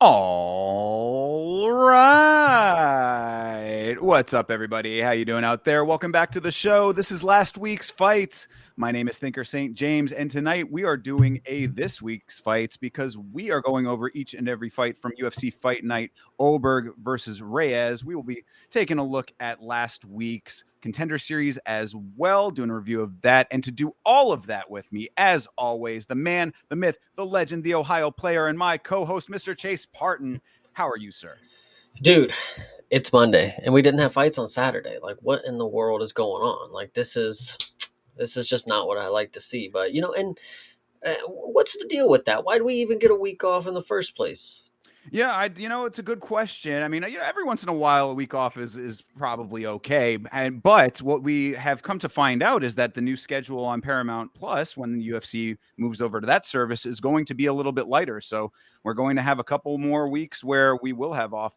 All right. What's up, everybody? How you doing out there? Welcome back to the show. This is last week's fights. My name is Thinker St. James, and tonight we are doing a this week's fights because we are going over each and every fight from UFC Fight Night, Ulberg versus Reyes. We will be taking a look at last week's Contender series as well, doing a review of that. And to do all of that with me, as always, the man, the myth, the legend, the Ohio player, and my co-host, Mr. Chase Parton. How are you, sir? Dude, it's Monday and we didn't have fights on Saturday. Like, what in the world is going on? Like, this is just not what I like to see. But what's the deal with that? Why do we even get a week off in the first place? Yeah, it's a good question. I mean, every once in a while, a week off is probably okay. But what we have come to find out is that the new schedule on Paramount Plus, when the UFC moves over to that service, is going to be a little bit lighter. So we're going to have a couple more weeks where we will have off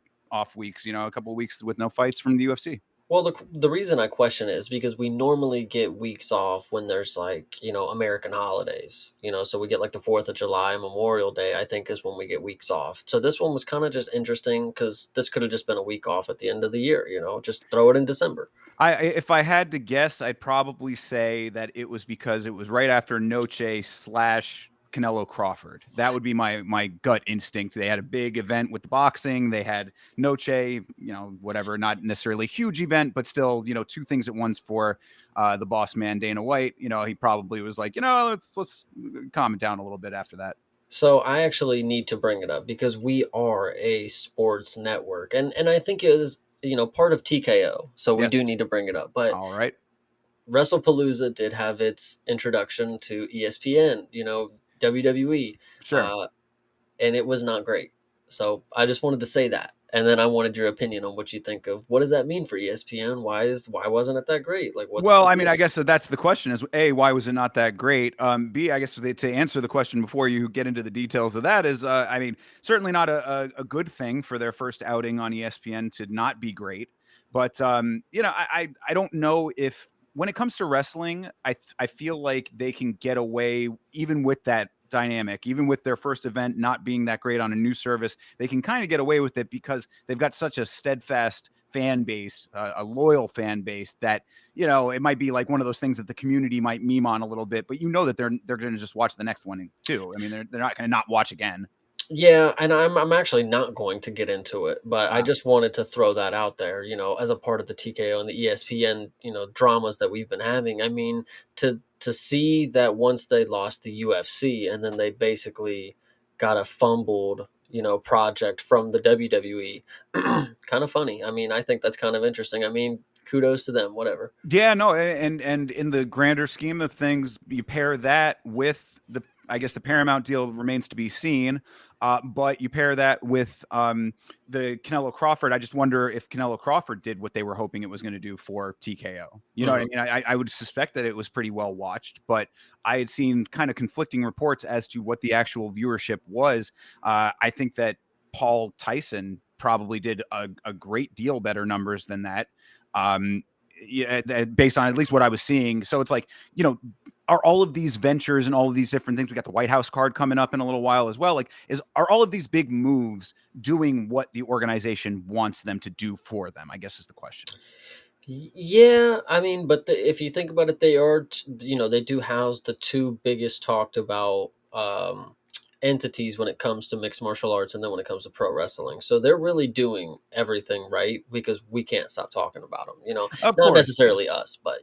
weeks. A couple of weeks with no fights from the UFC. Well, the reason I question it is because we normally get weeks off when there's American holidays. So we get like the 4th of July, Memorial Day, I think is when we get weeks off. So this one was kind of just interesting because this could have just been a week off at the end of the year, just throw it in December. If I had to guess, I'd probably say that it was because it was right after Noche slash Canelo Crawford. That would be my gut instinct. They had a big event with the boxing. They had Noche, whatever, not necessarily a huge event, but still, two things at once for the boss man Dana White. He probably was like, let's calm it down a little bit after that. So I actually need to bring it up because we are a sports network, and I think it is part of TKO. So we Yes. do need to bring it up. But All right. WrestlePalooza did have its introduction to ESPN, WWE, Sure. uh, and it was not great. So I just wanted to say that, and then I wanted your opinion on what you think of what does that mean for ESPN? Why wasn't it that great? Like, what's Well, the I mean, I deal? guess that's the question is A, why was it not that great? B, I guess to answer the question before you get into the details of that is, I mean, certainly not a good thing for their first outing on ESPN to not be great. But, I don't know if when it comes to wrestling, I feel like they can get away even with that dynamic, even with their first event not being that great on a new service, they can kind of get away with it because they've got such a steadfast fan base, a loyal fan base that it might be like one of those things that the community might meme on a little bit, but that they're going to just watch the next one too. I mean, they're not going to not watch again. Yeah, and I'm actually not going to get into it, but I Uh, just wanted to throw that out there, as a part of the TKO and the ESPN, dramas that we've been having. I mean, to see that once they lost the UFC and then they basically got a fumbled, project from the WWE, kind of funny. I mean, I think that's kind of interesting. I mean, kudos to them, whatever. Yeah, no, and in the grander scheme of things, you pair that with I guess the Paramount deal remains to be seen. But you pair that with the Canelo Crawford. I just wonder if Canelo Crawford did what they were hoping it was going to do for TKO. You know what I Mhm. mean? I would suspect that it was pretty well watched, but I had seen kind of conflicting reports as to what the actual viewership was. I think that Paul Tyson probably did a great deal better numbers than that. Um, yeah, based on at least what I was seeing. So it's like, are all of these ventures and all of these different things? We got the White House card coming up in a little while as well. Like, are all of these big moves doing what the organization wants them to do for them? I guess is the question. Yeah, I mean, but if you think about it, they are, they do house the two biggest talked about entities when it comes to mixed martial arts and then when it comes to pro wrestling. So they're really doing everything right because we can't stop talking about them, Of not course. necessarily us, but.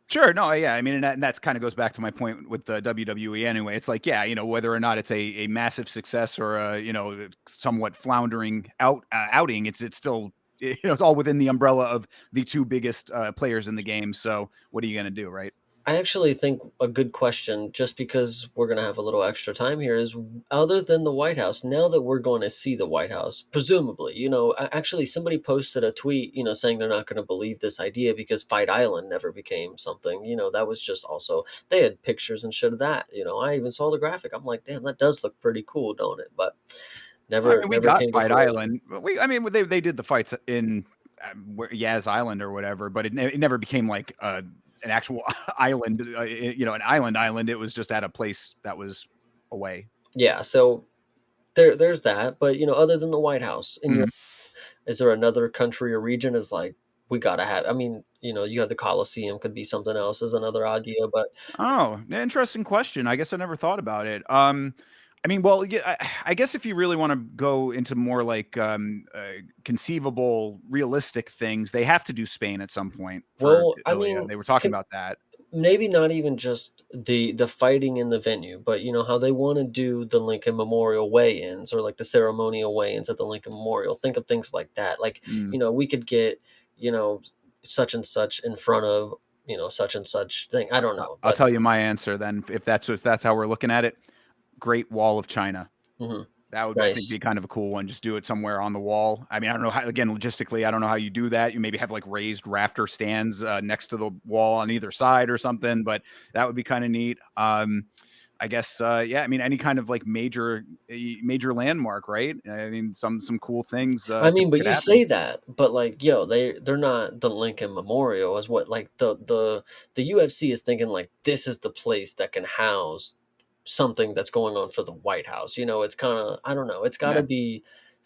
Sure. No, yeah. I mean, and that's kind of goes back to my point with the WWE anyway. It's like, yeah, whether or not it's a massive success or a, somewhat floundering outing, it's still, it's all within the umbrella of the two biggest players in the game. So what are you going to do? Right. I actually think a good question, just because we're going to have a little extra time here, is other than the White House, now that we're going to see the White House, presumably, actually somebody posted a tweet, saying they're not going to believe this idea because Fight Island never became something. That was just also, they had pictures and shit of that. I even saw the graphic. I'm like, damn, that does look pretty cool, don't it? But I never, mean, we never got came to Fight fruition. Island. I mean, they did the fights in Yaz Island or whatever, but it never became like an actual island, an island. It was just at a place that was away. Yeah. So there's that. But other than the White House, Mhm. is there another country or region is like we gotta have? I mean, you have the Colosseum, could be something else is another idea, but Oh, interesting question. I guess I never thought about it. I mean, well, yeah, I guess if you really want to go into more like conceivable, realistic things, they have to do Spain at some point for well, I Ilya. mean, They were talking can, about that. maybe not even just the fighting in the venue, but how they want to do the Lincoln Memorial weigh-ins or like the ceremonial weigh-ins at the Lincoln Memorial. Think of things like that. Like, Mm. we could get, you know, such and such in front of, such and such thing. I don't know, I'll but tell you my answer then. If that's how we're looking at it, Great Wall of China. mhm, That would, I think, nice. be kind of a cool one. Just do it somewhere on the wall. I mean, I don't know how, again, logistically, I don't know how you do that. You maybe have like raised rafter stands next to the wall on either side or something, but that would be kind of neat. I guess, yeah. I mean, any kind of like major landmark, right? I mean, some cool things I could mean, but could you happen. say that, but like, yo, they're not the Lincoln Memorial is what like the UFC is thinking like this is the place that can house something that's going on for the White House. It's kind of I don't know. It's got to Yeah. be.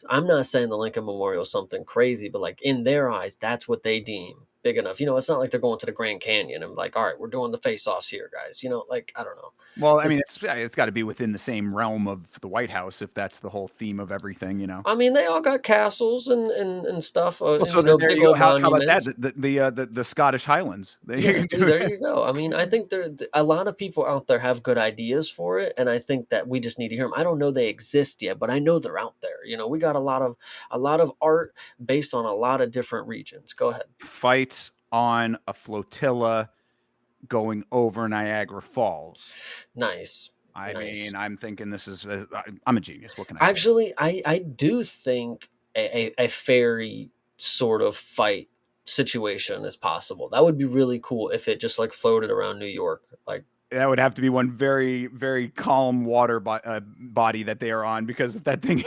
I'm not saying the Lincoln Memorial is something crazy, but like in their eyes, that's what they deem big enough. It's not like they're going to the Grand Canyon and like, all right, we're doing the face-offs here, guys. Like I don't know. Well, I Like, mean, it's got to be within the same realm of the White House if that's the whole theme of everything. I mean, they all got castles and stuff, Well, and so then there big you go. old How about that? monuments. The Scottish Highlands. You Yeah, can see, do there it. you go. I mean, I think a lot of people out there have good ideas for it, and I think that we just need to hear them. I don't know they exist yet, but I know they're out there. We got a lot of art based on a lot of different regions. Go ahead. Fights on a flotilla going over Niagara Falls. Nice, I nice. mean, I'm thinking I'm a genius. What can I say? Actually, I do think a ferry sort of fight situation is possible. That would be really cool if it just like floated around New York, like. That would have to be one very, very calm water body that they are on, because if that thing,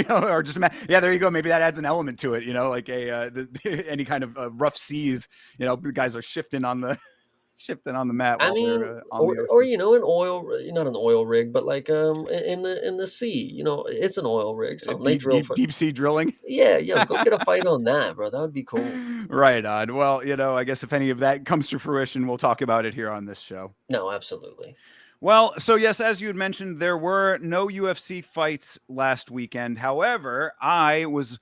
or just yeah, there you go. Maybe that adds an element to it, like any kind of rough seas. The guys are shifting on the mat I while mean, they're on or the or ocean. an not an oil rig, but like in the sea, it's an oil rig, something they Deep, drill deep, for. deep sea drilling. Yeah, yo, go get a fight on that, bro. That would be cool. Right on. Well, I guess if any of that comes to fruition, we'll talk about it here on this show. No, absolutely. Well, so yes, as you had mentioned, there were no UFC fights last weekend. However, I was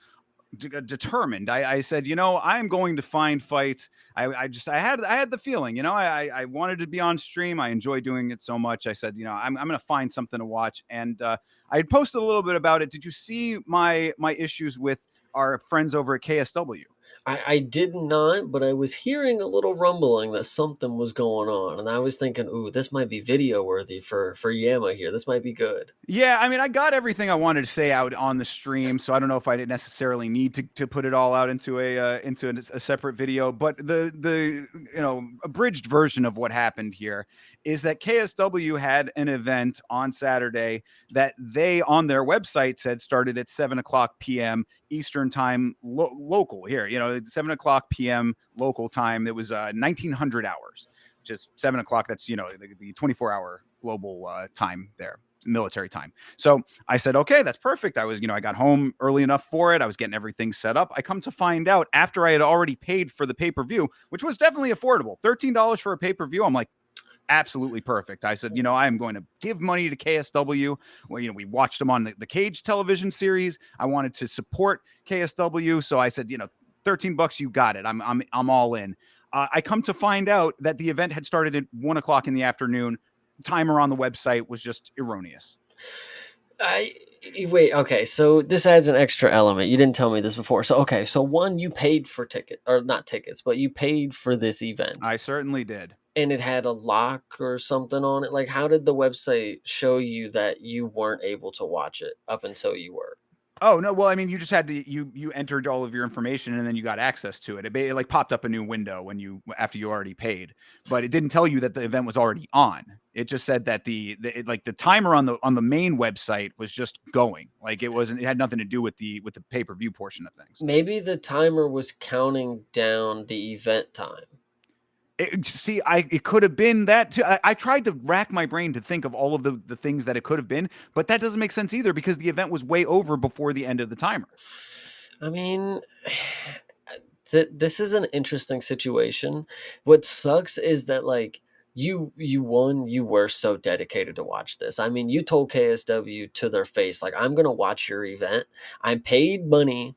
determined. I said, I'm going to find fights. I had the feeling, I wanted to be on stream. I enjoy doing it so much. I said, I'm going to find something to watch. And I had posted a little bit about it. Did you see my issues with our friends over at KSW? I did not, but I was hearing a little rumbling that something was going on, and I was thinking, ooh, this might be video worthy for Yama here. This might be good. Yeah, I mean, I got everything I wanted to say out on the stream, so I don't know if I didn't necessarily need to put it all out into a separate video. But the abridged version of what happened here is that KSW had an event on Saturday that they on their website said started at 7:00 p.m. Eastern time, local here. 7:00 p.m. local time. It was 1900 hours, which is 7:00. That's the 24-hour global time there, military time. So I said, okay, that's perfect. I got home early enough for it. I was getting everything set up. I come to find out after I had already paid for the pay-per-view, which was definitely affordable, $13 for a pay-per-view. I'm like, absolutely perfect. I said, I am going to give money to KSW. Well, we watched them on the Cage television series. I wanted to support KSW. So I said, $13, you got it. I'm all in. I come to find out that the event had started at 1:00 in the afternoon. Timer on the website was just erroneous. I wait. Okay, so this adds an extra element. You didn't tell me this before. So okay, so one, you paid for ticket or not tickets, but you paid for this event, I certainly did. and it had a lock or something on it. Like, how did the website show you that you weren't able to watch it up until you were? Oh no, well, I mean, you just had to you entered all of your information and then you got access to it. It like popped up a new window after you already paid, but it didn't tell you that the event was already on. It just said that the timer on the main website was just going. Like it had nothing to do with the pay-per-view portion of things. Maybe the timer was counting down the event time. It could have been that too. I tried to rack my brain to think of all of the things that it could have been, but that doesn't make sense either because the event was way over before the end of the timer. I mean, this is an interesting situation. What sucks is that like you were so dedicated to watch this. I mean, you told KSW to their face like I'm going to watch your event. I paid money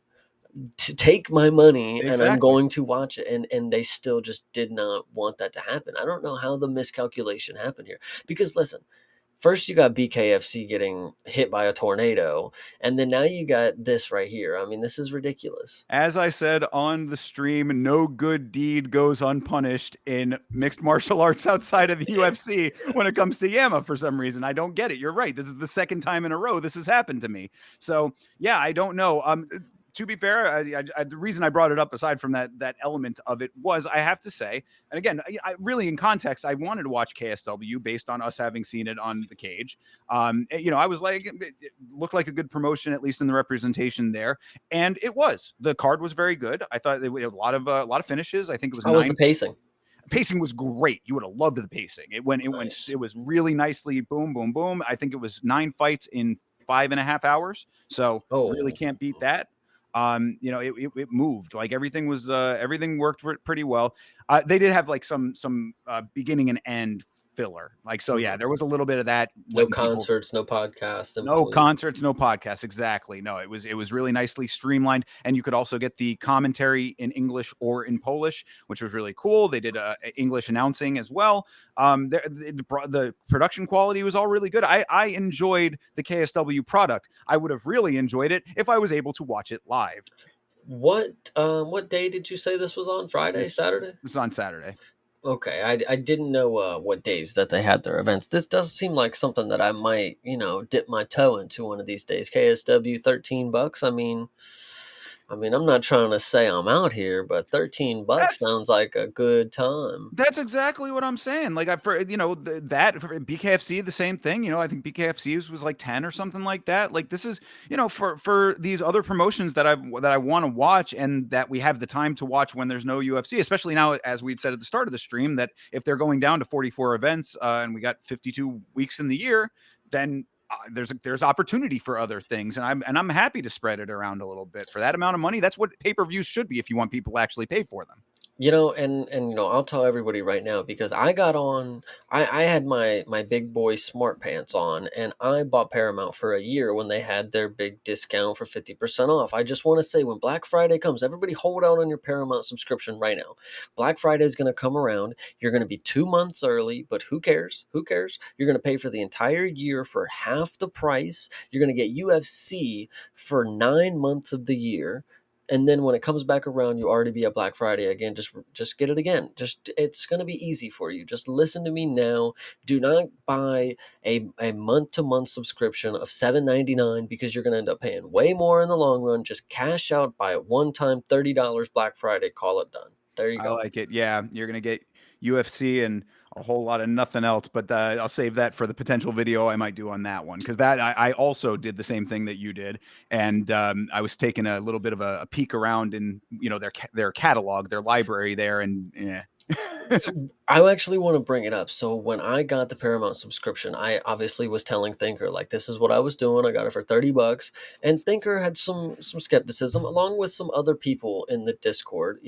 to take my money and I'm Exactly. going to watch it, and they still just did not want that to happen. I don't know how the miscalculation happened here. Because listen, first you got BKFC getting hit by a tornado, and then now you got this right here. I mean, this is ridiculous. As I said on the stream, no good deed goes unpunished in mixed martial arts outside of the UFC when it comes to Yama for some reason. I don't get it. You're right. This is the second time in a row this has happened to me. So, yeah, I don't know. To be fair, the reason I brought it up, aside from that element of it, was I have to say, and again, really in context, I wanted to watch KSW based on us having seen it on the cage. I was like, it looked like a good promotion, at least in the representation there, and it was. The card was very good. I thought we had a lot of finishes. I think it was How was the nine. pacing? Pacing was great. You would have loved the pacing. Nice. It was really nicely boom, boom, boom. I think it was 9 fights in 5.5 hours. So really Oh, can't beat that. It moved, like everything worked pretty well. They did have like some beginning and end filler, like, so yeah, mhm. there was a little bit of that No when people. concerts, no podcast in No between. concerts, no podcasts. Exactly. No, it was really nicely streamlined, and you could also get the commentary in English or in Polish, which was really cool. They did English announcing as well. The production quality was all really good. I enjoyed the KSW product. I would have really enjoyed it if I was able to watch it live. What day did you say this was on? Friday, This Saturday? was on Saturday. Okay, I didn't know what days that they had their events. This does seem like something that I might, dip my toe into one of these days. KSW $13. I mean, I'm not trying to say I'm out here, but $13 That's sounds like a good time. That's exactly what I'm saying. Like, I for that for BKFC, the same thing. I think BKFC was like 10 or something like that. Like, this is, for these other promotions that I want to watch, and that we have the time to watch when there's no UFC, especially now, as we'd said at the start of the stream, that if they're going down to 44 events, and we got 52 weeks in the year, then there's opportunity for other things, and I'm happy to spread it around a little bit for that amount of money. That's what pay-per-views should be if you want people to actually pay for them. I'll tell everybody right now because I got on. I had my big boy smart pants on, and I bought Paramount for a year when they had their big discount for 50% off. I just want to say, when Black Friday comes, everybody hold out on your Paramount subscription right now. Black Friday is going to come around. You're going to be 2 months early, but who cares? Who cares? You're going to pay for the entire year for half the price. You're going to get UFC for 9 months of the year, and then when it comes back around, you already be at Black Friday again. Just get it again. Just, it's gonna be easy for you. Just listen to me now. Do not buy a month to month subscription of $7.99 because you're gonna end up paying way more in the long run. Just cash out, buy it one time, $30 Black Friday, call it done. There you I go. like it. Yeah, you're gonna get UFC and a whole lot of nothing else, but I'll save that for the potential video I might do on that one, because that I also did the same thing that you did, and I was taking a little bit of a peek around in their catalog, their library there, and yeah. I actually want to bring it up. So when I got the Paramount subscription, I obviously was telling Thinker like this is what I was doing. I got it for $30, and Thinker had some skepticism along with some other people in the Discord.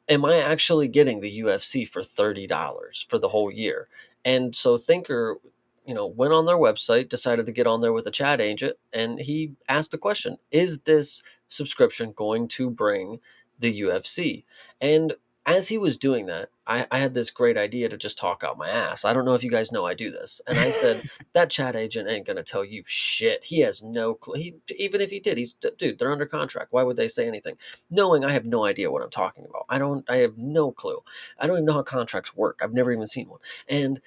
Am I actually getting the UFC for $30 for the whole year? And so Thinker, went on their website, decided to get on there with a chat agent, and he asked the question: Is this subscription going to bring the UFC? And as he was doing that, I had this great idea to just talk out my ass. I don't know if you guys know I do this. And I said, that chat agent ain't going to tell you shit. He has no clue. Even if he did, dude, they're under contract. Why would they say anything? Knowing I have no idea what I'm talking about. I have no clue. I don't even know how contracts work. I've never even seen one. And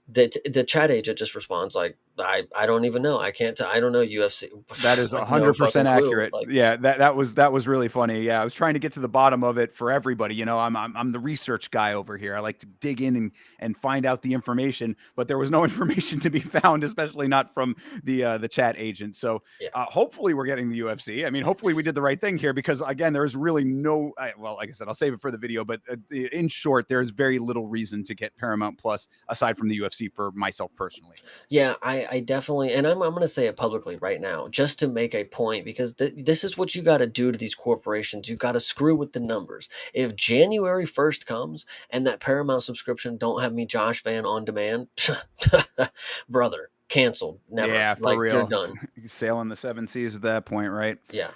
the chat agent just responds like, I don't even know. I can't I don't know UFC. That is Like, no fucking 100% clue. accurate. Like, Yeah, that was really funny. Yeah, I was trying to get to the bottom of it for everybody. You know, I'm the research guy over here. I like to dig in and find out the information, but there was no information to be found, especially not from the chat agent. So yeah. hopefully we're getting the UFC. I mean, hopefully we did the right thing here because again, there is really no. Well, like I said, I'll save it for the video. But in short, there is very little reason to get Paramount Plus aside from the UFC for myself personally, at least. Yeah, I definitely, and I'm going to say it publicly right now, just to make a point, because this is what you got to do to these corporations. You got to screw with the numbers. If January 1st comes and that Paramount subscription don't have me Josh Van on demand, brother, canceled, never. Yeah, for Like, you're real. done. Sailing the seven seas at that point, right? Yeah.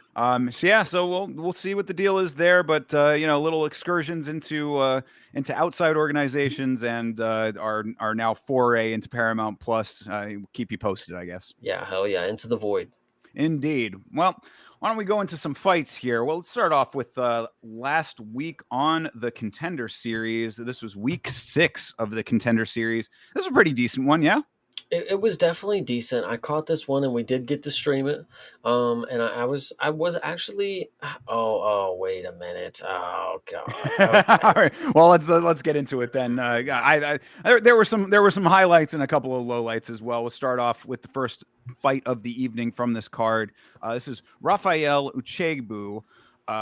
So yeah, so we'll see what the deal is there, but you know, little excursions into outside organizations and our now foray into Paramount Plus. Keep you posted, I guess. Yeah, hell yeah, into the void. Indeed. Well, why don't we go into some fights here? Well, let's start off with last week on the Contender Series. This was week 6 of the Contender Series. This was a pretty decent one, yeah. It was definitely decent. I caught this one and we did get to stream it. And I was actually wait a minute. Oh god. All Okay. right. Well, let's get into it then. There were some highlights and a couple of lowlights as well. We'll start off with the first fight of the evening from this card. This is Rafael Uchegbu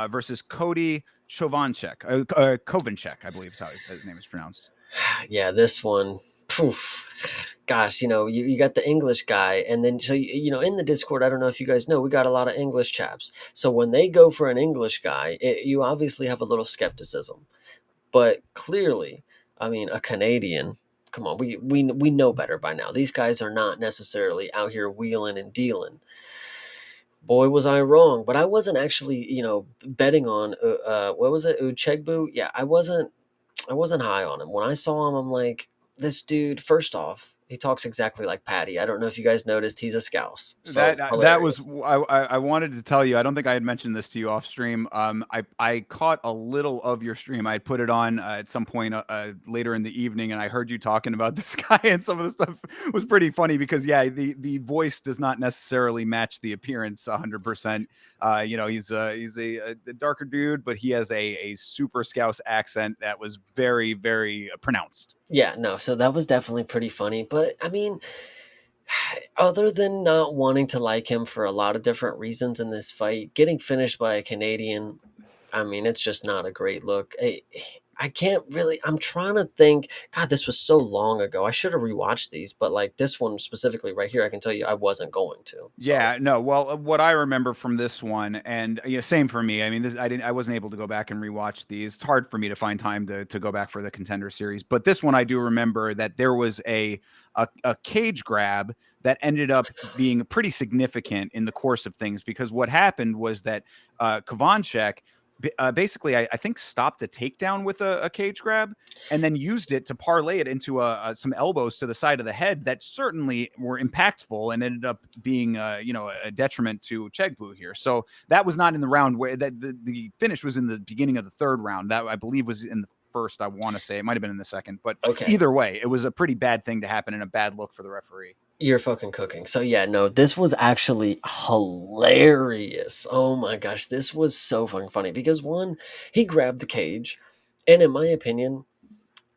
versus Cody Kovanchek, I believe is how his name is pronounced. Yeah, this one. Poof. Gosh, you got the English guy, and then so in the Discord, I don't know if you guys know, we got a lot of English chaps. So when they go for an English guy, you obviously have a little skepticism. But clearly, I mean, a Canadian. Come on, we know better by now. These guys are not necessarily out here wheeling and dealing. Boy, was I wrong. But I wasn't actually, betting on what was it, Uchegbu? Yeah, I wasn't high on him. When I saw him, I'm like, this dude. First off, he talks exactly like Patty. I don't know if you guys noticed. He's a Scouse, so That was hilarious. I wanted to tell you. I don't think I had mentioned this to you off stream. I caught a little of your stream. I had put it on at some point later in the evening, and I heard you talking about this guy, and some of the stuff was pretty funny because yeah, the voice does not necessarily match the appearance 100%. You know, he's a darker dude, but he has a super Scouse accent that was very very pronounced. Yeah, no. So that was definitely pretty funny. But I mean, other than not wanting to like him for a lot of different reasons in this fight, getting finished by a Canadian, I mean, it's just not a great look. I can't really. I'm trying to think. God, this was so long ago. I should have rewatched these, but like this one specifically right here, I can tell you I wasn't going to. So Yeah, no. Well, what I remember from this one, and yeah, same for me. I mean, I wasn't able to go back and rewatch these. It's hard for me to find time to go back for the Contender Series. But this one, I do remember that there was a cage grab that ended up being pretty significant in the course of things because what happened was that Kovanchek basically, I think, stopped a takedown with a cage grab and then used it to parlay it into some elbows to the side of the head that certainly were impactful and ended up being a detriment to Chegbu here. So that was not in the round where the finish was in the beginning of the third round. That I believe was in the first. I want to say it might have been in the second, but okay. either way, it was a pretty bad thing to happen and a bad look for the referee. You're fucking cooking. So yeah, no, this was actually hilarious. Oh my gosh, this was so fucking funny because one, he grabbed the cage, and in my opinion,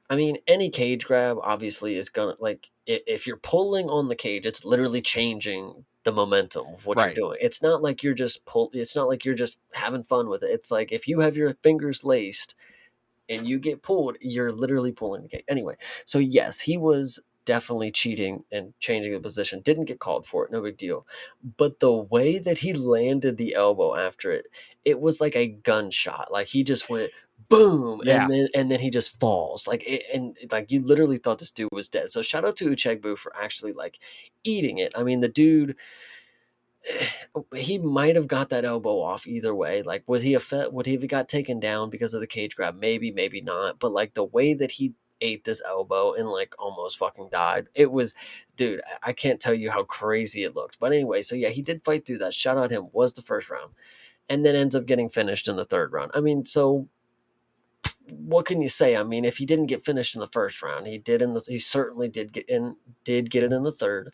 I mean, any cage grab obviously is gonna like if you're pulling on the cage, it's literally changing the momentum of what you're Right. doing. It's not like you're just pull. It's not like you're just having fun with it. It's like if you have your fingers laced and you get pulled, you're literally pulling the cage. Anyway, so yes, he was definitely cheating and changing the position. Didn't get called for it, no big deal. But the way that he landed the elbow after it, it was like a gunshot. Like he just went boom, Yeah. and then he just falls. Like and like you literally thought this dude was dead. So shout out to Uchegbu for actually like eating it. I mean, the dude he might have got that elbow off either way. Like, would he have got taken down because of the cage grab? Maybe, maybe not. But like the way that he ate this elbow and like almost fucking died, it was, dude. I can't tell you how crazy it looked. But anyway, so yeah, he did fight through that. Shout out him. Was the first round, and then ends up getting finished in the third round. I mean, so what can you say? I mean, if he didn't get finished in the first round, he certainly did get it in the third.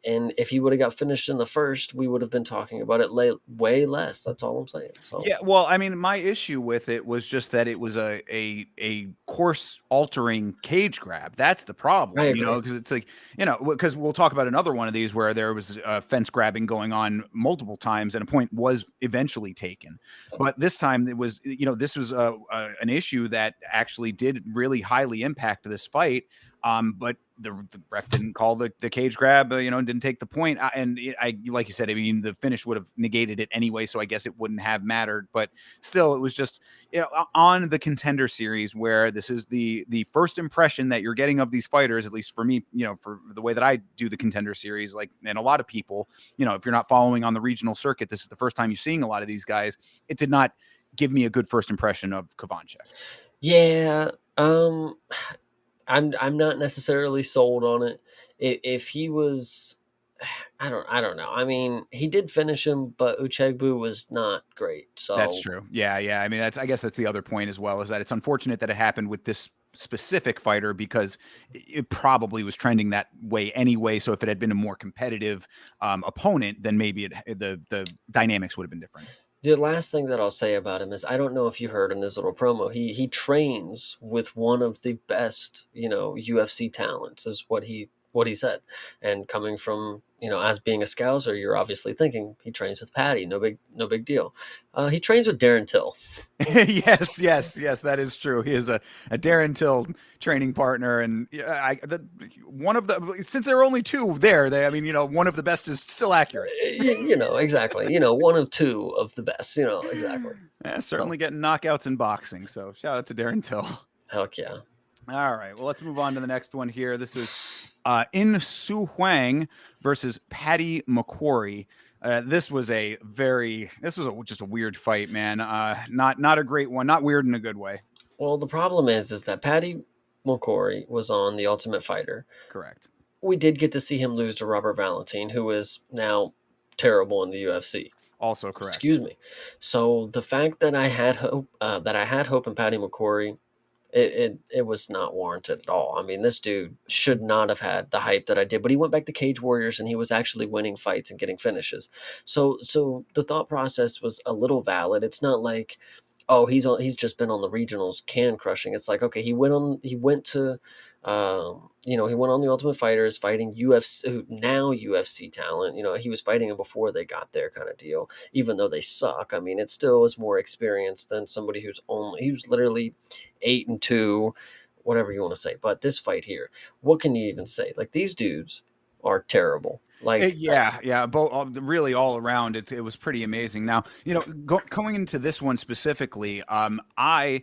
And if he would have got finished in the first, we would have been talking about it way less. That's all I'm saying. So Yeah, well, I mean, my issue with it was just that it was a course altering cage grab. That's the I problem, agree. because it's like, because we'll talk about another one of these where there was fence grabbing going on multiple times, and a point was eventually taken. But this time it was, this was an issue that actually did really highly impact this fight. But the ref didn't call the cage grab, and didn't take the point. And like you said, I mean, the finish would have negated it anyway, so I guess it wouldn't have mattered. But still, it was just, on the Contender series, where this is the first impression that you're getting of these fighters, at least for me, for the way that I do the Contender series, like, and a lot of people, if you're not following on the regional circuit, this is the first time you're seeing a lot of these guys. It did not give me a good first impression of Kavanchek. Yeah. I'm not necessarily sold on it. If he was, I don't know. I mean, he did finish him, but Uchegbu was not great. That's So true. Yeah, yeah. I mean, I guess that's the other point as well, is that it's unfortunate that it happened with this specific fighter, because it probably was trending that way anyway. So if it had been a more competitive opponent, then maybe the dynamics would have been different. the last thing that I'll say about him is I don't know if you heard in this little promo. He trains with one of the best, UFC talents, is what he said. And coming from, as being a scouser, you're obviously thinking he trains with Patty. No big deal. He trains with Darren Till. Yes, yes, yes. That is true. He is a Darren Till training partner, and yeah, one of the, since there are only two there, I mean, one of the best is still accurate. Exactly. One of two of the best. Exactly. Yeah, So certainly getting knockouts in boxing. So shout out to Darren Till. heck yeah. All right. Well, let's move on to the next one here. This is In Su Huang versus Patty McQuarrie. Just a weird fight, man. Not a great one. Not weird in a good way. Well, the problem is that Patty McCory was on The Ultimate Fighter. Correct. We did get to see him lose to Robert Valentine, who is now terrible in the UFC. Also correct. Excuse me. So the fact that I had hope in Patty McCory, it was not warranted at all. I mean, this dude should not have had the hype that I did, but he went back to Cage Warriors and he was actually winning fights and getting finishes. So the thought process was a little valid. It's not like, oh, he's just been on the regionals can crushing. It's like, okay, he went to he went on the Ultimate Fighters fighting UFC talent. He was fighting him before they got there, kind of deal. Even though they suck, I mean, it still is more experience than somebody who's literally 8-2, whatever you want to say. But this fight here, what can you even say? Like, these dudes are terrible. Like, Yeah, yeah, both, really all around. It was pretty amazing. Now, going into this one specifically, I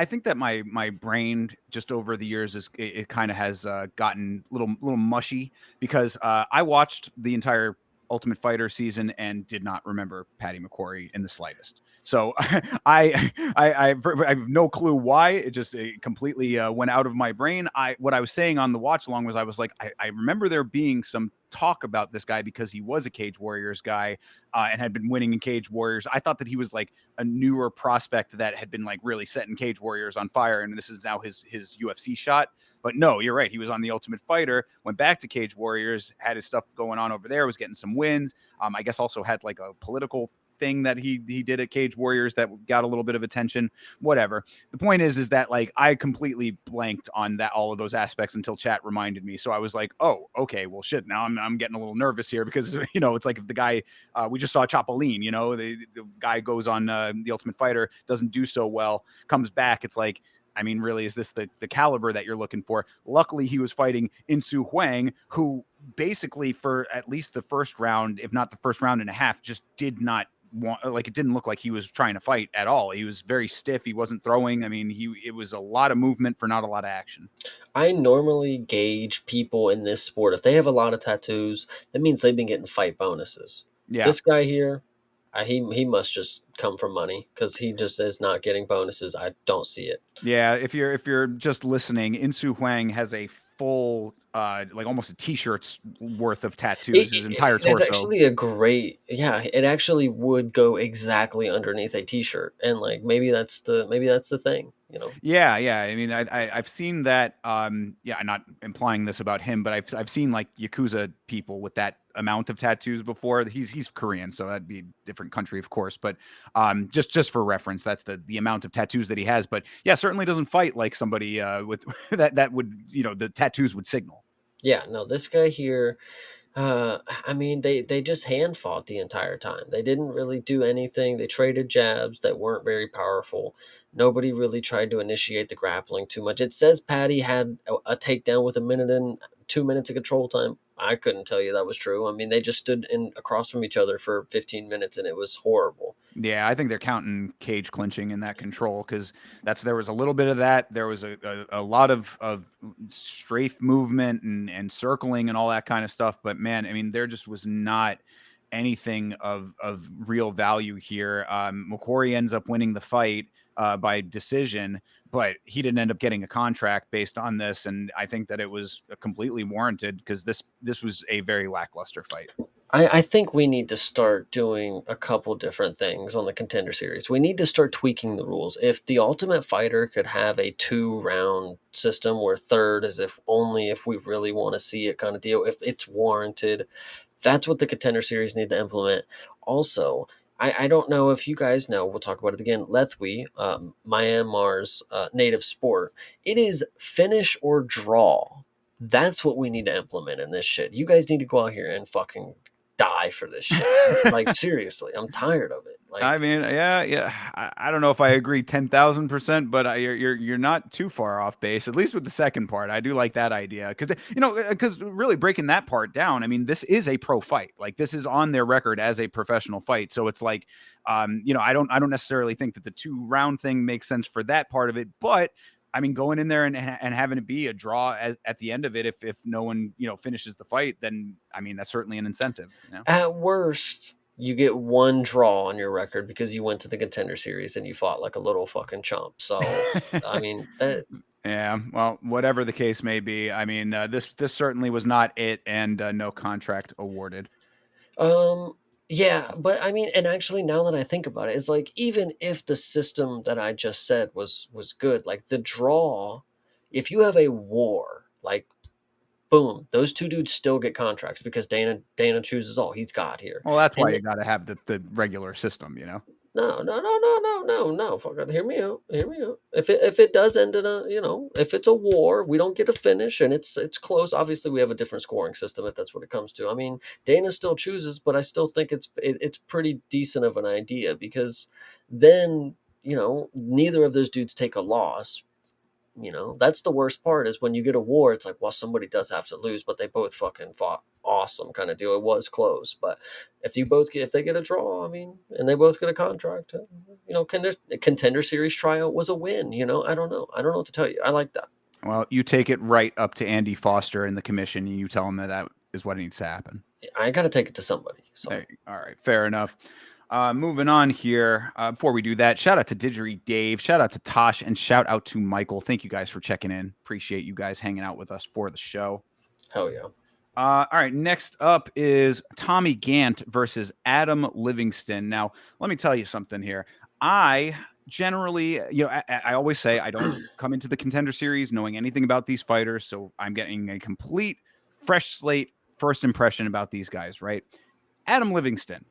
think that my brain just over the years it kind of has gotten little mushy, because I watched the entire Ultimate Fighter season and did not remember Patty McQuarrie in the slightest. So I have no clue why. It completely went out of my brain. What I was saying on the watch along was, I was like, I remember there being some talk about this guy because he was a Cage Warriors guy, and had been winning in Cage Warriors. I thought that he was like a newer prospect that had been like really setting Cage Warriors on fire, and this is now his UFC shot. But no, you're right. He was on the Ultimate Fighter, went back to Cage Warriors, had his stuff going on over there, was getting some wins. I guess also had like a political thing that he did at Cage Warriors that got a little bit of attention. Whatever. The point is that, like, I completely blanked on that, all of those aspects, until chat reminded me. So I was like, oh, okay, well, shit. Now I'm getting a little nervous here, because it's like, if the guy we just saw Chapolin, the guy goes on the Ultimate Fighter, doesn't do so well, comes back. It's like, I mean, really, is this the caliber that you're looking for? Luckily, he was fighting In Su Huang, who basically, for at least the first round, if not the first round and a half, just did not want, like, it didn't look like he was trying to fight at all. He was very stiff. He wasn't throwing. I mean, it was a lot of movement for not a lot of action. I normally gauge people in this sport. If they have a lot of tattoos, that means they've been getting fight bonuses. Yeah. This guy here, he must just come from money because he just is not getting bonuses. I don't see it. Yeah, if you're just listening, In Su Huang has a full, like almost a t-shirt's worth of tattoos, his entire That's torso. actually a great, yeah, it actually would go exactly underneath a t-shirt, and, like, maybe that's the thing, you know? Yeah, yeah. I mean, I've seen that. Yeah, I'm not implying this about him, but I've seen like Yakuza people with that amount of tattoos before. He's Korean, so that'd be a different country, of course. But just for reference, that's the amount of tattoos that he has. But yeah, certainly doesn't fight like somebody with that would, the tattoos would signal. Yeah, no, this guy here, I mean, they just hand fought the entire time. They didn't really do anything. They traded jabs that weren't very powerful. Nobody really tried to initiate the grappling too much. It says Patty had a takedown with a minute and 2 minutes of control time. I couldn't tell you that was true. I mean, they just stood in across from each other for 15 minutes, and it was horrible. Yeah, I think they're counting cage clinching in that control because there was a little bit of that. There was a lot of strafe movement and circling and all that kind of stuff. But man, I mean, there just was not anything of real value here. McQuarrie ends up winning the fight by decision, but he didn't end up getting a contract based on this. And I think that it was completely warranted because this was a very lackluster fight. I think we need to start doing a couple different things on the Contender Series. We need to start tweaking the rules. If the Ultimate Fighter could have a 2 round system where third is if only if we really want to see it kind of deal, if it's warranted, that's what the Contender Series need to implement. Also, I don't know if you guys know, we'll talk about it again. Lethwi, Myanmar's native sport, it is finish or draw. That's what we need to implement in this shit. You guys need to go out here and fucking die for this shit. Like seriously, I'm tired of it. I Like mean, yeah, yeah. I don't know if I agree 10,000%, but you're not too far off base. At least with the second part, I do like that idea because because really breaking that part down, I mean, this is a pro fight. Like this is on their record as a professional fight, so it's like, I don't necessarily think that the 2 round thing makes sense for that part of it, but. I mean, going in there and having it be a draw at the end of it, if no one finishes the fight, then I mean that's certainly an incentive. at worst, you get one draw on your record because you went to the Contender Series and you fought like a little fucking chump. So I mean that. Yeah, well, whatever the case may be, I mean, this certainly was not it, and no contract awarded. Um, yeah, but I mean, and actually, now that I think about it, it's like even if the system that I just said was good, like the draw, if you have a war, like boom, those two dudes still get contracts because Dana chooses all he's got here, Well, that's why and you got to have the regular system. no, no, no, no, no, no, no. Fuck it. Hear me out. Hear me out. If it does end in a, if it's a war, we don't get a finish and it's close. Obviously, we have a different scoring system if that's what it comes to. I mean, Dana still chooses, but I still think it's pretty decent of an idea because then neither of those dudes take a loss. That's the worst part is when you get a war, it's like, well, somebody does have to lose, but they both fucking fought awesome kind of deal. It was close, but if they get a draw, I mean, and they both get a contract, Contender Series tryout was a win. I don't know. I don't know what to tell you. I like that. Well, you take it right up to Andy Foster and the commission, and you tell him that is what needs to happen. I got to take it to somebody. So All right, fair enough. Moving on here. Before we do that, shout out to Didgery Dave, shout out to Tosh, and shout out to Michael. Thank you guys for checking in. Appreciate you guys hanging out with us for the show. hell yeah. All right, next up is Tommy Gant versus Adam Livingston. Now, let me tell you something here. I generally, I always say I don't come into the Contender Series knowing anything about these fighters, so I'm getting a complete fresh slate first impression about these guys, right? Adam Livingston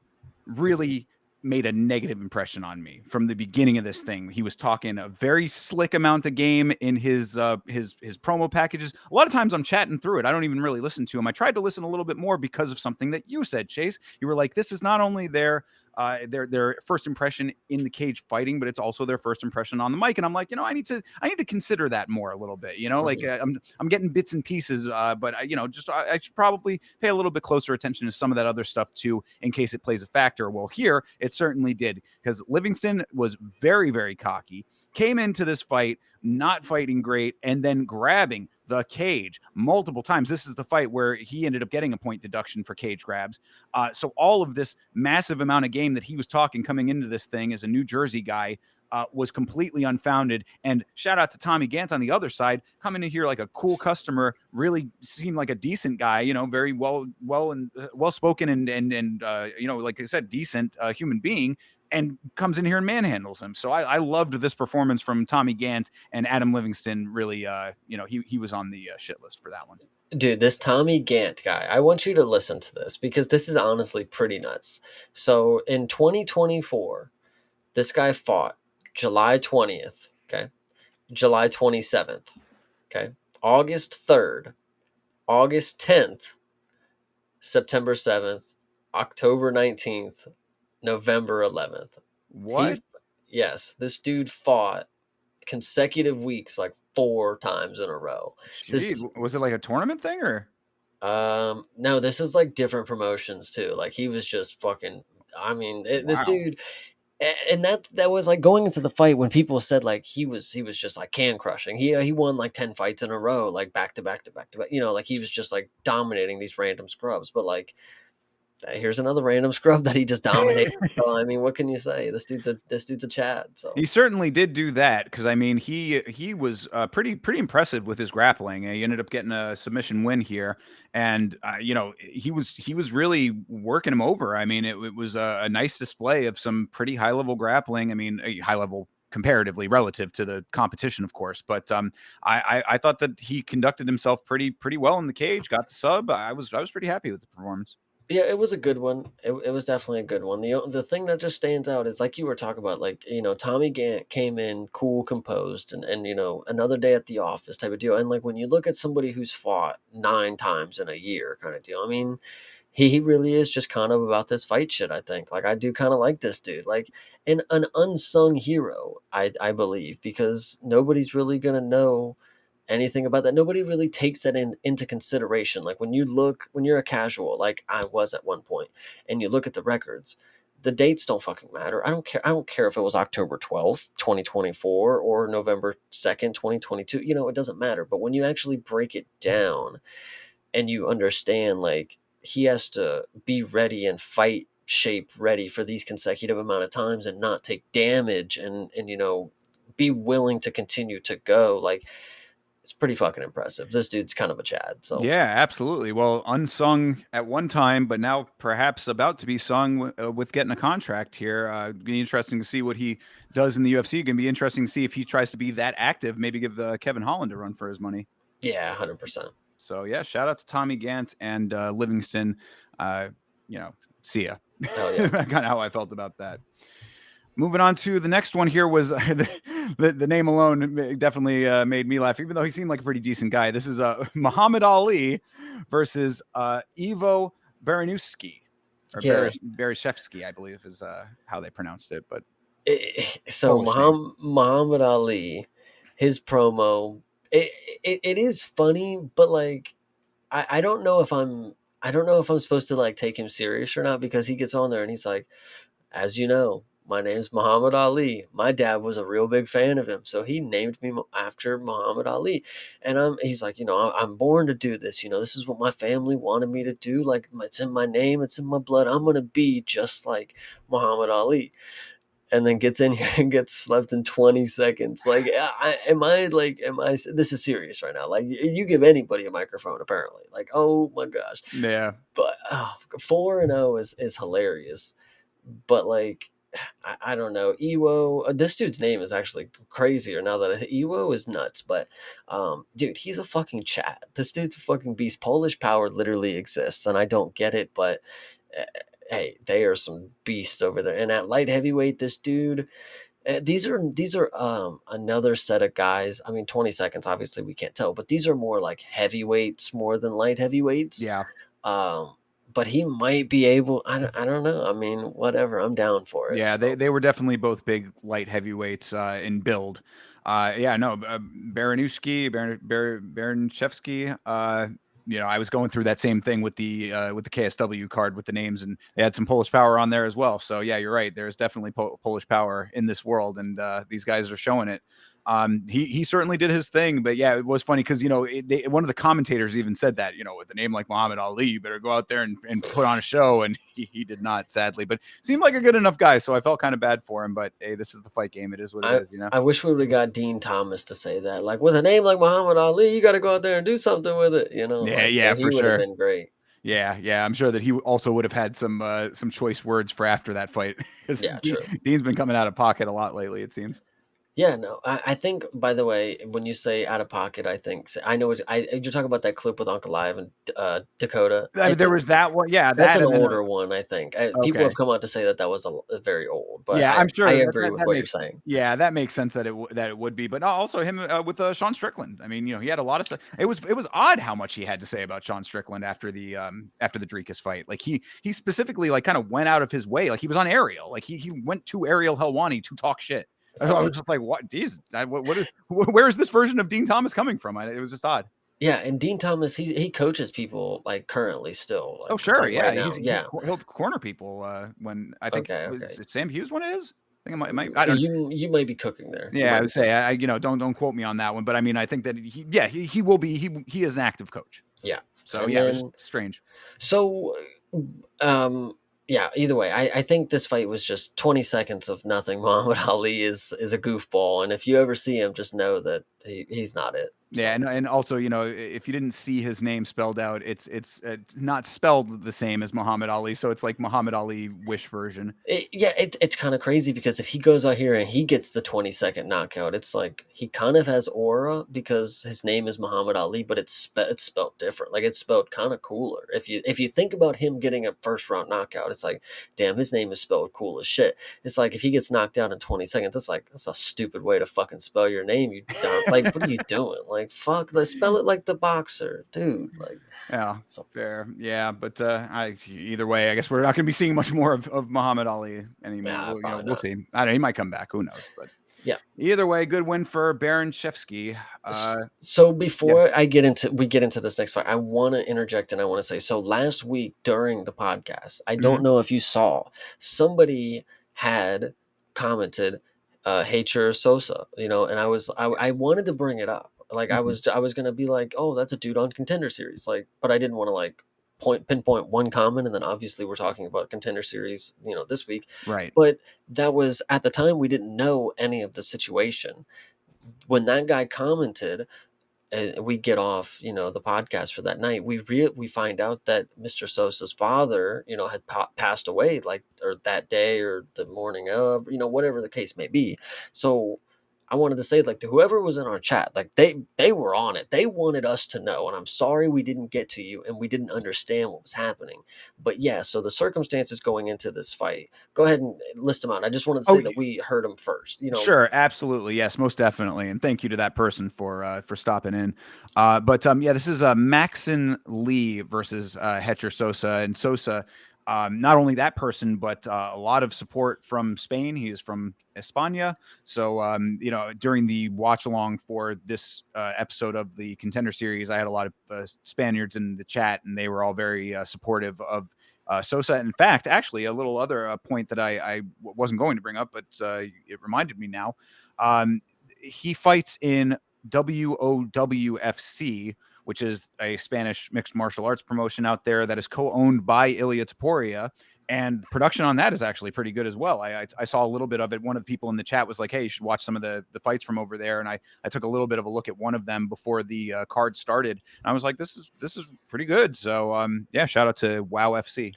really made a negative impression on me from the beginning of this thing. He was talking a very slick amount of game in his promo packages. A lot of times I'm chatting through it. I don't even really listen to him. I tried to listen a little bit more because of something that you said, Chase. You were like, this is not only their first impression in the cage fighting, but it's also their first impression on the mic. And I'm like, I need to consider that more a little bit. Like I'm getting bits and pieces, but I should probably pay a little bit closer attention to some of that other stuff too, in case it plays a factor. Well, here it certainly did, because Livingston was very, very cocky. came into this fight not fighting great and then grabbing the cage multiple times. This is the fight where he ended up getting a point deduction for cage grabs. So all of this massive amount of game that he was talking coming into this thing as a New Jersey guy was completely unfounded. And shout out to Tommy Gant on the other side, coming in here like a cool customer, really seemed like a decent guy, very well spoken and like I said, decent human being, and comes in here and manhandles him. So I loved this performance from Tommy Gant, and Adam Livingston really, he was on the shit list for that one. Dude, this Tommy Gant guy, I want you to listen to this because this is honestly pretty nuts. So in 2024, this guy fought July 20th, okay? July 27th, okay? August 3rd, August 10th, September 7th, October 19th, November 11th. What? Yes, this dude fought consecutive weeks like 4 times in a row. This Jeez, was it like a tournament thing or? No, this is like different promotions too. Like he was just fucking. I mean, this Wow. dude, and that was like going into the fight when people said like he was just like can crushing. He won like 10 fights in a row, like back to back to back to back. Like he was just like dominating these random scrubs. But like here's another random scrub that he just dominated. So I mean, what can you say? This dude's a Chad. So He certainly did do that because I mean he was pretty impressive with his grappling. He ended up getting a submission win here, and he was really working him over. I mean it was a nice display of some pretty high level grappling. I mean high level comparatively relative to the competition, of course. But I thought that he conducted himself pretty well in the cage. Got the sub. I was pretty happy with the performance. yeah, it was a good one. It was definitely a good one. The thing that just stands out is like you were talking about, like Tommy Gant came in cool, composed, and another day at the office type of deal. And like when you look at somebody who's fought 9 times in a year, kind of deal. I mean, he really is just kind of about this fight shit. I think like I do kind of like this dude, like an unsung hero. I believe because nobody's really gonna know anything about that. Nobody really takes that into consideration. Like when you're a casual, like I was at one point, and you look at the records, the dates don't fucking matter. I don't care. I don't care if it was October 12th, 2024 or November 2nd, 2022. It doesn't matter. But when you actually break it down and you understand, like he has to be ready and fight shape ready for these consecutive amount of times and not take damage and be willing to continue to go, like it's pretty fucking impressive. This dude's kind of a Chad. So Yeah, absolutely. Well, unsung at one time, but now perhaps about to be sung with getting a contract here. Be interesting to see what he does in the UFC. Going to be interesting to see if he tries to be that active. Maybe give Kevin Holland a run for his money. yeah, 100%. So yeah, shout out to Tommy Gant and Livingston. See ya. Hell yeah. Kind of how I felt about that. Moving on to the next one here was the name alone definitely made me laugh, even though he seemed like a pretty decent guy. This is Muhammad Ali versus Ivo Baranuski, or Yeah. Barashevsky, I believe is how they pronounced it. But So Polish name. Muhammad Ali, his promo, it is funny, but like I don't know if I'm supposed to like take him serious or not because he gets on there and he's like, as you know, my name's Muhammad Ali. My dad was a real big fan of him, so he named me after Muhammad Ali. And he's like, I'm born to do this. This is what my family wanted me to do. Like, it's in my name, it's in my blood. I'm gonna be just like Muhammad Ali. And then gets in here and gets slept in 20 seconds. Like, this is serious right now. Like, you give anybody a microphone, apparently. Like, oh my gosh. Yeah, But 4-0 is hilarious. But like, I don't know. Ewo, this dude's name is actually crazier now that Ewo is nuts. But dude, he's a fucking Chad. This dude's a fucking beast. Polish power literally exists, and I don't get it, but uh, hey, they are some beasts over there. And at light heavyweight, this dude. These are another set of guys. I mean, 20 seconds. Obviously, we can't tell, but these are more like heavyweights more than light heavyweights. yeah. Um, but he might be able. I don't know. I mean, whatever. I'm down for it. Yeah, So. they were definitely both big light heavyweights in build. Yeah, no, Baranowski, Baranchevsky. I was going through that same thing with the KSW card with the names, and they had some Polish power on there as well. So yeah, you're right. There's definitely Polish power in this world, and these guys are showing it. He certainly did his thing, but yeah, it was funny because one of the commentators even said that with a name like Muhammad Ali, you better go out there and put on a show, and he did not, sadly, but seemed like a good enough guy, so I felt kind of bad for him. But hey, this is the fight game; it is what it I is. I wish we would have got Dean Thomas to say that. Like with a name like Muhammad Ali, you got to go out there and do something with it. Yeah, Like yeah, he for would have sure. been great. Yeah, yeah, I'm sure that he also would have had some choice words for after that fight because Yeah, true. Dean's been coming out of pocket a lot lately, it seems. Yeah, no, I think. By the way, when you say out of pocket, I think I know you're talking about that clip with Uncle Live and Dakota. I I mean, there think was that one, yeah, that's that, an and then older one. I think people okay. have come out to say that that was a very old, but Yeah, I'm I sure agree with that what you're makes saying. yeah, that makes sense that it would be, but also him with Sean Strickland. I mean, he had a lot of stuff. It was odd how much he had to say about Sean Strickland after the Dricus fight. Like he specifically like kind of went out of his way. Like he was on Ariel. Like he went to Ariel Helwani to talk shit. I was just like, what? Geez, where is this version of Dean Thomas coming from? It was just odd. Yeah, and Dean Thomas, he coaches people like currently still, Oh, sure, like yeah, right now. Yeah. he'll corner people when I think Okay. was Okay. it Sam Hughes one is. I think I don't. You might be cooking there. You Yeah, I might be would say cooking. don't quote me on that one, but I mean I think that he will be he is an active coach. Yeah, So and yeah, it was just then strange. so, um, yeah. Either way, I think this fight was just 20 seconds of nothing. Muhammad Ali is a goofball, and if you ever see him, just know that he's not it. Yeah, So. and also, if you didn't see his name spelled out, it's not spelled the same as Muhammad Ali, so it's like Muhammad Ali wish version. Yeah, it's kind of crazy because if he goes out here and he gets the 20-second knockout, it's like he kind of has aura because his name is Muhammad Ali, but it's spelled different. Like it's spelled kind of cooler. If you think about him getting a first round knockout, it's like, damn, his name is spelled cool as shit. It's like if he gets knocked out in 20 seconds, it's like that's a stupid way to fucking spell your name. You dumb. Like what are you doing? Like fuck, let's spell it like the boxer, dude. Like Yeah, so. fair. Yeah, but either way, I guess we're not going to be seeing much more of Muhammad Ali anymore. Nah, probably We'll not. see. I don't know. He might come back. Who knows? But Yeah. either way, good win for Baron Shevsky. So Yeah. before we get into this next fight, I want to interject and I want to say so last week during the podcast, I don't Mhm. know if you saw somebody had commented Hater Sosa, and I wanted to bring it up. Like Mhm. I was going to be like, "Oh, that's a dude on Contender Series." Like, but I didn't want to like pinpoint one comment and then obviously we're talking about Contender Series, this week. Right. But that was at the time we didn't know any of the situation when that guy commented and we get off the podcast for that night, we find out that Mr. Sosa's father had passed away like or that day or the morning of whatever the case may be. So I wanted to say like to whoever was in our chat, like they were on it, they wanted us to know, and I'm sorry we didn't get to you and we didn't understand what was happening. But yeah, so the circumstances going into this fight, go ahead and list them out. I just wanted to Oh, say that we heard them first. sure, absolutely, yes, most definitely, and thank you to that person for stopping in. But yeah, this is Maxon Lee versus Hetcher Sosa, and Sosa. Not only that person, but a lot of support from Spain. He is from España, so during the watch along for this episode of the Contender Series, I had a lot of Spaniards in the chat, and they were all very supportive of Sosa. In fact, actually, a little other point that I wasn't going to bring up, but it reminded me now. He fights in WOWFC, which is a Spanish mixed martial arts promotion out there that is co-owned by Ilya Taporia. And the production on that is actually pretty good as well. I saw a little bit of it. One of the people in the chat was like, "Hey, you should watch some of the fights from over there." And I took a little bit of a look at one of them before the card started. And I was like, "This is pretty good." So yeah, shout out to WoW FC.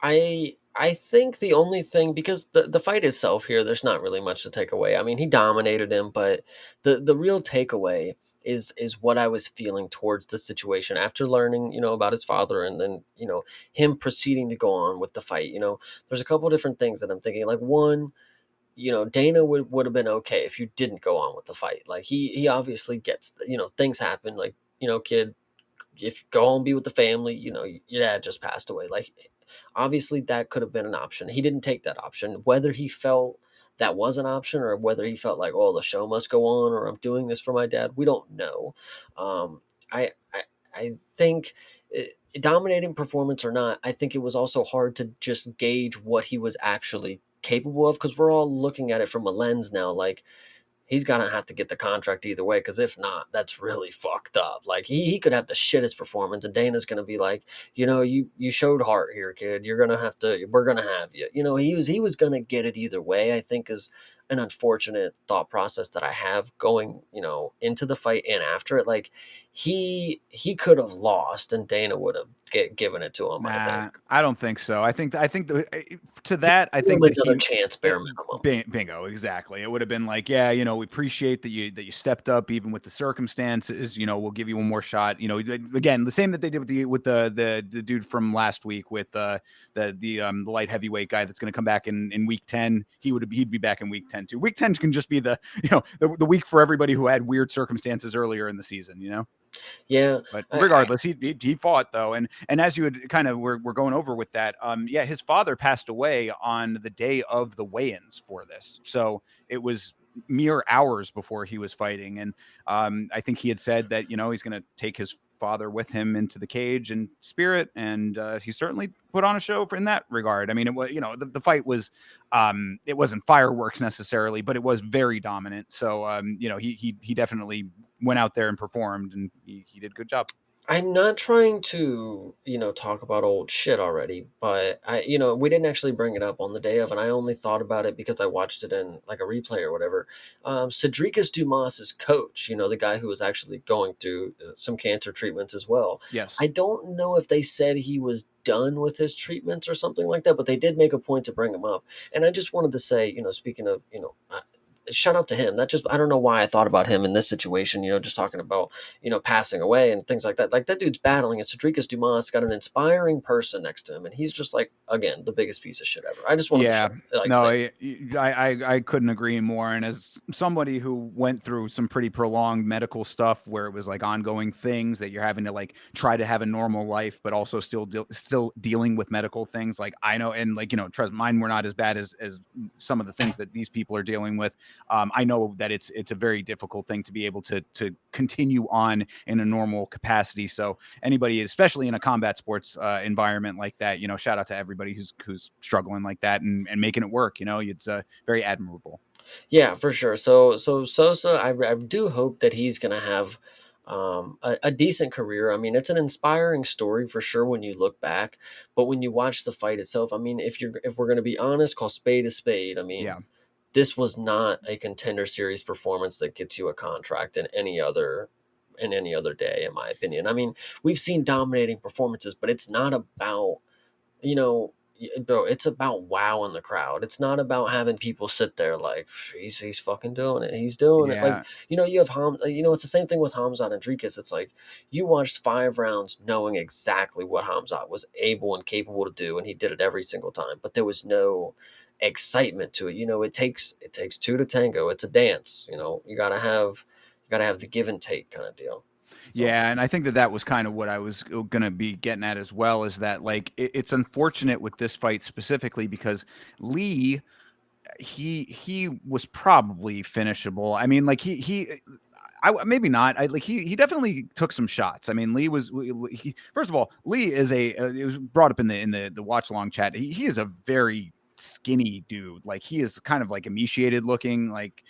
I think the only thing because the fight itself here, there's not really much to take away. I mean, he dominated him, but the real takeaway is what I was feeling towards the situation after learning, about his father and then, him proceeding to go on with the fight. There's a couple different things that I'm thinking. Like one, Dana would have been okay if you didn't go on with the fight. Like he obviously gets, things happen. Like, kid, if you go home be with the family, your dad just passed away. Like obviously that could have been an option. He didn't take that option. Whether he felt that was an option or whether he felt like, oh, the show must go on or I'm doing this for my dad, we don't know. Um, I I think dominating performance or not, I think it was also hard to just gauge what he was actually capable of because we're all looking at it from a lens now. Like he's gonna have to get the contract either way because if not, that's really fucked up. Like he could have the shittest performance, and Dana's gonna be like, you showed heart here, kid. You're gonna have to. We're gonna have you. He was gonna get it either way. I think is an unfortunate thought process that I have going, into the fight and after it. Like he could have lost, and Dana would have given it to him. I think Nah, I don't think so. I think to he that, I gave him think that another chance, it, bare minimum. bingo, exactly. It would have been like, yeah, we appreciate that you stepped up even with the circumstances. We'll give you one more shot. Again, the same that they did with the dude from last week with the light heavyweight guy that's going to come back in week 10. He'd be back in week 10 too. Week 10 can just be the week for everybody who had weird circumstances earlier in the season. Yeah, But I regardless, he fought though, and as you had kind of we're going over with that, yeah, his father passed away on the day of the weigh-ins for this, so it was mere hours before he was fighting, and I think he had said that he's going to take his father with him into the cage in spirit, and he certainly put on a show in that regard. I mean, it was the fight was it wasn't fireworks necessarily, but it was very dominant. So he definitely went out there and performed, and he did a good job. I'm not trying to, talk about old shit already, but we didn't actually bring it up on the day of, and I only thought about it because I watched it in like a replay or whatever. Cedricus Dumas's coach, the guy who was actually going through some cancer treatments as well. Yes. I don't know if they said he was done with his treatments or something like that, but they did make a point to bring him up. And I just wanted to say, speaking of, shout out to him. That just I don't know why I thought about him in this situation. Just talking about passing away and things like that. Like that dude's battling, and Cedricus Dumas got an inspiring person next to him, and he's just like again the biggest piece of shit ever. I just wanted to Yeah, no, say I couldn't agree more. And as somebody who went through some pretty prolonged medical stuff, where it was like ongoing things that you're having to like try to have a normal life, but also still dealing with medical things, like I know, and like trust mine were not as bad as some of the things that these people are dealing with. I know that it's a very difficult thing to be able to continue on in a normal capacity. So anybody, especially in a combat sports environment like that, shout out to everybody who's struggling like that and making it work. It's very admirable. yeah, for sure. So Sosa, I do hope that he's gonna have a decent career. I mean, it's an inspiring story for sure when you look back, but when you watch the fight itself, I mean, if we're gonna be honest, call spade a spade. I mean, Yeah. this was not a contender series performance that gets you a contract in any other day, in my opinion. I mean, we've seen dominating performances, but it's not about bro, it's about wowing the crowd. It's not about having people sit there like he's fucking doing it. He's doing it. Like Yeah. you have it's the same thing with Hamzat and Dricus. It's like you watched 5 rounds knowing exactly what Hamzat was able and capable to do, and he did it every single time. But there was no excitement to it. It takes two to tango. It's a dance. You gotta have the give and take kind of deal. So Yeah, and I think that was kind of what I was gonna be getting at as well. Is that like it's unfortunate with this fight specifically because Lee, he was probably finishable. I mean, like maybe not. Like he definitely took some shots. I mean, Lee was first of all, Lee is it was brought up in the watch along chat. He is a very skinny dude. Like he is kind of like emaciated looking, like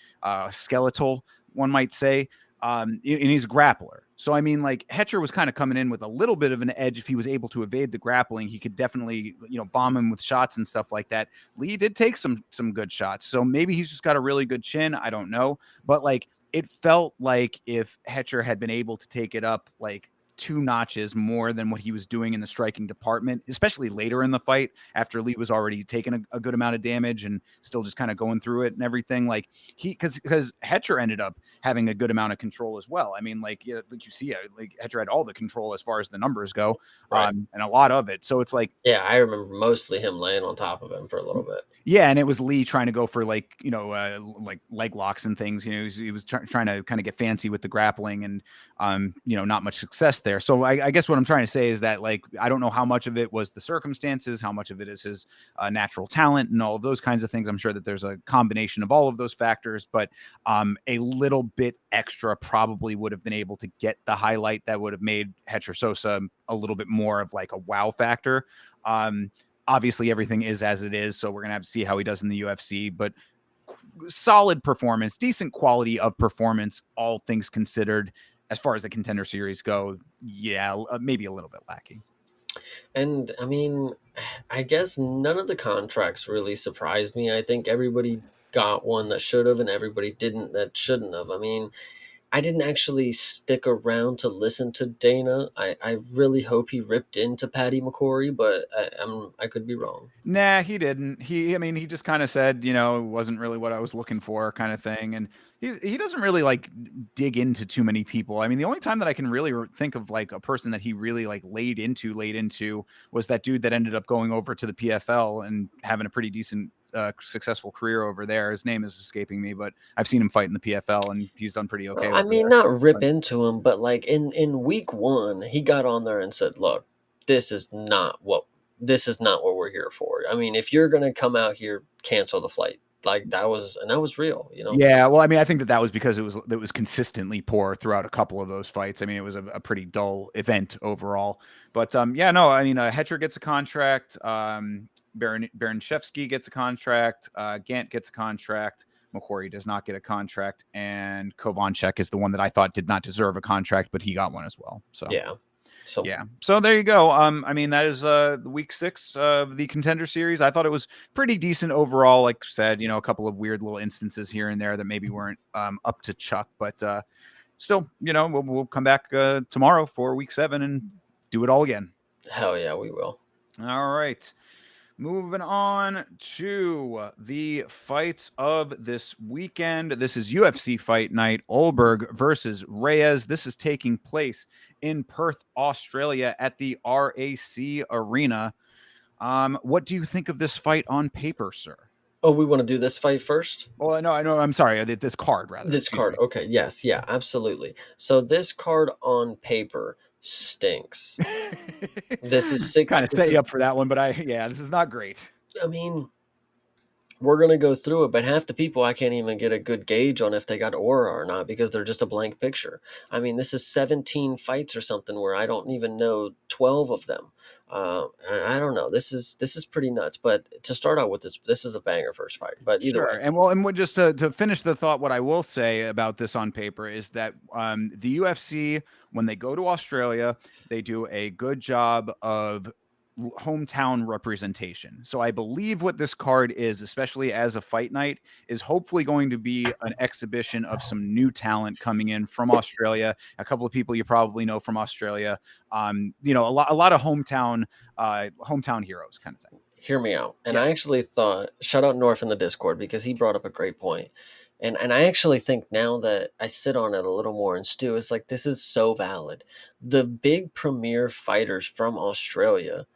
skeletal, one might say. And he's a grappler. So I mean, like Hetcher was kind of coming in with a little bit of an edge. If he was able to evade the grappling, he could definitely bomb him with shots and stuff like that. Lee did take some good shots. So maybe he's just got a really good chin. I don't know, but like it felt like if Hetcher had been able to take it up like 2 notches more than what he was doing in the striking department, especially later in the fight after Lee was already taking a good amount of damage and still just kind of going through it and everything. Like because Hetcher ended up having a good amount of control as well. I mean, like like you see, like Hetcher had all the control as far as the numbers go, right. and a lot of it. So it's like Yeah, I remember mostly him laying on top of him for a little bit. yeah, and it was Lee trying to go for like like leg locks and things. He was trying to kind of get fancy with the grappling, and not much success lost there. So I guess what I'm trying to say is that, like, I don't know how much of it was the circumstances, how much of it is his natural talent and all of those kinds of things. I'm sure that there's a combination of all of those factors, but a little bit extra probably would have been able to get the highlight that would have made Hecher Sosa a little bit more of like a wow factor. Obviously everything is as it is, so we're gonna have to see how he does in the UFC, but solid performance, decent quality of performance, all things considered. As far as the Contender Series go, yeah, maybe a little bit lacking. And I mean, I guess none of the contracts really surprised me. I think everybody got one that should have, and everybody didn't that shouldn't have. I mean, I didn't actually stick around to listen to Dana. I really hope he ripped into Patty McCory, but I could be wrong. Nah, he didn't. I mean, he just kind of said, it wasn't really what I was looking for, kind of thing. And he doesn't really like dig into too many people. I mean, the only time that I can really think of like a person that he really like laid into was that dude that ended up going over to the PFL and having a pretty decent, successful career over there. His name is escaping me, but I've seen him fight in the PFL and he's done pretty Well, okay I over mean, there. not rip But into him, but like in week one, he got on there and said, "Look, this is not what we're here for. I mean, if you're gonna come out here, cancel the flight." Like that was real, you know. yeah, well, I mean, I think that was because it was consistently poor throughout a couple of those fights. I mean, it was a pretty dull event overall. But yeah, no, I mean, Hetcher gets a contract, Baranchevsky gets a contract, Gant gets a contract, McQuarrie does not get a contract, and Kovanchek is the one that I thought did not deserve a contract, but he got one as well. So Yeah. So yeah. So there you go. I mean, that is week 6 of the Contender Series. I thought it was pretty decent overall. Like I said, a couple of weird little instances here and there that maybe weren't up to Chuck, but still, we'll come back tomorrow for week 7 and do it all again. hell yeah, we will. All right. Moving on to the fights of this weekend. This is UFC Fight Night, Ulberg versus Reyes. This is taking place in Perth, Australia at the RAC Arena. What do you think of this fight on paper, sir? Oh, we want to do this fight first? Well, I know. I'm sorry. This card, rather. This Excuse card. me. Okay, yes, yeah, absolutely. So this card on paper stinks. This is Kind six of this set is you up for that one, but this is not great. I mean, we're gonna go through it, but half the people I can't even get a good gauge on if they got aura or not because they're just a blank picture. I mean, this is 17 fights or something where I don't even know 12 of them. I don't know. This is pretty nuts. But to start out with, this is a banger first fight. But either Sure. way, And what just to finish the thought, what I will say about this on paper is that the UFC, when they go to Australia, they do a good job of hometown representation. So I believe what this card is, especially as a fight night, is hopefully going to be an exhibition of some new talent coming in from Australia. A couple of people you probably know from Australia. A lot of hometown heroes kind of thing. hear me out. And I Yes. actually thought, shout out North in the Discord because he brought up a great point. And I actually think now that I sit on it a little more and stew, it's like this is so valid. The big premier fighters from Australia,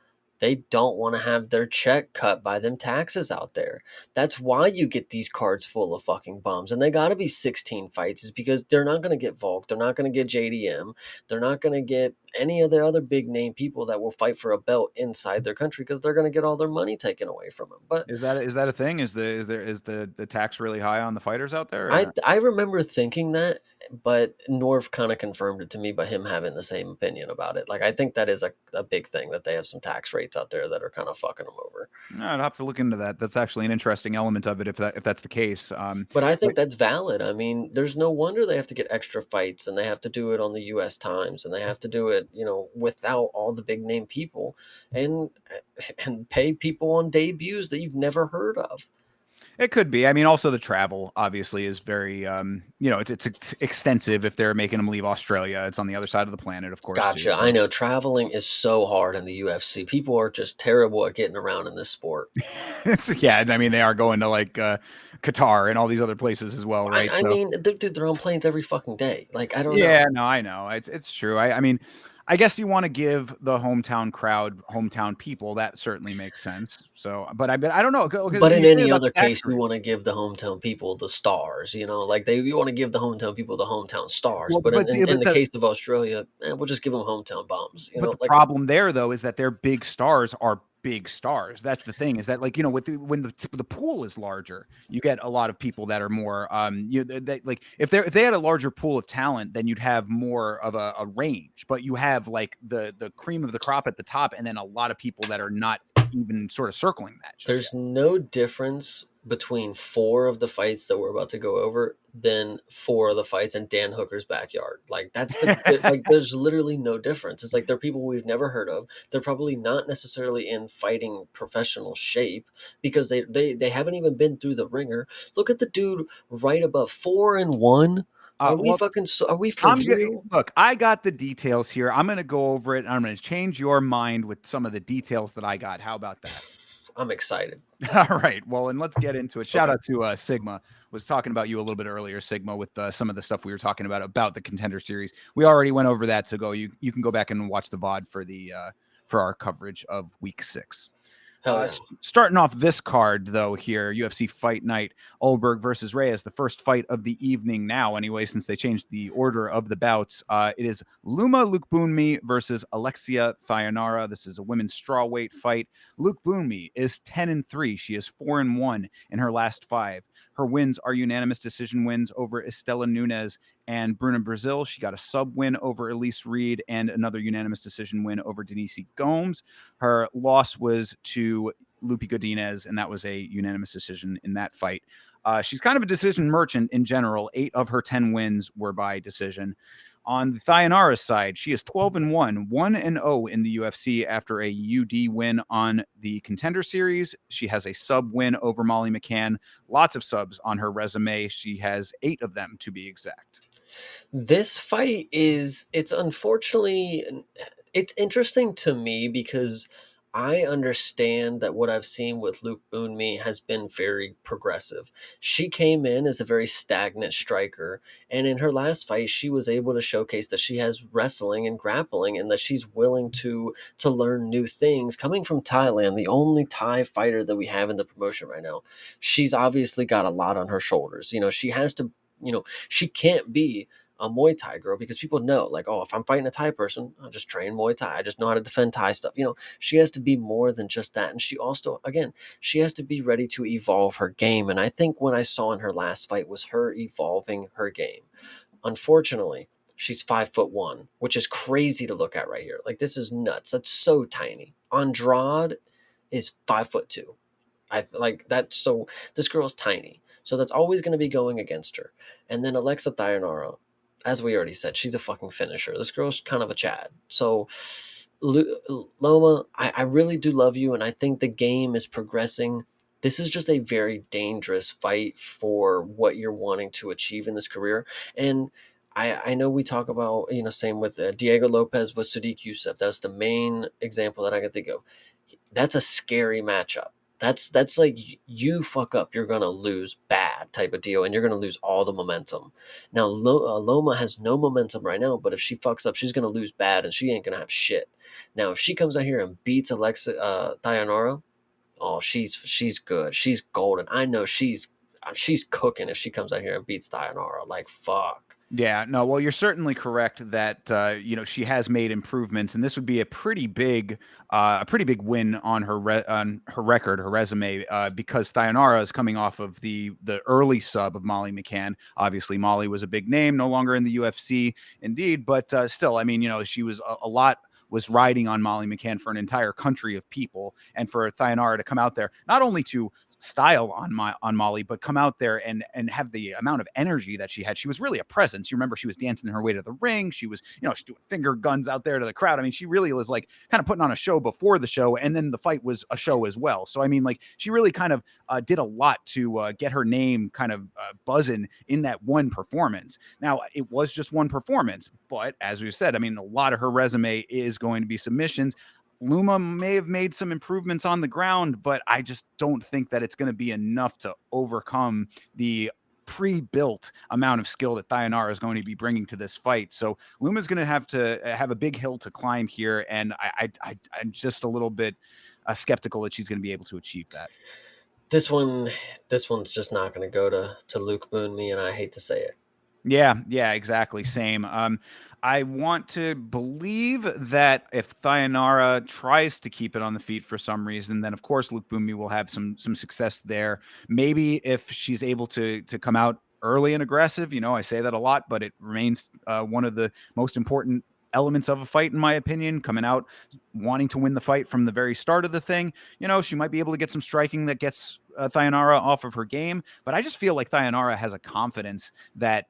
they don't want to have their check cut by them taxes out there. That's why you get these cards full of fucking bums. And they gotta be 16 fights, is because they're not gonna get Volk, they're not gonna get JDM, they're not gonna get any of the other big name people that will fight for a belt inside their country because they're gonna get all their money taken away from them. But Is that a thing? Is the tax really high on the fighters out there? I Or? I remember thinking that, but Norv kind of confirmed it to me by him having the same opinion about it. Like I think that is a big thing that they have some tax rates out there that are kind of fucking them over. No, I'd have to look into that. That's actually an interesting element of it, if that's the case. But I But think that's valid. I mean, there's no wonder they have to get extra fights and they have to do it on the US times and they have to do it, without all the big name people and and pay people on debuts that you've never heard of. it could be. I mean, also the travel obviously is very, it's extensive if they're making them leave Australia. It's on the other side of the planet, of course, too. Gotcha. I So know traveling is so hard in the UFC. People are just terrible at getting around in this sport. yeah, I mean, they are going to like Qatar and all these other places as well, I, right? I So mean, dude, they're on planes every fucking day. Like, I don't know. yeah, no, I know. It's true. I mean, I guess you want to give the hometown crowd, hometown people. That certainly makes sense. So, but I don't know. Okay, But when in you say any about other the case, you backstory, want to give the hometown people the stars, like you want to give the hometown people the hometown stars. well, But but in the case of Australia, we'll just give them hometown bums, but the like problem there though is that their big stars are big stars. That's the thing, is that, like, with when the pool is larger, you get a lot of people that are more like, if they had a larger pool of talent, then you'd have more of a range. But you have like the cream of the crop at the top, and then a lot of people that are not even sort of circling that just yet. there's no difference between four of the fights that we're about to go over than four of the fights in Dan Hooker's backyard. Like like there's literally no difference. It's like they're people we've never heard of. They're probably not necessarily in fighting professional shape because they haven't even been through the ringer. Look at the dude right above 4-1. Well, Are we for I'm good. real? Look, I got the details here. I'm going to go over it, and I'm going to change your mind with some of the details that I got. How about that? I'm excited. All right. Well, and let's get into it. Shout Okay. out to Sigma. Was talking about you a little bit earlier, Sigma, with some of the stuff we were talking about the Contender series. We already went over that, so you can go back and watch the VOD for the for our coverage of Week 6. Hell yeah. Starting off this card, though, here, UFC Fight Night, Ulberg versus Reyes, the first fight of the evening now, anyway, since they changed the order of the bouts. It is Luma Lukbunmi versus Alexia Thayonara. This is a women's strawweight fight. Lukbunmi is 10-3. She is 4-1 in her last 5. Her wins are unanimous decision wins over Estela Nunes and Bruna Brazil. She got a sub win over Elise Reed and another unanimous decision win over Denise Gomes. Her loss was to Lupi Godinez, and that was a unanimous decision in that fight. She's kind of a decision merchant in general. 8 of her 10 wins were by decision. On the Thayonara side, she is 12-1, 1-0 in the UFC after a UD win on the Contender series. She has a sub win over Molly McCann. Lots of subs on her resume. She has 8 of them, to be exact. This fight it's unfortunately it's interesting to me because I understand that what I've seen with Luke Boonme has been very progressive. She came in as a very stagnant striker, and in her last fight, she was able to showcase that she has wrestling and grappling, and that she's willing to learn new things. Coming from Thailand, the only Thai fighter that we have in the promotion right now, she's obviously got a lot on her shoulders. She has to. She can't be a Muay Thai girl because people know, like, oh, if I'm fighting a Thai person, I'll just train Muay Thai. I just know how to defend Thai stuff. She has to be more than just that. And she also, again, she has to be ready to evolve her game. And I think what I saw in her last fight was her evolving her game. Unfortunately, she's 5'1", which is crazy to look at right here. Like, this is nuts. That's so tiny. Andrade is 5'2". I like that. So this girl's tiny. So that's always going to be going against her. And then Alexa Thayonara, as we already said, she's a fucking finisher. This girl's kind of a Chad. So Loma, I really do love you, and I think the game is progressing. This is just a very dangerous fight for what you're wanting to achieve in this career. And I know we talk about, same with Diego Lopez with Sadiq Youssef. That's the main example that I can think of. That's a scary matchup. That's like you fuck up, you're gonna lose bad type of deal, and you're gonna lose all the momentum. Now Loma has no momentum right now, but if she fucks up, she's gonna lose bad, and she ain't gonna have shit. Now if she comes out here and beats Alexa Thayonara, oh she's good, she's golden. I know she's cooking if she comes out here and beats Thayonara. Like fuck. Yeah, no, well, you're certainly correct that she has made improvements, and this would be a pretty big win on on her record, her resume, because Thayonara is coming off of the early sub of Molly McCann. Obviously, Molly was a big name, no longer in the UFC, indeed, but still, I mean, she was a lot was riding on Molly McCann for an entire country of people, and for Thayonara to come out there, not only to style on Molly, but come out there and have the amount of energy that she had. She was really a presence. You remember she was dancing her way to the ring. She was, she's doing finger guns out there to the crowd. I mean, she really was like kind of putting on a show before the show, and then the fight was a show as well. So I mean, like she really kind of did a lot to get her name kind of buzzing in that one performance. Now it was just one performance, but as we said, I mean, a lot of her resume is going to be submissions. Luma may have made some improvements on the ground, but I just don't think that it's going to be enough to overcome the pre-built amount of skill that Thayanara is going to be bringing to this fight. So Luma's going to have a big hill to climb here, and I'm just a little bit skeptical that she's going to be able to achieve that. This one, this one's just not going to go to Luke Mooney, and I hate to say it. Yeah, exactly. Same. I want to believe that if Thayanara tries to keep it on the feet for some reason, then of course Luke Boomy will have some success there. Maybe if she's able to come out early and aggressive, I say that a lot, but it remains one of the most important elements of a fight, in my opinion. Coming out wanting to win the fight from the very start of the thing, she might be able to get some striking that gets Thayanara off of her game. But I just feel like Thayanara has a confidence that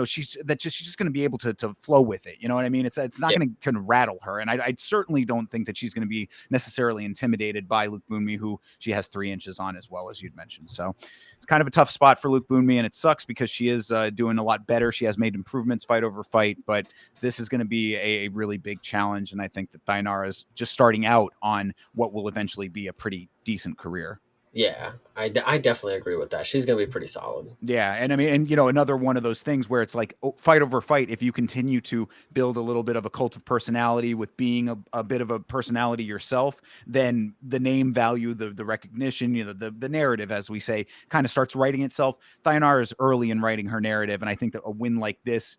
she's just going to be able to flow with it. You know what I mean? It's not Yeah, going to rattle her. And I certainly don't think that she's going to be necessarily intimidated by Luke Boonmi, who she has 3 inches on, as well, as you'd mentioned. So it's kind of a tough spot for Luke Boonmi, and it sucks because she is doing a lot better. She has made improvements fight over fight, but this is going to be a really big challenge. And I think that Thayanara is just starting out on what will eventually be a pretty decent career. yeah, I definitely agree with that. She's going to be pretty solid. Yeah, and I mean, and another one of those things where it's like fight over fight. If you continue to build a little bit of a cult of personality with being a bit of a personality yourself, then the name value, the recognition, the narrative, as we say, kind of starts writing itself. Thayanara is early in writing her narrative, and I think that a win like this,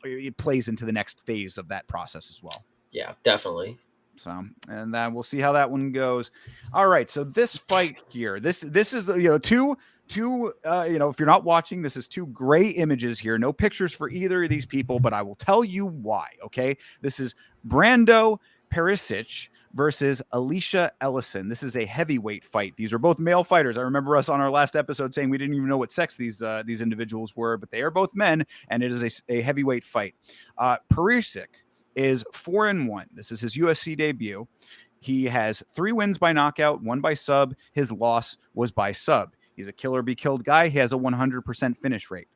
it plays into the next phase of that process as well. Yeah, definitely. So, and we'll see how that one goes. All right. So this fight here, this is two if you're not watching, this is 2 gray images here. No pictures for either of these people, but I will tell you why. Okay. This is Brando Perisic versus Alicia Ellison. This is a heavyweight fight. These are both male fighters. I remember us on our last episode saying we didn't even know what sex these individuals were, but they are both men, and it is a heavyweight fight. Perisic is 4-1. This is his UFC debut. He has 3 wins by knockout, 1 by sub. His loss was by sub. He's a kill or be killed guy. He has a 100% finish rate.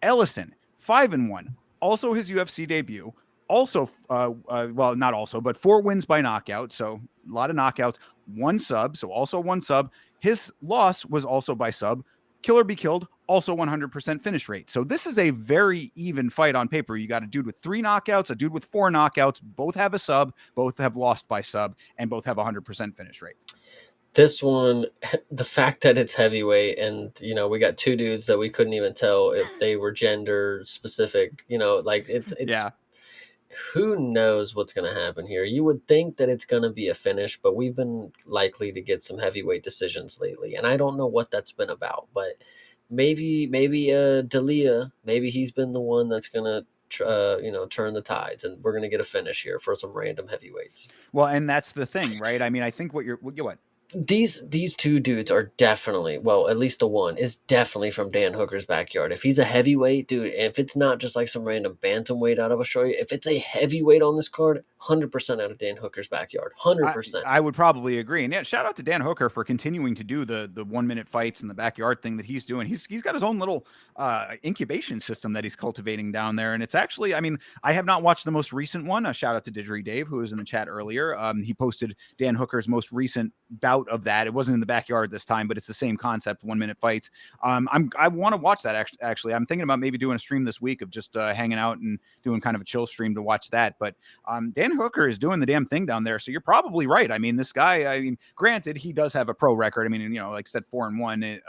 Ellison, 5-1. Also his UFC debut. Also, well, not also, but 4 wins by knockout. So a lot of knockouts. 1 sub. So also 1 sub. His loss was also by sub. Kill or be killed, also 100% finish rate. So this is a very even fight on paper. You got a dude with 3 knockouts, a dude with 4 knockouts. Both have a sub, both have lost by sub, and both have 100% finish rate. This one, the fact that it's heavyweight, and we got 2 dudes that we couldn't even tell if they were gender specific. Like it's Yeah. Who knows what's going to happen here? You would think that it's going to be a finish, but we've been likely to get some heavyweight decisions lately, and I don't know what that's been about. But maybe Dalia, maybe he's been the one that's going to turn the tides, and we're going to get a finish here for some random heavyweights. Well, and that's the thing, right? I mean, I think what. These 2 dudes are definitely, well, at least the one is definitely from Dan Hooker's backyard. If he's a heavyweight, dude, if it's not just like some random bantamweight out of Australia, if it's a heavyweight on this card, 100% out of Dan Hooker's backyard. 100%. I would probably agree. And yeah, shout out to Dan Hooker for continuing to do the 1-minute fights in the backyard thing that he's doing. He's got his own little incubation system that he's cultivating down there. And it's actually, I mean, I have not watched the most recent one. A shout out to Didgery Dave, who was in the chat earlier. He posted Dan Hooker's most recent bout of that. It wasn't in the backyard this time, but it's the same concept, 1-minute fights. I want to watch that actually. I'm thinking about maybe doing a stream this week of just hanging out and doing kind of a chill stream to watch that. But Dan Hooker is doing the damn thing down there. So you're probably right. I mean, this guy, granted, he does have a pro record. I mean, like I said, 4-1.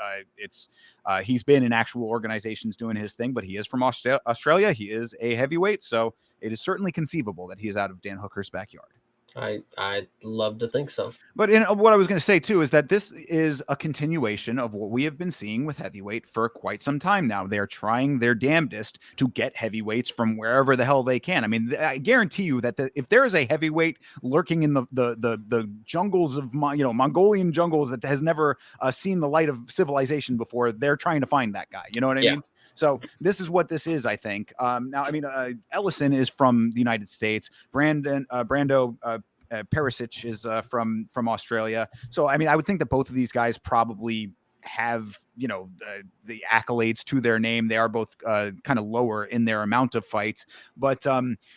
He's been in actual organizations doing his thing, but he is from Australia. He is a heavyweight. So it is certainly conceivable that he is out of Dan Hooker's backyard. I'd love to think so. But what I was going to say, too, is that this is a continuation of what we have been seeing with heavyweight for quite some time now. They're trying their damnedest to get heavyweights from wherever the hell they can. I mean, I guarantee you that if there is a heavyweight lurking in the jungles of, Mongolian jungles that has never seen the light of civilization before, they're trying to find that guy. You know what I mean? So this is what this is, I think. Now, I mean, Ellison is from the United States. Brando Perisic is from Australia. So, I mean, I would think that both of these guys probably have the accolades to their name. They are both kind of lower in their amount of fights, but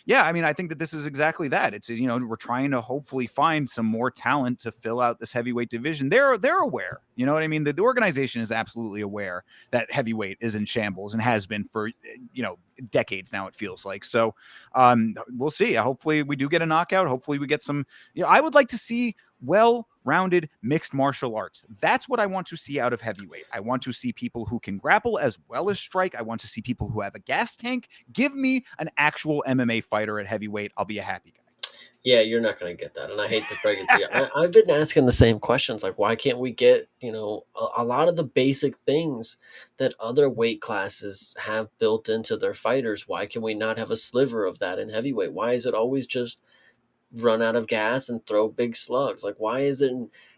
yeah, I mean, I think that this is exactly that. It's we're trying to hopefully find some more talent to fill out this heavyweight division. They're aware, you know what I mean. The organization is absolutely aware that heavyweight is in shambles and has been for decades now. It feels like so. We'll see. Hopefully, we do get a knockout. Hopefully, we get some. I would like to see well-rounded mixed martial arts. That's what I want to see out of heavyweight. I want to see people who can grapple as well as strike. I want to see people who have a gas tank. Give me an actual MMA fighter at heavyweight. I'll be a happy guy. Yeah, you're not going to get that. And I hate to break it to you. I've been asking the same questions. Like, why can't we get, a lot of the basic things that other weight classes have built into their fighters? Why can we not have a sliver of that in heavyweight? Why is it always just run out of gas and throw big slugs? Like, why is it,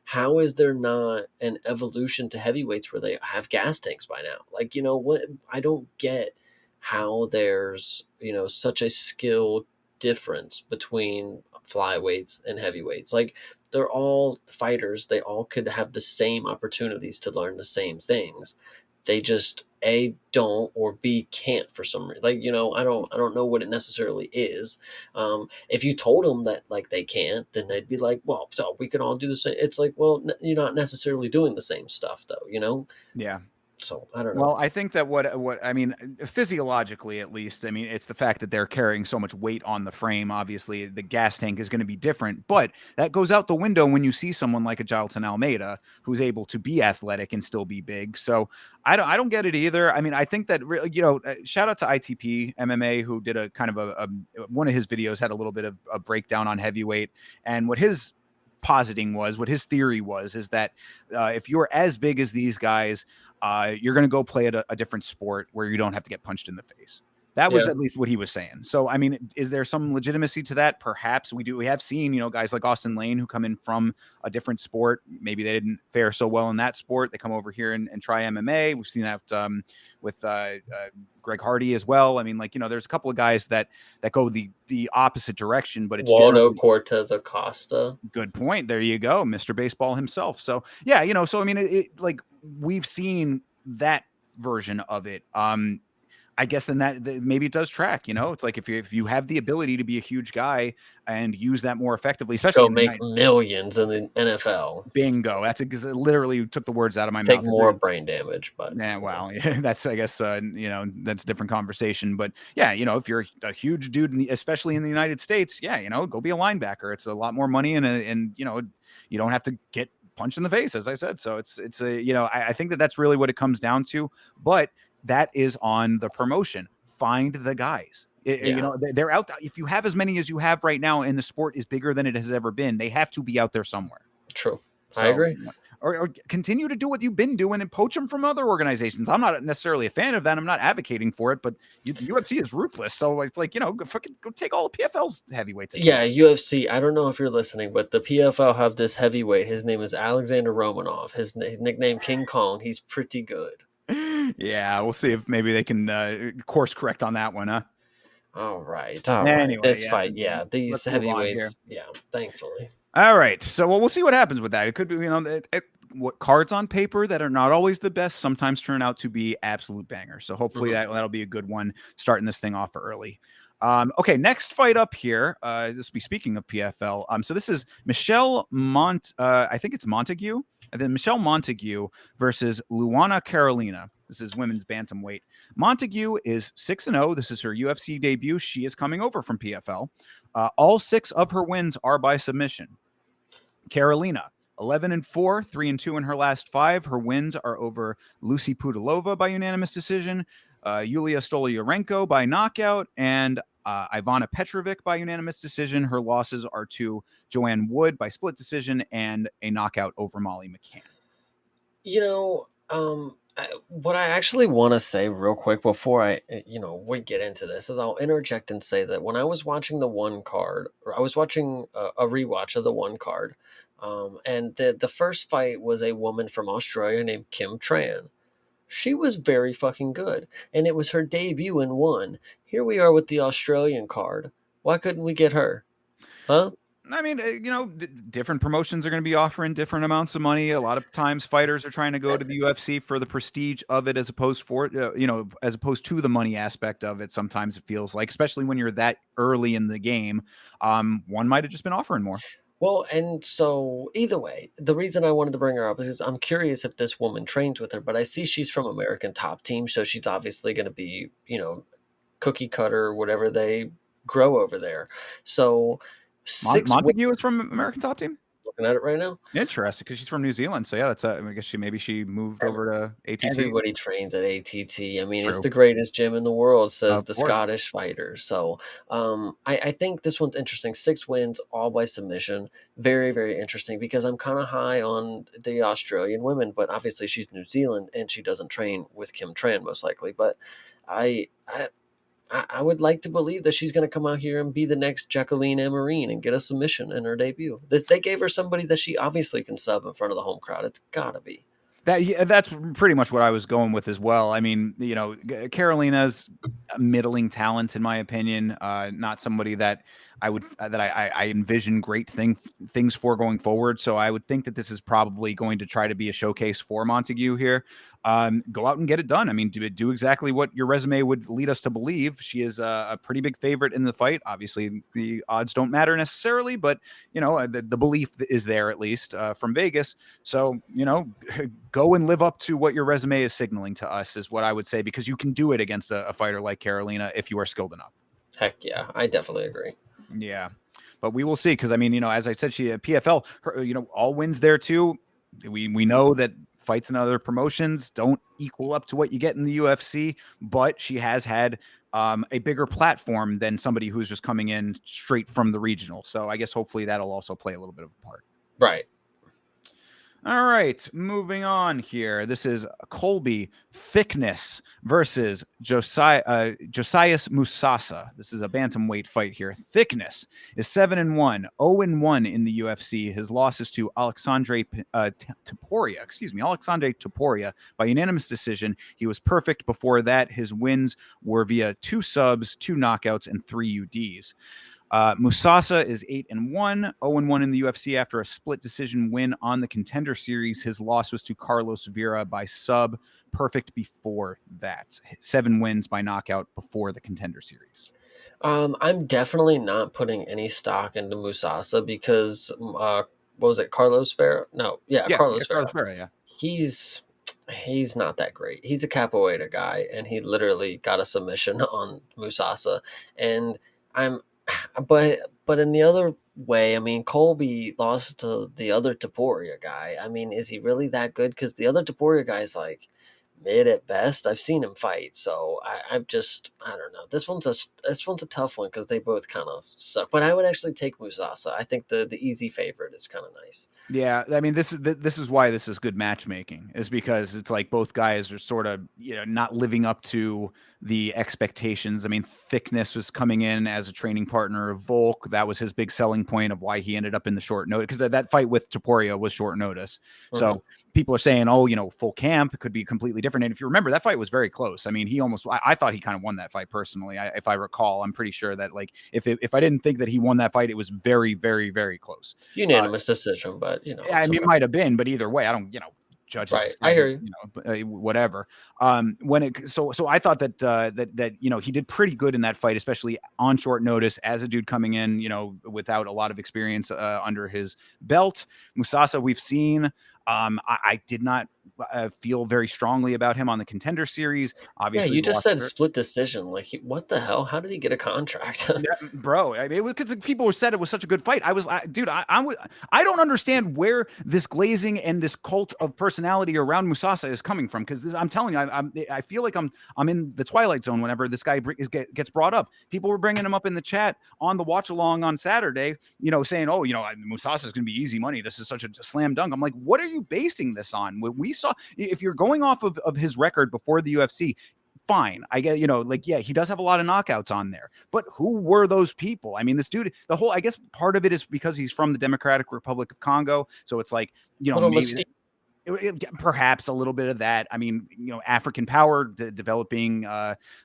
how is there not an evolution to heavyweights where they have gas tanks by now? Like, what? I don't get how there's, such a skill difference between flyweights and heavyweights. Like, they're all fighters. They all could have the same opportunities to learn the same things. They just A don't, or B can't for some reason. Like, I don't know what it necessarily is. If you told them that like they can't, then they'd be like, well, so we can all do the same. It's like, well, you're not necessarily doing the same stuff though. Yeah. So I don't know. Well, I think that what I mean, physiologically at least, I mean, it's the fact that they're carrying so much weight on the frame. Obviously, the gas tank is going to be different, but that goes out the window when you see someone like a Jailton Almeida who's able to be athletic and still be big. So I don't get it either. I mean, I think that shout out to ITP MMA who did a kind of a one of his videos had a little bit of a breakdown on heavyweight, and what his what his theory was, is that if you're as big as these guys, you're going to go play at a different sport where you don't have to get punched in the face. That was Yeah. at least what he was saying. So, I mean, is there some legitimacy to that? Perhaps we have seen, guys like Austin Lane who come in from a different sport. Maybe they didn't fare so well in that sport. They come over here and try MMA. We've seen that with Greg Hardy as well. I mean, there's a couple of guys that go the opposite direction, but it's Waldo generally Cortez Acosta. good point. There you go, Mr. Baseball himself. So yeah, so I mean, like we've seen that version of it. I guess then that maybe it does track. It's like if you have the ability to be a huge guy and use that more effectively, especially Go in the make United. millions in the NFL. Bingo. That's because it literally took the words out of my Take mouth. more brain damage, but Yeah, wow. Yeah, that's I guess that's a different conversation. But yeah, if you're a huge dude, especially in the United States, yeah, go be a linebacker. It's a lot more money, and you don't have to get punched in the face, as I said. So it's a I think that's really what it comes down to. But that is on the promotion. Find the guys. Yeah. They're out. If you have as many as you have right now, and the sport is bigger than it has ever been, they have to be out there somewhere. True. I So, agree. or continue to do what you've been doing and poach them from other organizations. I'm not necessarily a fan of that. I'm not advocating for it, but the UFC is ruthless. So it's like, go take all the PFL's heavyweights. Yeah, UFC. I don't know if you're listening, but the PFL have this heavyweight. His name is Alexander Romanov. His nickname King Kong. He's pretty good. Yeah, we'll see if maybe they can course correct on that one, huh? All right. All right. Anyway, This yeah, fight. Yeah. These let's move on here. heavyweights. Yeah. Thankfully. All right, so we'll see what happens with that. It could be, what cards on paper that are not always the best sometimes turn out to be absolute bangers. So hopefully that'll be a good one starting this thing off early. Okay, next fight up here. This will be speaking of PFL. So this is Michelle I think it's Montague. And then Michelle Montague versus Luana Carolina. This is women's bantamweight. Montague is 6-0. This is her UFC debut. She is coming over from PFL. All 6 of her wins are by submission. Carolina, 11-4, 3-2 in her last 5. Her wins are over Lucy Pudilova by unanimous decision, Yulia Stolyarenko by knockout, and Ivana Petrovic by unanimous decision. Her losses are to Joanne Wood by split decision and a knockout over Molly McCann. What I actually want to say real quick before we get into this is I'll interject and say that when I was watching the one card, or I was watching a rewatch of the one card, and the first fight was a woman from Australia named Kim Tran. She was very fucking good, and it was her debut in one. Here we are with the Australian card. Why couldn't we get her? Huh? I mean, different promotions are going to be offering different amounts of money. A lot of times, fighters are trying to go to the UFC for the prestige of it, as opposed to the money aspect of it. Sometimes it feels like, especially when you're that early in the game, one might have just been offering more. Well, and so either way, the reason I wanted to bring her up is 'cause I'm curious if this woman trains with her, but I see she's from American Top Team, so she's obviously going to be, cookie cutter, whatever they grow over there. So 6 wins, Montague is from American Top Team. looking at it right now. Interesting, because she's from New Zealand. So yeah, that's I guess she moved over to ATT. Everybody trains at ATT. I mean, it's True, the greatest gym in the world, says of the course. Scottish fighter. So, I think this one's interesting. 6 wins, all by submission. Very, very interesting because I'm kind of high on the Australian women, but obviously she's New Zealand and she doesn't train with Kim Tran most likely. But I, I, I would like to believe that she's going to come out here and be the next Jacqueline Amarine and get a submission in her debut. They gave her somebody that she obviously can sub in front of the home crowd. It's gotta be. That's pretty much what I was going with as well. I mean, Carolina's a middling talent in my opinion. Not somebody that I envision great things for going forward. So I would think that this is probably going to try to be a showcase for Montague here. Go out and get it done. I mean, do exactly what your resume would lead us to believe. She is a pretty big favorite in the fight. Obviously, the odds don't matter necessarily, but the belief is there at least from Vegas. So go and live up to what your resume is signaling to us is what I would say, because you can do it against a fighter like Carolina if you are skilled enough. Heck yeah, I definitely agree. Yeah, but we will see, because I mean, as I said, she PFL, her, all wins there too. We know that fights in other promotions don't equal up to what you get in the UFC, but she has had a bigger platform than somebody who's just coming in straight from the regional. So I guess hopefully that'll also play a little bit of a part. Right. All right, moving on here. This is Colby Thickness versus Josias Musasa. This is a bantamweight fight here. Thickness is 7-1, 0-1 in the UFC. His losses to Alexandre Topuria, Alexandre Topuria by unanimous decision. He was perfect before that. His wins were via 2 subs, 2 knockouts, and 3 UDs. Musasa is 8-1, 0-1 in the UFC after a split decision win on the Contender Series. His loss was to Carlos Vera by sub. Perfect before that. 7 wins by knockout before the Contender Series. I'm definitely not putting any stock into Musasa because what was it, Carlos Vera? No, yeah, Yeah, Carlos Carlos Vera. Vera, yeah. He's not that great. He's a capoeira guy, and he literally got a submission on Musasa. And I'm, but in the other way, I mean, Colby lost to the other Taporia guy. I mean, is he really that good? Because the other Taporia guy is like mid at best. I've seen him fight, so I don't know. This one's a tough one because they both kind of suck. But I would actually take Musasa. I think the easy favorite is kind of nice. Yeah, I mean, this is why this is good matchmaking, is because it's like both guys are sort of not living up to the expectations. I mean, Thickness was coming in as a training partner of Volk. That was his big selling point of why he ended up in the short notice, because that fight with Topuria was short notice. Hmm. So people are saying, oh, full camp could be completely different. And if you remember, that fight was very close. I mean, I thought he kind of won that fight personally. If I recall, I'm pretty sure that like if I didn't think that he won that fight, it was very, very, very close. Unanimous decision, but I it's mean, it okay. might have been, but either way, I don't, judges Right, I hear decide, you. whatever. When it, so I thought that he did pretty good in that fight, especially on short notice as a dude coming in, without a lot of experience under his belt. Musasa, we've seen. I did not feel very strongly about him on the Contender Series. Yeah, Obviously, you just lost. said split decision. Like, what the hell? How did he get a contract? Yeah, bro. I mean, it was because people said it was such a good fight. Dude, I don't understand where this glazing and this cult of personality around Musasa is coming from. Because I'm telling you, I feel like I'm in the twilight zone whenever this guy gets brought up. People were bringing him up in the chat on the watch along on Saturday, saying, "Oh, Musasa is going to be easy money. This is such a slam dunk." I'm like, what are you basing this on? When we saw, if you're going off of his record before the UFC, fine. I get, yeah, he does have a lot of knockouts on there, but who were those people? I mean, this dude, I guess part of it is because he's from the Democratic Republic of Congo. So it's like, Little maybe, mystique. Perhaps a little bit of that. I mean, African power, developing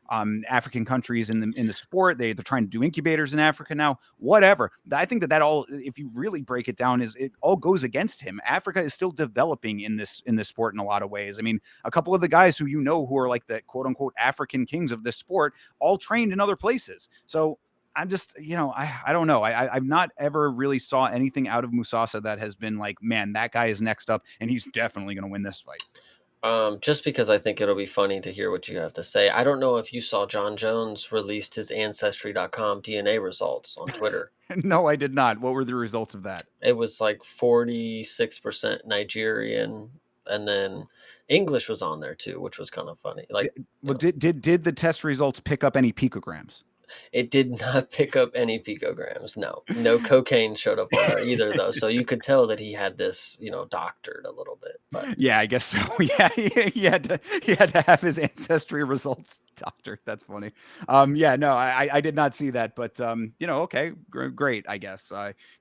African countries in the sport. They're trying to do incubators in Africa now. Whatever. I think that all, if you really break it down, is it all goes against him. Africa is still developing in this sport in a lot of ways. I mean, a couple of the guys who who are like the quote unquote African kings of this sport all trained in other places. So I'm just, I don't know. I've not ever really saw anything out of Musasa that has been like, man, that guy is next up and he's definitely going to win this fight. Just because I think it'll be funny to hear what you have to say. I don't know if you saw John Jones released his Ancestry.com DNA results on Twitter. No, I did not. What were the results of that? It was like 46% Nigerian, and then English was on there too, which was kind of funny. Like, Well, did the test results pick up any picograms? it did not pick up any picograms. No cocaine showed up on there either, though. So you could tell that he had this, doctored a little bit. But Yeah, I guess so. Yeah, he had to have his ancestry results doctored. That's funny. Yeah, no, I did not see that, but okay, great. I guess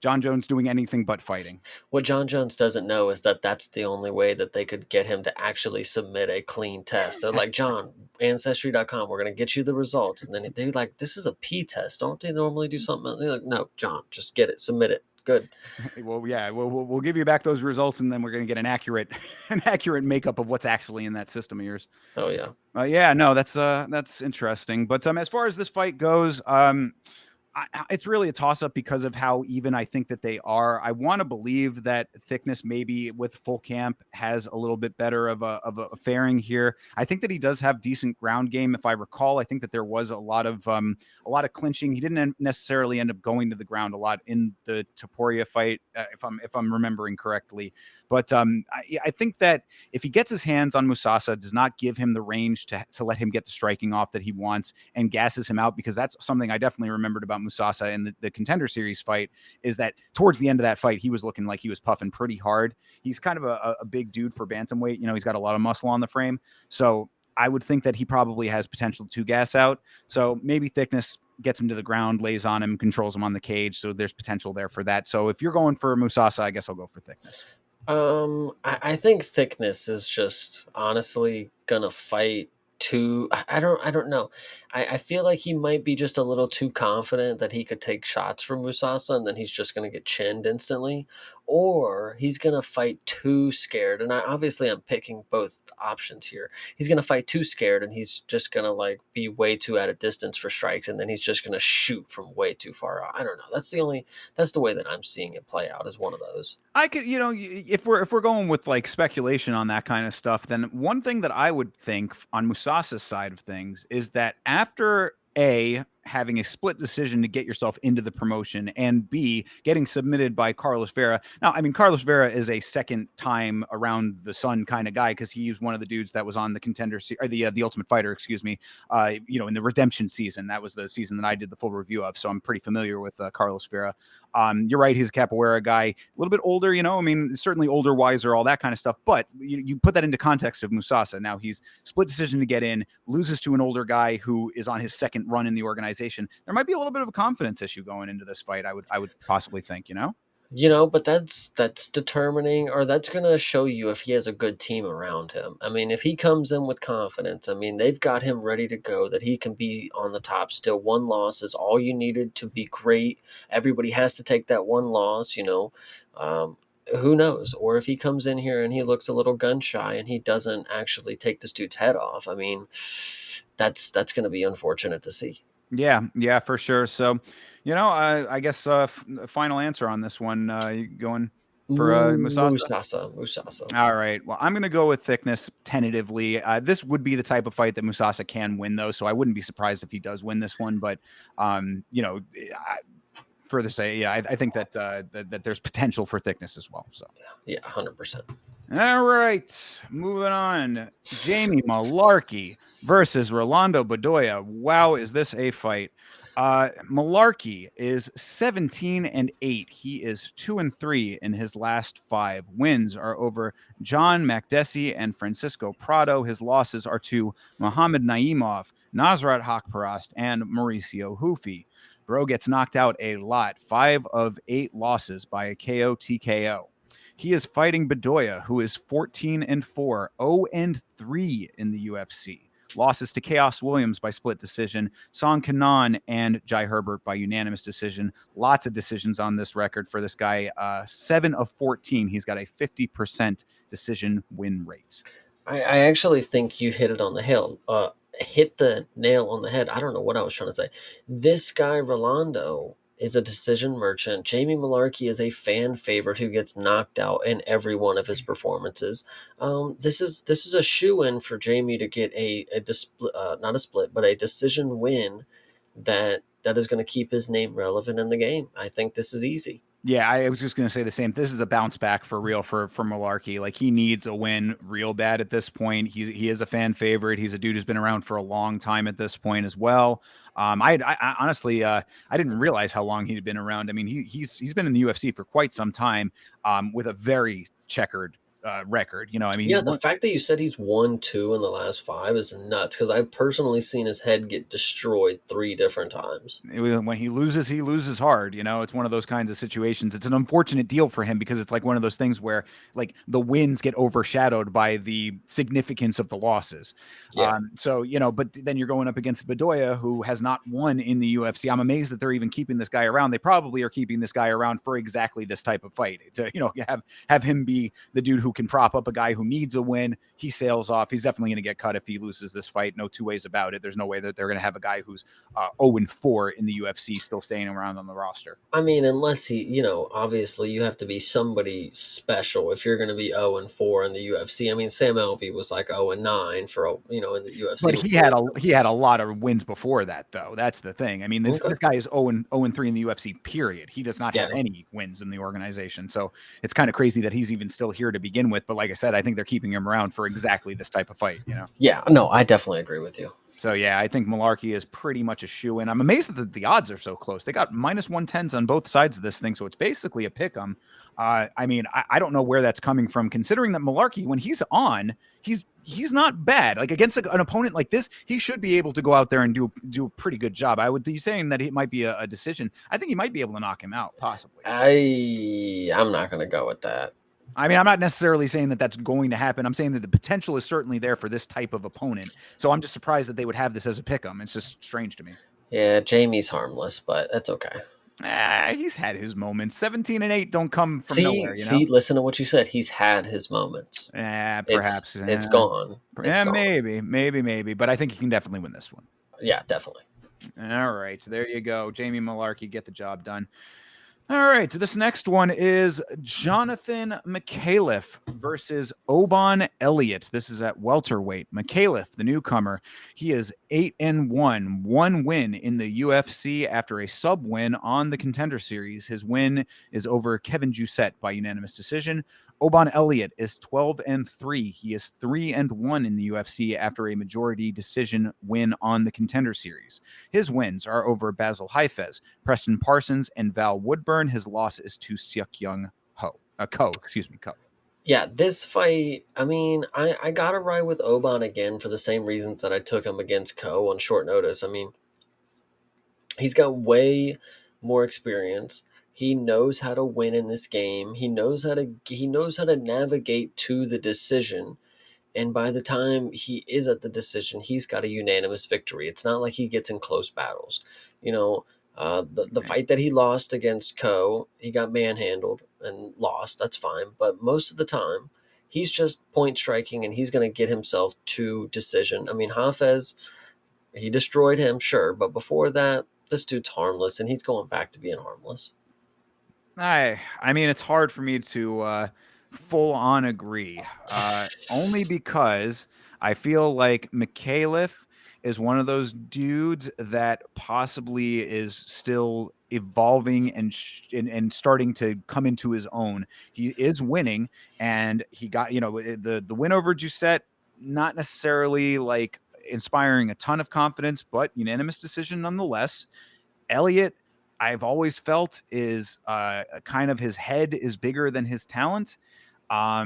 John Jones doing anything but fighting. what John Jones doesn't know is that that's the only way that they could get him to actually submit a clean test. They're like, John, Ancestry.com, we're going to get you the results. And then they're like, this is a P test. Don't they normally do something else? They're like, no, John, just get it, submit it. Good. Well, yeah, we'll give you back those results, and then we're going to get an accurate makeup of what's actually in that system of yours. Oh, yeah. Yeah, no, that's interesting. But as far as this fight goes, it's really a toss up because of how even I think that they are. I want to believe that Thickness maybe with full camp has a little bit better of a faring here. I think that he does have decent ground game. If I recall, I think that there was a lot of clinching. He didn't necessarily end up going to the ground a lot in the Topuria fight, if I'm remembering correctly. But I think that if he gets his hands on Musasa, does not give him the range to let him get the striking off that he wants and gasses him out, because that's something I definitely remembered about Musasa in the Contender Series fight, is that towards the end of that fight, he was looking like he was puffing pretty hard. He's kind of a big dude for bantamweight. He's got a lot of muscle on the frame. So I would think that he probably has potential to gas out. So maybe Thickness gets him to the ground, lays on him, controls him on the cage. So there's potential there for that. So if you're going for Musasa, I guess I'll go for Thickness. I think Thickness is just honestly gonna fight too. I don't know. I feel like he might be just a little too confident that he could take shots from Musasa and then he's just gonna get chinned instantly, or he's gonna fight too scared. And I'm picking both options here. He's gonna fight too scared and he's just gonna like be way too at a distance for strikes, and then he's just gonna shoot from way too far out. I don't know. That's the way that I'm seeing it play out, is one of those. I could, if we're going with like speculation on that kind of stuff, then one thing that I would think on Musasa's side of things is that after having a split decision to get yourself into the promotion, and B, getting submitted by Carlos Vera. Now, I mean, Carlos Vera is a second time around the sun kind of guy, because he was one of the dudes that was on the Contender or the Ultimate Fighter, excuse me. In the Redemption season. That was the season that I did the full review of, so I'm pretty familiar with Carlos Vera. You're right, he's a capoeira guy, a little bit older. I mean, certainly older, wiser, all that kind of stuff. But you put that into context of Musasa. Now he's split decision to get in, loses to an older guy who is on his second run in the organization. There might be a little bit of a confidence issue going into this fight. I would possibly think. But that's determining, or that's going to show you if he has a good team around him. I mean, if he comes in with confidence, I mean, they've got him ready to go, that he can be on the top still. One loss is all you needed to be great. Everybody has to take that one loss, who knows? Or if he comes in here and he looks a little gun shy and he doesn't actually take this dude's head off, I mean, that's going to be unfortunate to see. Yeah, for sure. So, I guess final answer on this one. You going for Musasa? Musasa. All right. Well, I'm going to go with Thickness tentatively. This would be the type of fight that Musasa can win, though. So I wouldn't be surprised if he does win this one. But, further say, yeah, I think that that there's potential for Thickness as well. So yeah, 100%. All right, moving on. Jamie Malarkey versus Rolando Bedoya. Wow, is this a fight? Malarkey is 17-8. He is 2-3 in his last 5. Wins are over John Makdessi and Francisco Prado. His losses are to Muhammad Naimov, Nasrat Haqparast, and Mauricio Hufi. Bro gets knocked out a lot. 5 of 8 losses by a KO TKO. He is fighting Bedoya, who is 14-4, 0-3 in the UFC. Losses to Chaos Williams by split decision, Song Kanan and Jai Herbert by unanimous decision. Lots of decisions on this record for this guy. 7 of 14. He's got a 50% decision win rate. I actually think you hit it on the hill. Hit the nail on the head. I don't know what I was trying to say. This guy Rolando is a decision merchant. Jamie Malarkey is a fan favorite who gets knocked out in every one of his performances. This is a shoe in for Jamie to get not a split, but a decision win that is going to keep his name relevant in the game. I think this is easy. Yeah, I was just going to say the same. This is a bounce back for real for Malarkey. Like he needs a win real bad at this point. He is a fan favorite. He's a dude who's been around for a long time at this point as well. I honestly I didn't realize how long he'd been around. I mean, he's been in the UFC for quite some time, with a very checkered record. You know, I mean, Yeah, the fact that you said he's won two in the last five is nuts because I've personally seen his head get destroyed three different times. when he loses hard. You know, it's one of those kinds of situations. It's an unfortunate deal for him because it's like one of those things where like the wins get overshadowed by the significance of the losses. Yeah. So, you know, but then you're going up against Bedoya, who has not won in the UFC. I'm amazed that they're even keeping this guy around. They probably are keeping this guy around for exactly this type of fight to, you know, have him be the dude who can prop up a guy who needs a win. He sails off. He's definitely going to get cut if he loses this fight. No two ways about it. There's no way that they're going to have a guy who's 0-4 in the UFC still staying around on the roster. I mean, unless he, obviously you have to be somebody special if you're going to be 0-4 in the UFC. I mean, Sam Alvey was like 0-9 for, in the UFC But before. he had a lot of wins before that, though. That's the thing. I mean, this Okay. guy is 0-3 in the UFC. Period. He does not have Yeah. any wins in the organization, so it's kind of crazy that he's even still here to begin with. But like I said, I think they're keeping him around for exactly this type of fight. You know. Yeah. No, I definitely agree with you. So yeah, I think Malarkey is pretty much a shoe in. I'm amazed that the odds are so close. They got -110s on both sides of this thing, so it's basically a pick 'em. I mean, I don't know where that's coming from, considering that Malarkey, when he's on, he's not bad. Like against an opponent like this, he should be able to go out there and do a pretty good job. I would be saying that it might be a decision. I think he might be able to knock him out, possibly. I'm not going to go with that. I mean, I'm not necessarily saying that that's going to happen. I'm saying that the potential is certainly there for this type of opponent. So I'm just surprised that they would have this as a pick 'em. It's just strange to me. Yeah, Jamie's harmless, but that's okay. He's had his moments. 17-8 don't come from See, nowhere, you know. see, listen to what you said. He's had his moments. Perhaps. It's gone. It's gone. Maybe. But I think he can definitely win this one. Yeah, definitely. All right, so there you go. Jamie Malarkey, get the job done. All right, so this next one is Jonathan Mikhailov versus Oban Elliott. This is at welterweight. Mikhailov, the newcomer, he is 8-1, one win in the UFC after a sub win on the Contender Series. His win is over Kevin Jousset by unanimous decision. Oban Elliott is 12-3. He is 3-1 in the UFC after a majority decision win on the Contender Series. His wins are over Basil Heifetz, Preston Parsons, and Val Woodburn. His loss is to Seok Young Ko. Yeah, this fight, I mean, I got to ride with Oban again for the same reasons that I took him against Ko on short notice. I mean, he's got way more experience. He knows how to win in this game. He knows how to navigate to the decision. And by the time he is at the decision, he's got a unanimous victory. It's not like he gets in close battles. You know, the fight that he lost against Ko, he got manhandled and lost. That's fine. But most of the time, he's just point striking and he's going to get himself to decision. I mean, Hafez, he destroyed him, sure. But before that, this dude's harmless and he's going back to being harmless. I mean, it's hard for me to full on agree, only because I feel like Mikhailov is one of those dudes that possibly is still evolving and starting to come into his own. He is winning, and he got the win over Jousset, not necessarily like inspiring a ton of confidence, but unanimous decision nonetheless. Elliot, I've always felt is kind of his head is bigger than his talent. I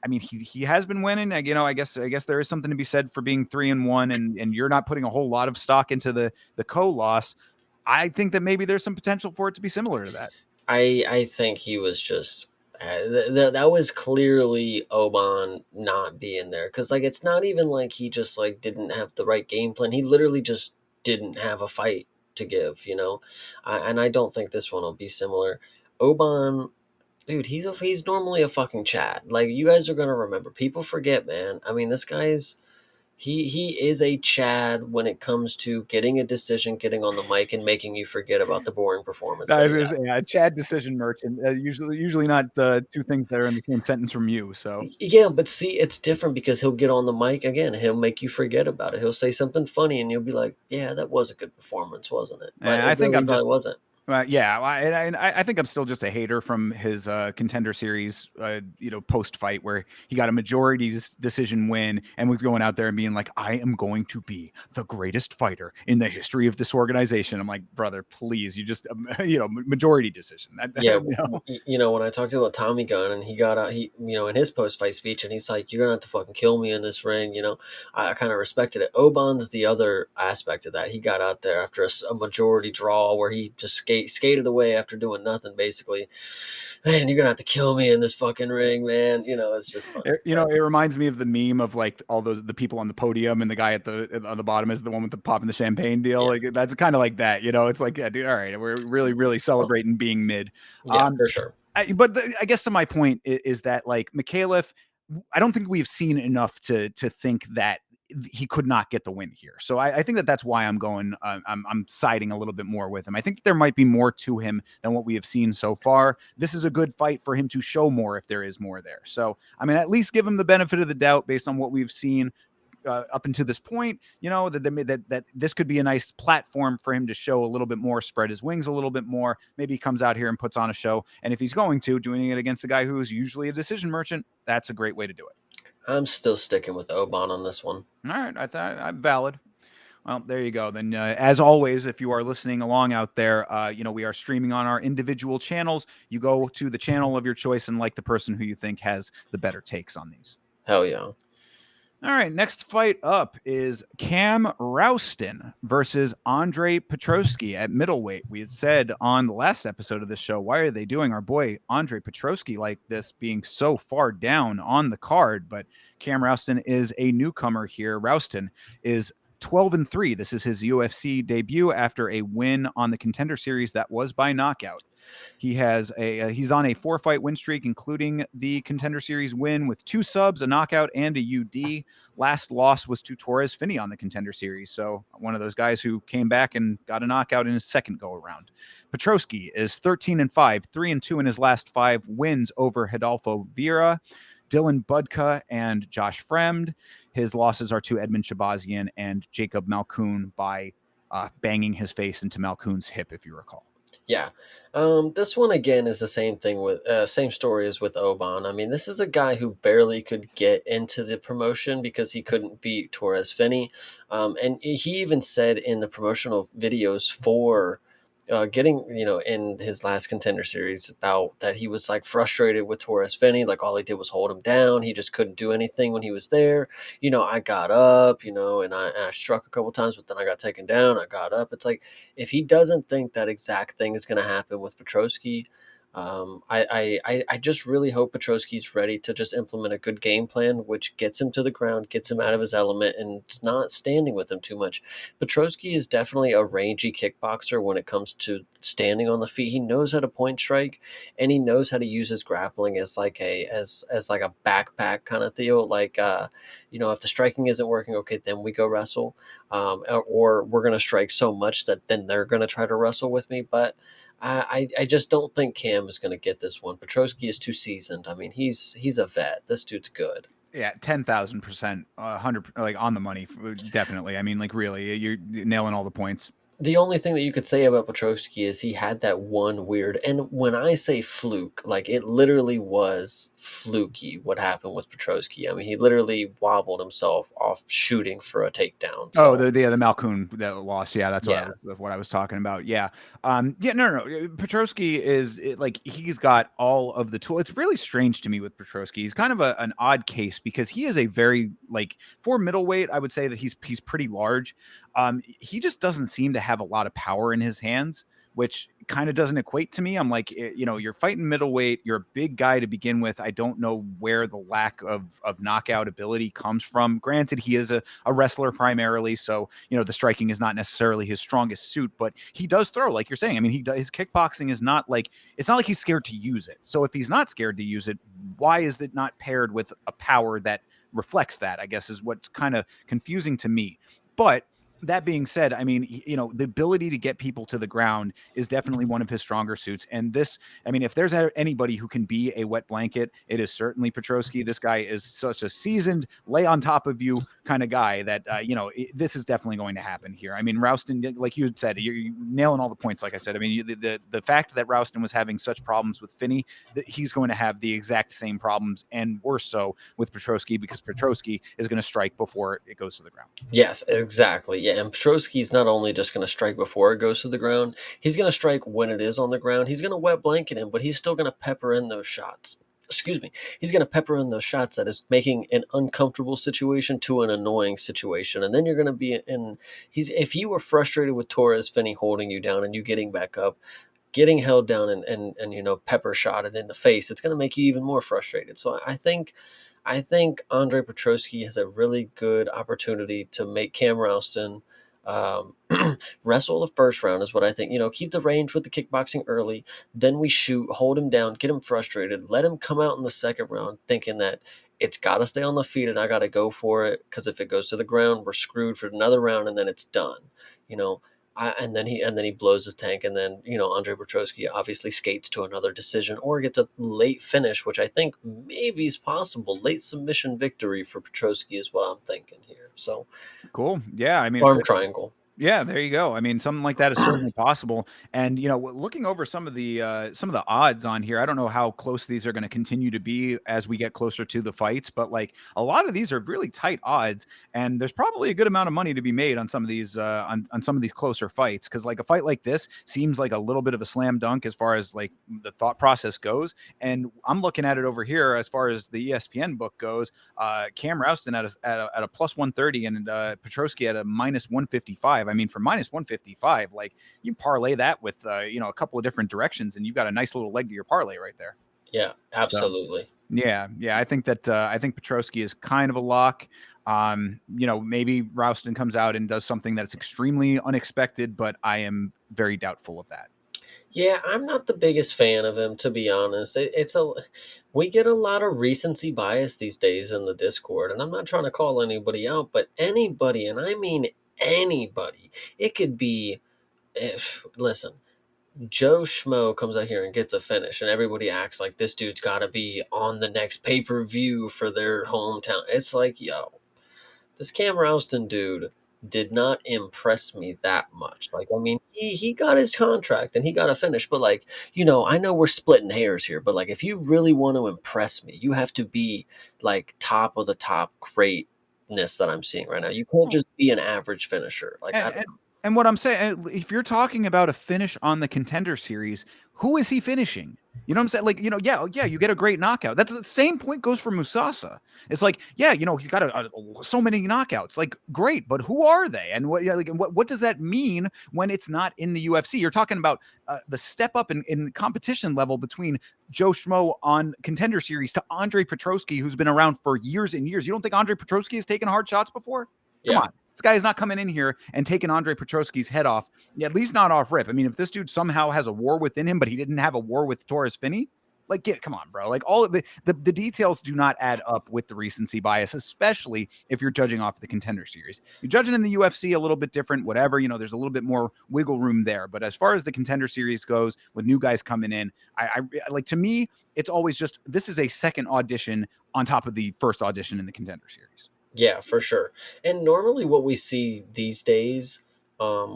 mean, he has been winning. I guess there is something to be said for being 3-1, and you're not putting a whole lot of stock into the Ko loss. I think that maybe there's some potential for it to be similar to that. I think he was just That was clearly Oban not being there, because like it's not even like he just like didn't have the right game plan. He literally just didn't have a fight to give, and I don't think this one will be similar. Oban, dude, he's normally a fucking Chad. Like you guys are gonna remember. People forget, man. I mean, this guy's he is a Chad when it comes to getting a decision, getting on the mic, and making you forget about the boring performance that I was he gonna had. say, yeah, Chad decision merchant. Usually not two things that are in the same sentence from you. So Yeah, but see, it's different because he'll get on the mic again. He'll make you forget about it. He'll say something funny, and you'll be like, "Yeah, that was a good performance, wasn't it?" But I it think really I'm just probably wasn't. yeah, I think I'm still just a hater from his contender series, post fight where he got a majority decision win and was going out there and being like, "I am going to be the greatest fighter in the history of this organization." I'm like, brother, please, you just majority decision. Yeah, when I talked about Tommy Gunn and he got out, in his post fight speech, and he's like, "You're gonna have to fucking kill me in this ring," I kind of respected it. Oban's the other aspect of that. He got out there after a majority draw where he just skated away after doing nothing, basically. Man, you're gonna have to kill me in this fucking ring, man. It's just funny, but It reminds me of the meme of like all the people on the podium and the guy on the bottom is the one with the popping the champagne deal. yeah, Like that's kind of like that, It's like, yeah, dude, all right, we're really, really well, celebrating being mid. yeah, Um, for sure. I guess to my point is that like Mikhailov, I don't think we've seen enough to think that he could not get the win here. So I think that's why I'm going. I'm siding a little bit more with him. I think there might be more to him than what we have seen so far. This is a good fight for him to show more if there is more there. So I mean, at least give him the benefit of the doubt based on what we've seen. Up until this point, that this could be a nice platform for him to show a little bit more, spread his wings a little bit more. Maybe he comes out here and puts on a show. And if he's going to doing it against a guy who is usually a decision merchant, that's a great way to do it. I'm still sticking with Oban on this one. All right, I'm valid. Well, there you go. Then, as always, if you are listening along out there, we are streaming on our individual channels. You go to the channel of your choice and like the person who you think has the better takes on these. Hell yeah. All right, next fight up is Cam Rouston versus Andre Petroski at middleweight. We had said on the last episode of this show, why are they doing our boy Andre Petroski like this, being so far down on the card? But Cam Rouston is a newcomer here. Rouston is 12-3. This is his UFC debut after a win on the Contender Series that was by knockout. He's on a 4-fight win streak, including the Contender Series win with 2 subs, a knockout, and a UD. Last loss was to Torres Finney on the Contender Series, so one of those guys who came back and got a knockout in his second go around. Petroski is 13-5, 3-2 in his last 5 wins over Hidalgo Vieira, Dylan Budka, and Josh Fremd. His losses are to Edmund Shabazian and Jacob Malkoun by banging his face into Malkoun's hip, if you recall. Yeah. This one again is the same thing with same story as with Oban. I mean, this is a guy who barely could get into the promotion because he couldn't beat Torres Finney. And he even said in the promotional videos for getting, in his last Contender Series about that he was like frustrated with Torres Finney. Like all he did was hold him down. He just couldn't do anything when he was there. I got up, and I struck a couple times, but then I got taken down. I got up. It's like, if he doesn't think that exact thing is going to happen with Petroski, I just really hope Petroski's ready to just implement a good game plan, which gets him to the ground, gets him out of his element, and it's not standing with him too much. Petroski is definitely a rangy kickboxer when it comes to standing on the feet. He knows how to point strike, and he knows how to use his grappling as like a backpack kind of deal. Like if the striking isn't working, okay, then we go wrestle, or we're gonna strike so much that then they're gonna try to wrestle with me, but. I just don't think Cam is going to get this one. Petroski is too seasoned. I mean, he's a vet. This dude's good. Yeah, 10,000%, 100, like on the money, definitely. I mean, like really, you're nailing all the points. The only thing that you could say about Petroski is he had that one weird, and when I say fluke, like it literally was fluky what happened with Petroski. I mean, he literally wobbled himself off shooting for a takedown. Oh, So the Malkoun that loss. Yeah, that's yeah, what I was talking about. Yeah. Yeah, no. Petroski like he's got all of the tools. It's really strange to me with Petroski. He's kind of an odd case because he is a very like for middleweight, I would say that he's pretty large. He just doesn't seem to have a lot of power in his hands, which kind of doesn't equate to me. I'm like, you're fighting middleweight. You're a big guy to begin with. I don't know where the lack of knockout ability comes from. Granted, he is a wrestler primarily, so the striking is not necessarily his strongest suit, but he does throw, like you're saying. I mean, his kickboxing is not like, it's not like he's scared to use it. So if he's not scared to use it, why is it not paired with a power that reflects that? I guess is what's kind of confusing to me. But that being said, I mean, the ability to get people to the ground is definitely one of his stronger suits. And this, I mean, if there's anybody who can be a wet blanket, it is certainly Petroski. This guy is such a seasoned, lay on top of you kind of guy that, this is definitely going to happen here. I mean, Rouston, like you had said, you're nailing all the points. Like I said, I mean, the fact that Rouston was having such problems with Finney, that he's going to have the exact same problems and worse so with Petroski, because Petroski is going to strike before it goes to the ground. Yes, exactly. Yeah, and Petrosky's not only just going to strike before it goes to the ground, he's going to strike when it is on the ground. He's going to wet blanket him, but he's still going to pepper in those shots. Excuse me. He's going to pepper in those shots that is making an uncomfortable situation to an annoying situation. And then you're going to be in if you were frustrated with Torres Finney holding you down and you getting back up, getting held down and pepper shotted in the face, it's going to make you even more frustrated. So I think Andre Petroski has a really good opportunity to make Cam Rouston um, wrestle the first round, is what I think. Keep the range with the kickboxing early, then we shoot, hold him down, get him frustrated, let him come out in the second round thinking that it's got to stay on the feet and I got to go for it, because if it goes to the ground, we're screwed for another round and then it's done. You know, and then he blows his tank, and then Andre Petroski obviously skates to another decision or gets a late finish, which I think maybe is possible. Late submission victory for Petroski is what I'm thinking here. So Cool. Yeah. I mean, arm triangle. yeah, there you go. I mean, something like that is certainly possible. And looking over some of the odds on here, I don't know how close these are going to continue to be as we get closer to the fights, but like a lot of these are really tight odds, and there's probably a good amount of money to be made on some of these on some of these closer fights, because like a fight like this seems like a little bit of a slam dunk as far as like the thought process goes. And I'm looking at it over here as far as the ESPN book goes. Cam Rouston at a plus 130 and Petroski at a minus 155. I mean, for minus 155, like you parlay that with a couple of different directions, and you've got a nice little leg to your parlay right there. Yeah, So absolutely. yeah, I think Petroski is kind of a lock. Maybe Rouston comes out and does something that's extremely unexpected, but I am very doubtful of that. Yeah, I'm not the biggest fan of him, to be honest. We get a lot of recency bias these days in the Discord, and I'm not trying to call anybody out, but anybody, and I mean anybody, it could be. If listen, Joe Schmo comes out here and gets a finish, and everybody acts like this dude's got to be on the next pay per view for their hometown. It's like, yo, this Cam Rouston dude did not impress me that much. Like, I mean, he got his contract and he got a finish, but like, I know we're splitting hairs here, but like, if you really want to impress me, you have to be like top of the top greatness that I'm seeing right now. You can't just be an average finisher. Like, I And, don't and and what I'm saying, if you're talking about a finish on the Contender Series, who is he finishing? You know what I'm saying? Like, yeah, you get a great knockout. That's the same point goes for Musasa. It's like, yeah, he's got so many knockouts. Like, great, but who are they? And what does that mean when it's not in the UFC? You're talking about the step up in competition level between Joe Schmo on Contender Series to Andre Petroski, who's been around for years and years. You don't think Andre Petroski has taken hard shots before? Come yeah. on. This guy is not coming in here and taking Andre Petroski's head off, at least not off rip. I mean, if this dude somehow has a war within him, but he didn't have a war with Torres Finney, like, come on, bro. Like, all of the details do not add up with the recency bias, especially if you're judging off the Contender Series. You're judging in the UFC a little bit different, whatever. There's a little bit more wiggle room there. But as far as the Contender Series goes, with new guys coming in, I like, to me, it's always just, this is a second audition on top of the first audition in the Contender Series. Yeah, for sure. And normally, what we see these days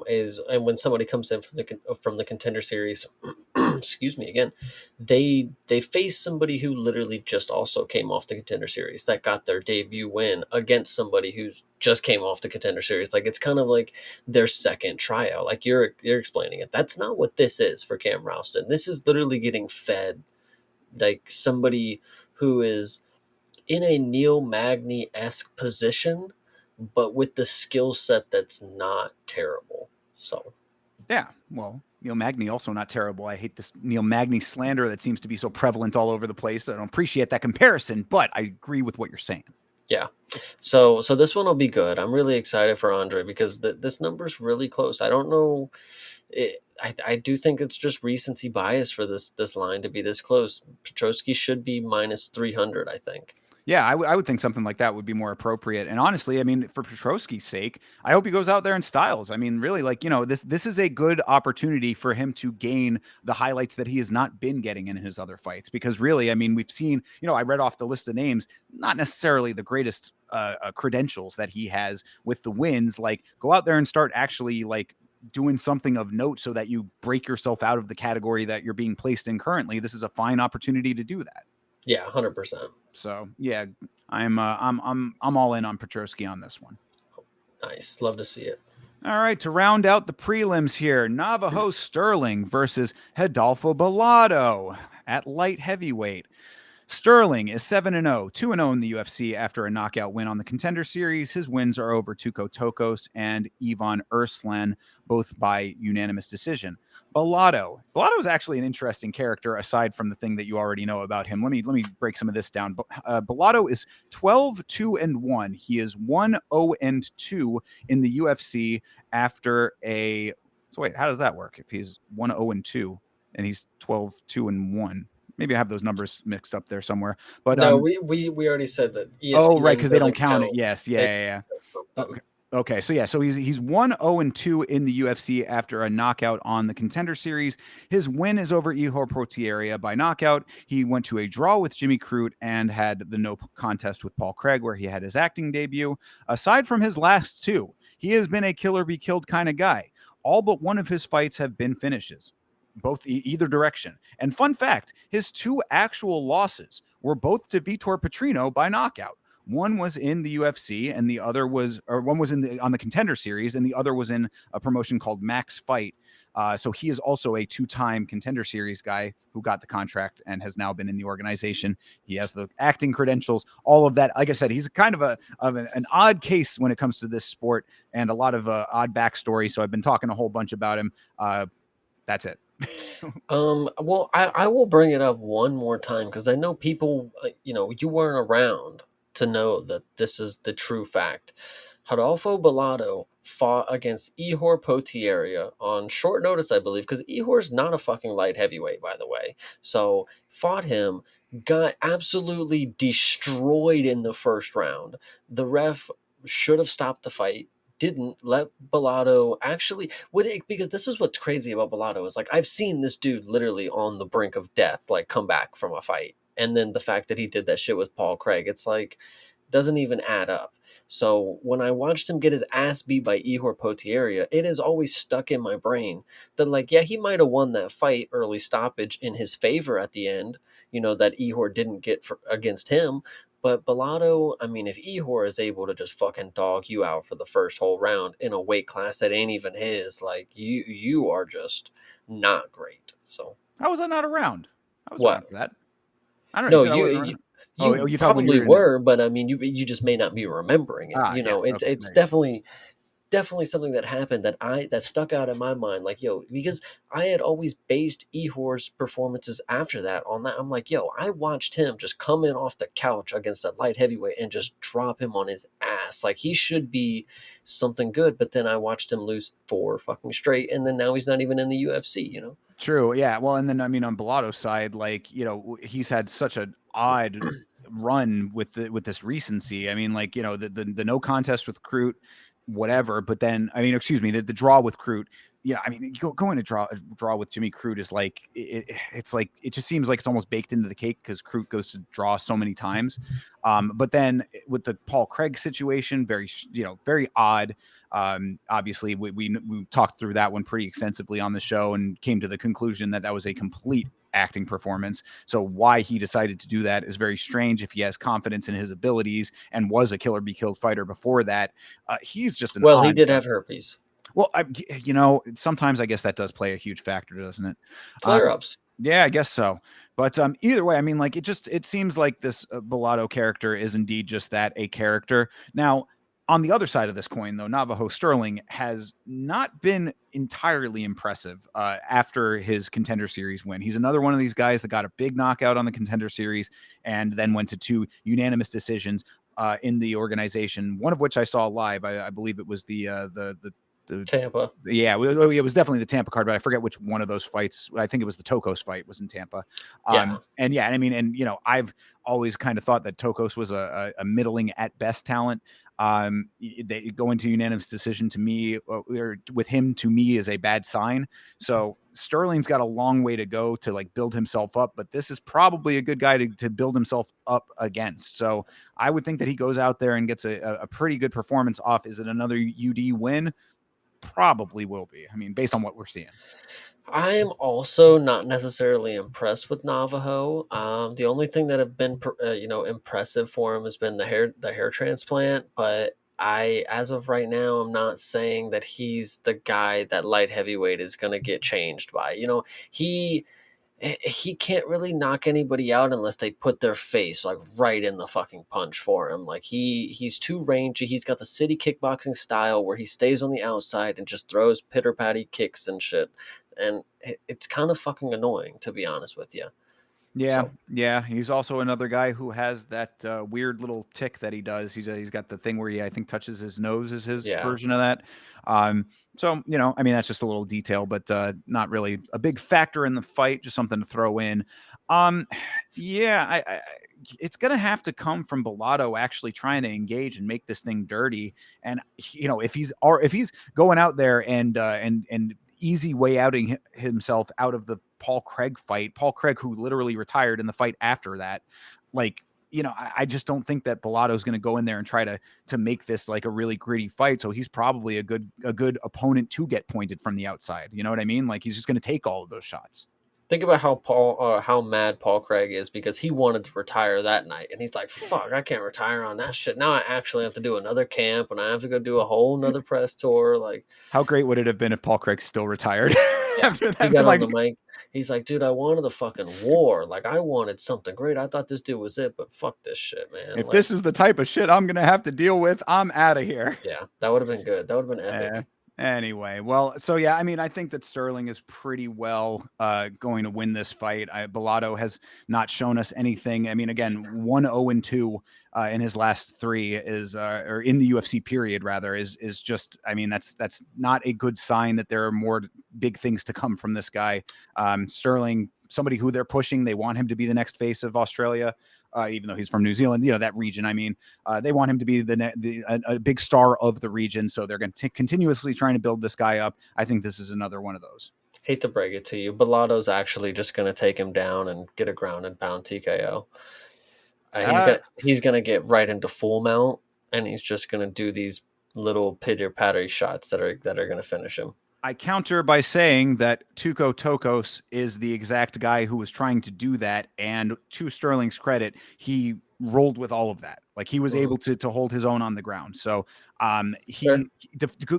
is, and when somebody comes in from the Contender Series, excuse me again, they face somebody who literally just also came off the Contender Series, that got their debut win against somebody who just came off the Contender Series. Like, it's kind of like their second tryout. Like, you're explaining it. That's not what this is for Cam Rouston. This is literally getting fed like somebody who is in a Neil Magny esque position, but with the skill set that's not terrible. So Yeah, well, Neil Magny also not terrible. I hate this Neil Magny slander that seems to be so prevalent all over the place. I don't appreciate that comparison, but I agree with what you're saying. Yeah. So this one will be good. I'm really excited for Andre because this number's really close. I don't know. I do think it's just recency bias for this line to be this close. Petrosky should be minus 300, I think. Yeah, I would think something like that would be more appropriate. And honestly, I mean, for Petrosky's sake, I hope he goes out there in styles. I mean, really, like, this is a good opportunity for him to gain the highlights that he has not been getting in his other fights. Because really, I mean, we've seen, I read off the list of names, not necessarily the greatest credentials that he has with the wins. Like, go out there and start actually like doing something of note so that you break yourself out of the category that you're being placed in currently. This is a fine opportunity to do that. Yeah, 100%. So yeah, I'm all in on Petrosky on this one. Nice. Love to see it. All right, to round out the prelims here, Navajo Sterling versus Hidalgo Bellado at light heavyweight. Sterling is 7-0, 2-0 in the UFC after a knockout win on the Contender Series. His wins are over Tuco Tokos and Ivan Urslan, both by unanimous decision. Bellado is actually an interesting character aside from the thing that you already know about him. Let me break some of this down. Bellado is 12-2-1. He is 1-0-2 in the UFC after a. So wait, how does that work? If he's 1-0-2 and he's 12-2-1. Maybe I have those numbers mixed up there somewhere. But No, we already said that oh right, ESPN because they don't doesn't count it. count. Yes, They yeah. count Okay. them. Okay, so yeah, so he's 1-0-2 in the UFC after a knockout on the Contender Series. His win is over Ihor Potieria by knockout. He went to a draw with Jimmy Crute and had the no contest with Paul Craig, where he had his acting debut. Aside from his last two, he has been a killer be killed kind of guy. All but one of his fights have been finishes, both either direction. And fun fact, his two actual losses were both to Vitor Petrino by knockout. One was in the UFC, and the other was, or one was on the Contender Series, and the other was in a promotion called Max Fight. So he is also a two-time Contender Series guy who got the contract and has now been in the organization. He has the acting credentials, all of that. Like I said, he's kind of an odd case when it comes to this sport, and a lot of odd backstory. So I've been talking a whole bunch about him. That's it. Well, I will bring it up one more time because I know people, you weren't around to know that this is the true fact. Rodolfo Bellado fought against Ihor Potieria on short notice, I believe, because Ihor's not a fucking light heavyweight, by the way. So fought him, got absolutely destroyed in the first round. The ref should have stopped the fight. Didn't let Bellado actually because this is what's crazy about Bellado is like I've seen this dude literally on the brink of death like come back from a fight, and then the fact that he did that shit with Paul Craig, it's like doesn't even add up. So when I watched him get his ass beat by Ihor Potieria, it has always stuck in my brain that like yeah, he might have won that fight early stoppage in his favor at the end, that Ihor didn't get against him. But Bellado, I mean, if Ihor is able to just fucking dog you out for the first whole round in a weight class that ain't even his, like you are just not great. So How was I not around? I was around what? for that. I don't know. You No, said I wasn't around. Oh, you you talking when you probably were in the. were, but I mean, you just may not be remembering it. Yes. Okay. It's There you go. definitely something that happened that stuck out in my mind. Like, yo, because I had always based Ehor's performances after that on that. I'm like, yo, I watched him just come in off the couch against a light heavyweight and just drop him on his ass. Like he should be something good. But then I watched him lose four fucking straight, and then now he's not even in the UFC. True. Yeah. Well, and then I mean, on Bellado's side, like he's had such an odd run with this recency. I mean, like the no contest with Crute, whatever. But then I mean, excuse me, the draw with Crute. Yeah, I mean, going to draw with Jimmy Crute is like it's like it just seems like it's almost baked into the cake because Crute goes to draw so many times. But then with the Paul Craig situation, very odd. Obviously, we talked through that one pretty extensively on the show and came to the conclusion that was a complete acting performance. So why he decided to do that is very strange. If he has confidence in his abilities and was a killer be killed fighter before that, he's just an Well, he odd. did have herpes. Well, sometimes I guess that does play a huge factor, doesn't it? Flare ups. Yeah, I guess so. But either way, I mean, like it seems like this Bellado character is indeed just that, a character. Now, On the other side of this coin, though, Navajo Sterling has not been entirely impressive after his Contender Series win. He's another one of these guys that got a big knockout on the Contender Series and then went to 2 unanimous decisions in the organization. One of which I saw live. I believe it was the Tampa. yeah, it was definitely the Tampa card, but I forget which one of those fights. I think it was the Tokos fight was in Tampa. Yeah. And yeah, I mean, and I've always kind of thought that Tokos was a middling at best talent. They go into unanimous decision to me, or with him to me is a bad sign. So Sterling's got a long way to go to like build himself up, but this is probably a good guy to build himself up against. So I would think that he goes out there and gets a pretty good performance off. Is it another UD win? Probably will be. I mean, based on what we're seeing. I am also not necessarily impressed with Navajo. The only thing that have been, impressive for him has been the hair transplant. But as of right now, I'm not saying that he's the guy that light heavyweight is going to get changed by. He he can't really knock anybody out unless they put their face like right in the fucking punch for him. Like he's too rangy. He's got the city kickboxing style where he stays on the outside and just throws pitter patty kicks and shit. And it's kind of fucking annoying, to be honest with you. Yeah, So yeah. He's also another guy who has that weird little tick that he does. He's got the thing where he I think touches his nose is his yeah, version of that. So I mean that's just a little detail, but not really a big factor in the fight. Just something to throw in. Um, yeah, it's gonna have to come from Bellotto actually trying to engage and make this thing dirty. And if he's going out there and easy way outing himself out of the Paul Craig fight. Paul Craig, who literally retired in the fight after that. Like, I just don't think that Bellotto's going to go in there and try to make this like a really gritty fight. So he's probably a good opponent to get pointed from the outside. You know what I mean? Like he's just going to take all of those shots. think about how mad Paul Craig is because he wanted to retire that night, and he's like, "Fuck, I can't retire on that shit. Now I actually have to do another camp, and I have to go do a whole nother press tour." Like, How great would it have been if Paul Craig still retired yeah, after he that? got on Like, the mic. He's like, "Dude, I wanted the fucking war. Like, I wanted something great. I thought this dude was it, but fuck this shit, man." if Like, this is the type of shit I'm going to have to deal with, I'm out of here. yeah, that would have been good. That would have been Eh, epic. anyway, well, so yeah, I mean, I think that Sterling is pretty well going to win this fight. Bellotto has not shown us anything. I mean, again, 1-0-2 in his last 3 is, or in the UFC period rather, is just. I mean, that's not a good sign that there are more big things to come from this guy. Sterling, somebody who they're pushing, they want him to be the next face of Australia. Even though he's from New Zealand, that region. I mean, they want him to be a big star of the region, so they're going to continuously trying to build this guy up. I think this is another one of those. Hate to break it to you, Bellotto's actually just gonna take him down and get a ground and pound TKO. Uh, He's gonna get right into full mount, and he's just gonna do these little pitter pattery shots that are gonna finish him. I counter by saying that Tuco Tokos is the exact guy who was trying to do that, and to Sterling's credit, he rolled with all of that. Like he was Mhm. able to hold his own on the ground. So Sure.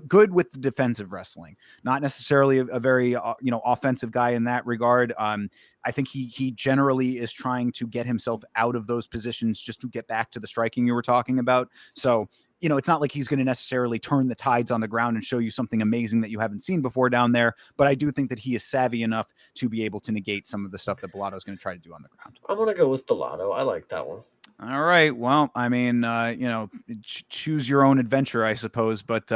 good with the defensive wrestling, not necessarily a very offensive guy in that regard. I think he generally is trying to get himself out of those positions just to get back to the striking you were talking about. So it's not like he's going to necessarily turn the tides on the ground and show you something amazing that you haven't seen before down there. But I do think that he is savvy enough to be able to negate some of the stuff that Bellotto is going to try to do on the ground. I'm gonna go with Bellotto. I like that one. All right. Well, I mean, choose your own adventure, I suppose. But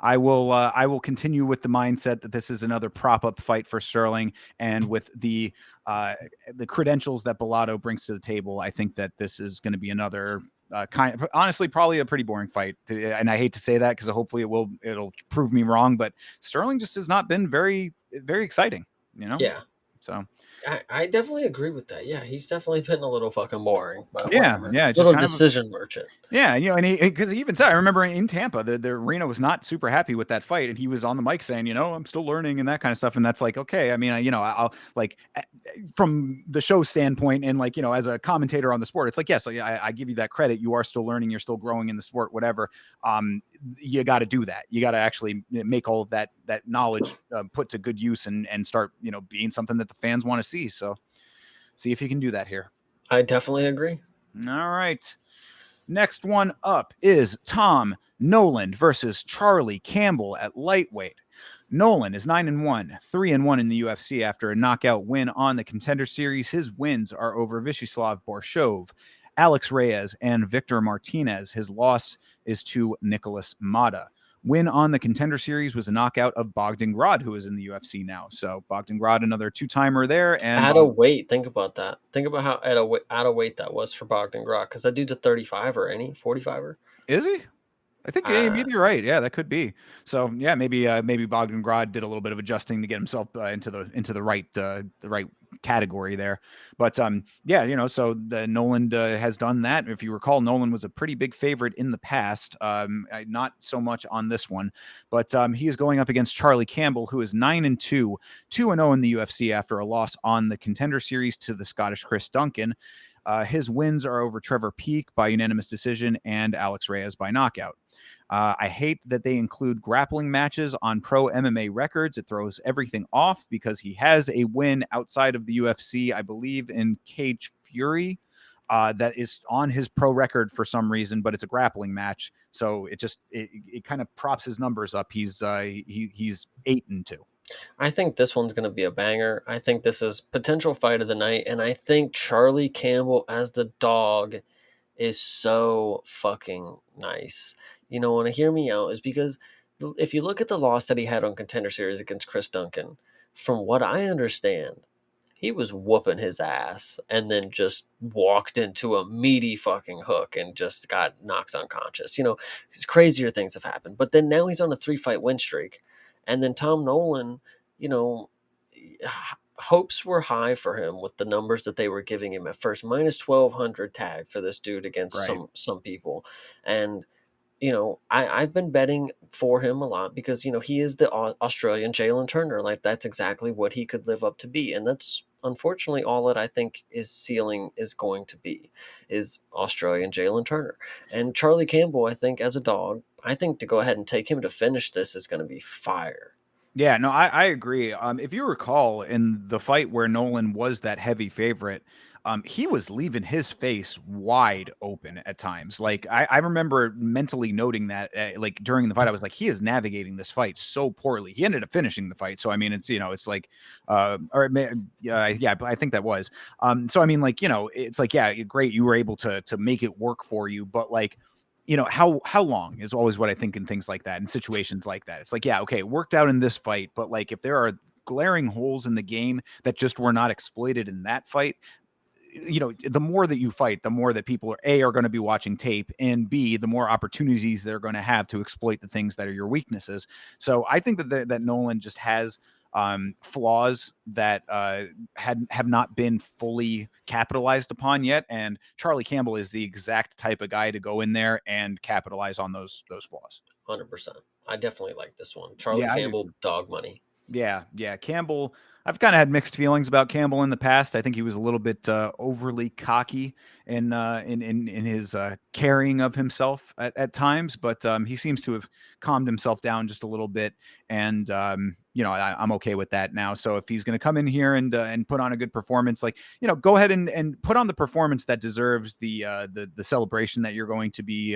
I will continue with the mindset that this is another prop up fight for Sterling, and with the credentials that Bellotto brings to the table, I think that this is going to be another honestly probably a pretty boring fight. And I hate to say that because hopefully it'll prove me wrong. But Sterling just has not been very very exciting. Yeah, So. I definitely agree with that. Yeah, he's definitely been a little fucking boring, but Yeah, whatever. yeah, just Little kind of decision merchant. yeah, and he because he even said, I remember in Tampa, the arena was not super happy with that fight, and he was on the mic saying, I'm still learning and that kind of stuff, and that's like, okay, I mean, I'll like from the show standpoint, and like as a commentator on the sport, it's like yes, like, I give you that credit, you are still learning, you're still growing in the sport, whatever. You got to do that. You got to actually make all of that knowledge put to good use and start being something that the fans want to see. So see if you can do that here. I definitely agree. All right. Next one up is Tom Noland versus Charlie Campbell at lightweight. Nolan is 9-1, 3-1 in the UFC after a knockout win on the Contender Series. His wins are over Vyacheslav Borshov, Alex Reyes, and Victor Martinez. His loss is to Nicholas Mata. Win on the Contender Series was a knockout of Bogdan Grad, who is in the UFC now. So Bogdan Grad, another two-timer there, and Out of weight, think about that. Think about how out of weight that was for Bogdan Grok, because that dude's a 35 or any 45er. is he? I think yeah, Uh, maybe you're right. Yeah, that could be. So yeah, maybe Bogdan Grad did a little bit of adjusting to get himself into the right category there. But yeah, so the Nolan has done that. If you recall, Nolan was a pretty big favorite in the past. Not so much on this one, but he is going up against Charlie Campbell, who is 9-2, 2-0 in the UFC after a loss on the Contender Series to the Scottish Chris Duncan. His wins are over Trevor Peek by unanimous decision and Alex Reyes by knockout. I hate that they include grappling matches on pro MMA records. It throws everything off because he has a win outside of the UFC, I believe, in Cage Fury. That is on his pro record for some reason, but it's a grappling match, so it kind of props his numbers up. He's 8-2. I think this one's going to be a banger. I think this is potential fight of the night, and I think Charlie Campbell as the dog is so fucking nice. You know, want to hear me out is because if you look at the loss that he had on Contender Series against Chris Duncan, from what I understand, he was whooping his ass and then just walked into a meaty fucking hook and just got knocked unconscious. You know, crazier things have happened. But then now he's on a 3-fight win streak. And then Tom Nolan, you know, hopes were high for him with the numbers that they were giving him at first. Minus 1,200 tag for this dude against Right. some people. And I've been betting for him a lot because, he is the Australian Jalen Turner. Like, that's exactly what he could live up to be. And that's unfortunately all that I think his ceiling is going to be is Australian Jalen Turner. And Charlie Campbell, I think, as a dog, I think to go ahead and take him to finish this is going to be fire. Yeah, no, I agree. If you recall in the fight where Nolan was that heavy favorite, he was leaving his face wide open at times. Like I remember mentally noting that, like during the fight, I was like, he is navigating this fight so poorly. He ended up finishing the fight, so I mean, it's like, yeah, I think that was. So I mean, like it's like yeah, great, you were able to make it work for you, but like how long is always what I think in things like that, in situations like that. It's like, yeah, okay, it worked out in this fight, but like if there are glaring holes in the game that just were not exploited in that fight, the more that you fight, the more that people are going to be watching tape, and B, the more opportunities they're going to have to exploit the things that are your weaknesses. So I think that Nolan just has flaws that have not been fully capitalized upon yet, and Charlie Campbell is the exact type of guy to go in there and capitalize on those flaws. 100%. I definitely like this one. Charlie Yeah, I do. Campbell, dog money. Yeah. Campbell, I've kind of had mixed feelings about Campbell in the past. I think he was a little bit overly cocky in his carrying of himself at times, but he seems to have calmed himself down just a little bit, and I'm okay with that now. So if he's going to come in here and put on a good performance, like go ahead and put on the performance that deserves the celebration that you're going to be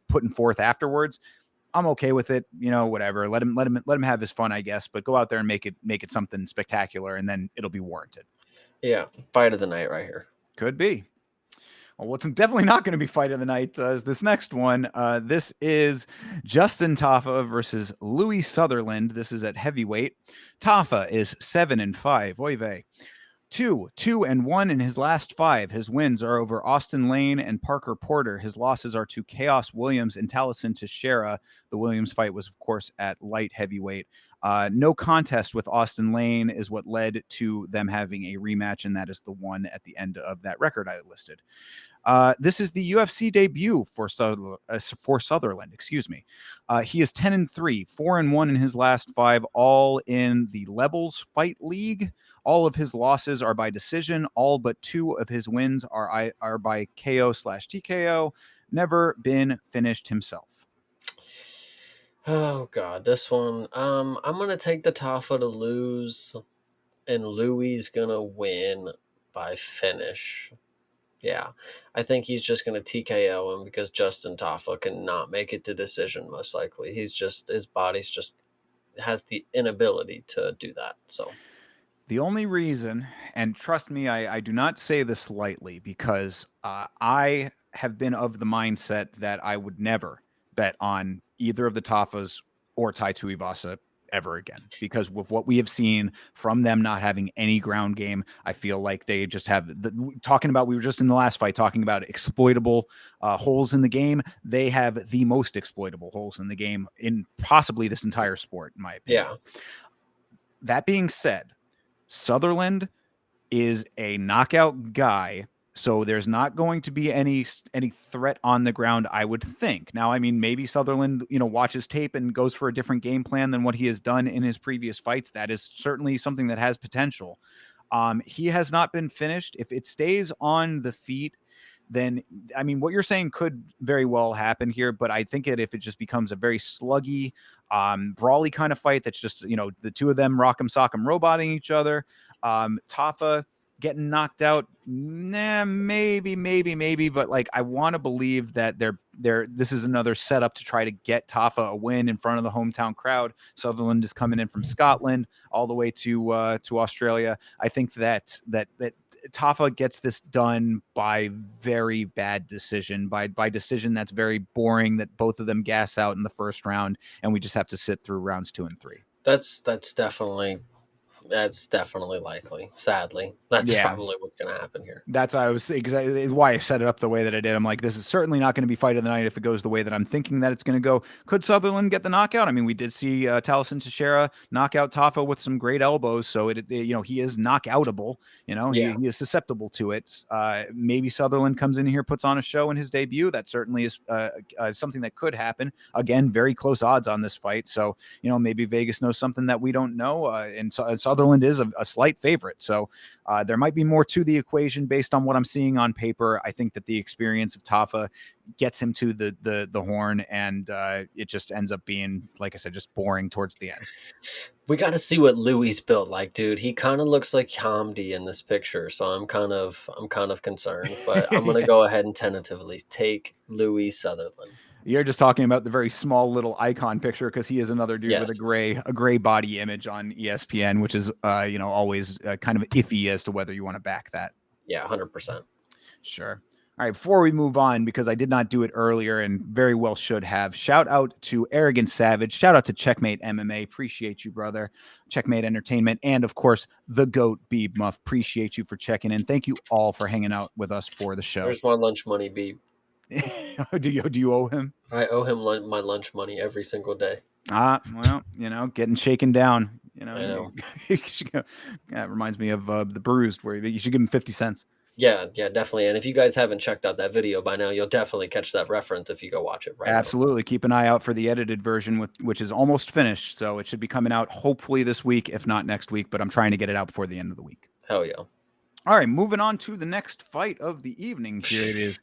putting forth afterwards. I'm okay with it, whatever. Let him have his fun, I guess, but go out there and make it something spectacular, and then it'll be warranted. Yeah, fight of the night right here. Could be. Well, what's definitely not going to be fight of the night is this next one. This is Justin Tafa versus Louis Sutherland. This is at heavyweight. Tafa is 7-5. Oy vey. 2-1 in his last 5. His wins are over Austin Lane and Parker Porter. His losses are to Chaos Williams and Taliesin Teixeira. The Williams fight was, of course, at light heavyweight. No contest with Austin Lane is what led to them having a rematch, and that is the one at the end of that record I listed. This is the UFC debut for Sutherland. Excuse me. He is 10-3, 4-1 in his last 5, all in the Levels Fight League. All of his losses are by decision. All but 2 of his wins are by KO/TKO. Never been finished himself. Oh god, this one. I'm gonna take the Tafa to lose, and Louis gonna win by finish. Yeah, I think he's just going to TKO him because Justin Taffa cannot make it to decision. Most likely, his body's just has the inability to do that. So The only reason, and trust me, I do not say this lightly because I have been of the mindset that I would never bet on either of the Tafas or Tai Tuivasa ever again because with what we have seen from them not having any ground game, I feel like they just have talking about, we were just in the last fight talking about exploitable holes in the game. They have the most exploitable holes in the game in possibly this entire sport, in my opinion. yeah, That being said, Sutherland is a knockout guy, so there's not going to be any threat on the ground, I would think. Now, I mean, maybe Sutherland, watches tape and goes for a different game plan than what he has done in his previous fights. That is certainly something that has potential. He has not been finished. If it stays on the feet, then I mean, what you're saying could very well happen here. But I think that if it just becomes a very sluggy, brawly kind of fight, that's just the two of them rock'em sock'em roboting each other. Tafa getting knocked out, nah, maybe, but like I want to believe that this is another setup to try to get Tafa a win in front of the hometown crowd. Sutherland is coming in from Scotland all the way to Australia. I think that Tafa gets this done by very bad decision, by decision that's very boring, that both of them gas out in the first round, and we just have to sit through rounds 2 and 3. that's definitely likely. Sadly, that's Yeah. probably what's going to happen here. That's why I was exactly why I set it up the way that I did. I'm like, this is certainly not going to be fight of the night if it goes the way that I'm thinking that it's going to go. Could Sutherland get the knockout? I mean, we did see Taliesin Teixeira knock out Tafa with some great elbows, so he is knockoutable. Yeah, He is susceptible to it. Maybe Sutherland comes in here, puts on a show in his debut. That certainly is something that could happen. Again, very close odds on this fight, so maybe Vegas knows something that we don't know. And Sutherland is a slight favorite, so there might be more to the equation based on what I'm seeing on paper. I think that the experience of Tafa gets him to the horn, and it just ends up being, like I said, just boring towards the end. we got to see what Louis built like, dude. He kind of looks like Hamdi in this picture, so I'm kind of concerned. But I'm gonna Yeah. go ahead and tentatively take Louis Sutherland. You're just talking about the very small little icon picture because he is another dude with a Yes, gray body image on ESPN, which is always kind of iffy as to whether you want to back that. yeah, 100%. Sure. All right, before we move on, because I did not do it earlier and very well should have, shout out to Arrogant Savage, shout out to Checkmate MMA, appreciate you, brother, Checkmate Entertainment, and of course, the GOAT Beeb Muff, appreciate you for checking in. Thank you all for hanging out with us for the show. There's my lunch money, Beep. Do you owe him? I owe him my lunch money every single day. Well, getting shaken down. I know. That reminds me of the Bruised, where you should give him 50 cents. Yeah, yeah, definitely. And if you guys haven't checked out that video by now, you'll definitely catch that reference if you go watch it right now. Absolutely. Keep an eye out for the edited version, which is almost finished. So it should be coming out hopefully this week, if not next week. But I'm trying to get it out before the end of the week. Hell yeah. All right, moving on to the next fight of the evening. Here it is: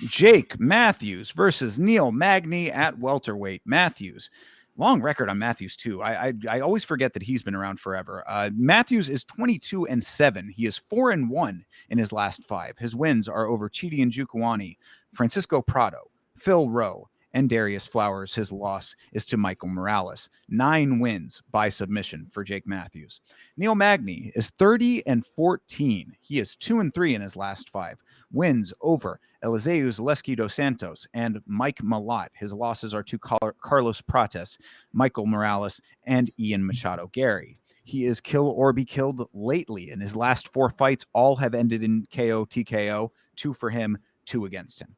Jake Matthews versus Neil Magny at welterweight. Matthews. Long record on Matthews too. I always forget that he's been around forever. Matthews is 22-7. He is 4-1 in his last 5. His wins are over Chidi and Njokuani, Francisco Prado, Phil Rowe, and Darius Flowers. His loss is to Michael Morales. 9 wins by submission for Jake Matthews. Neil Magny is 30-14. He is 2-3 in his last 5. Wins over Eliseu Zaleski dos Santos and Mike Malott. His losses are to Carlos Prates, Michael Morales, and Ian Machado Gary. He is kill or be killed lately. In his last 4 fights, all have ended in KO, TKO. 2 for him, 2 against him.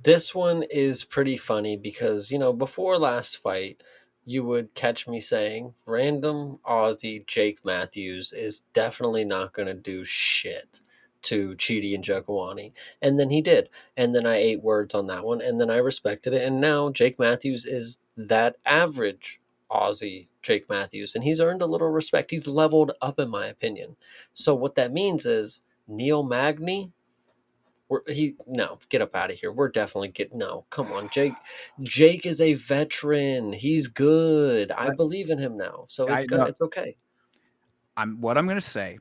This one is pretty funny because, before last fight, you would catch me saying random Aussie Jake Matthews is definitely not going to do shit to Chidi and Njokuani. And then he did. And then I ate words on that one. And then I respected it. And now Jake Matthews is that average Aussie Jake Matthews. And he's earned a little respect. He's leveled up, in my opinion. So what that means is Neil Magny, no, get up out of here. We're definitely no. Come on, Jake. Jake is a veteran. He's good. I believe in him now, so it's good. No, It's okay. what I'm going to say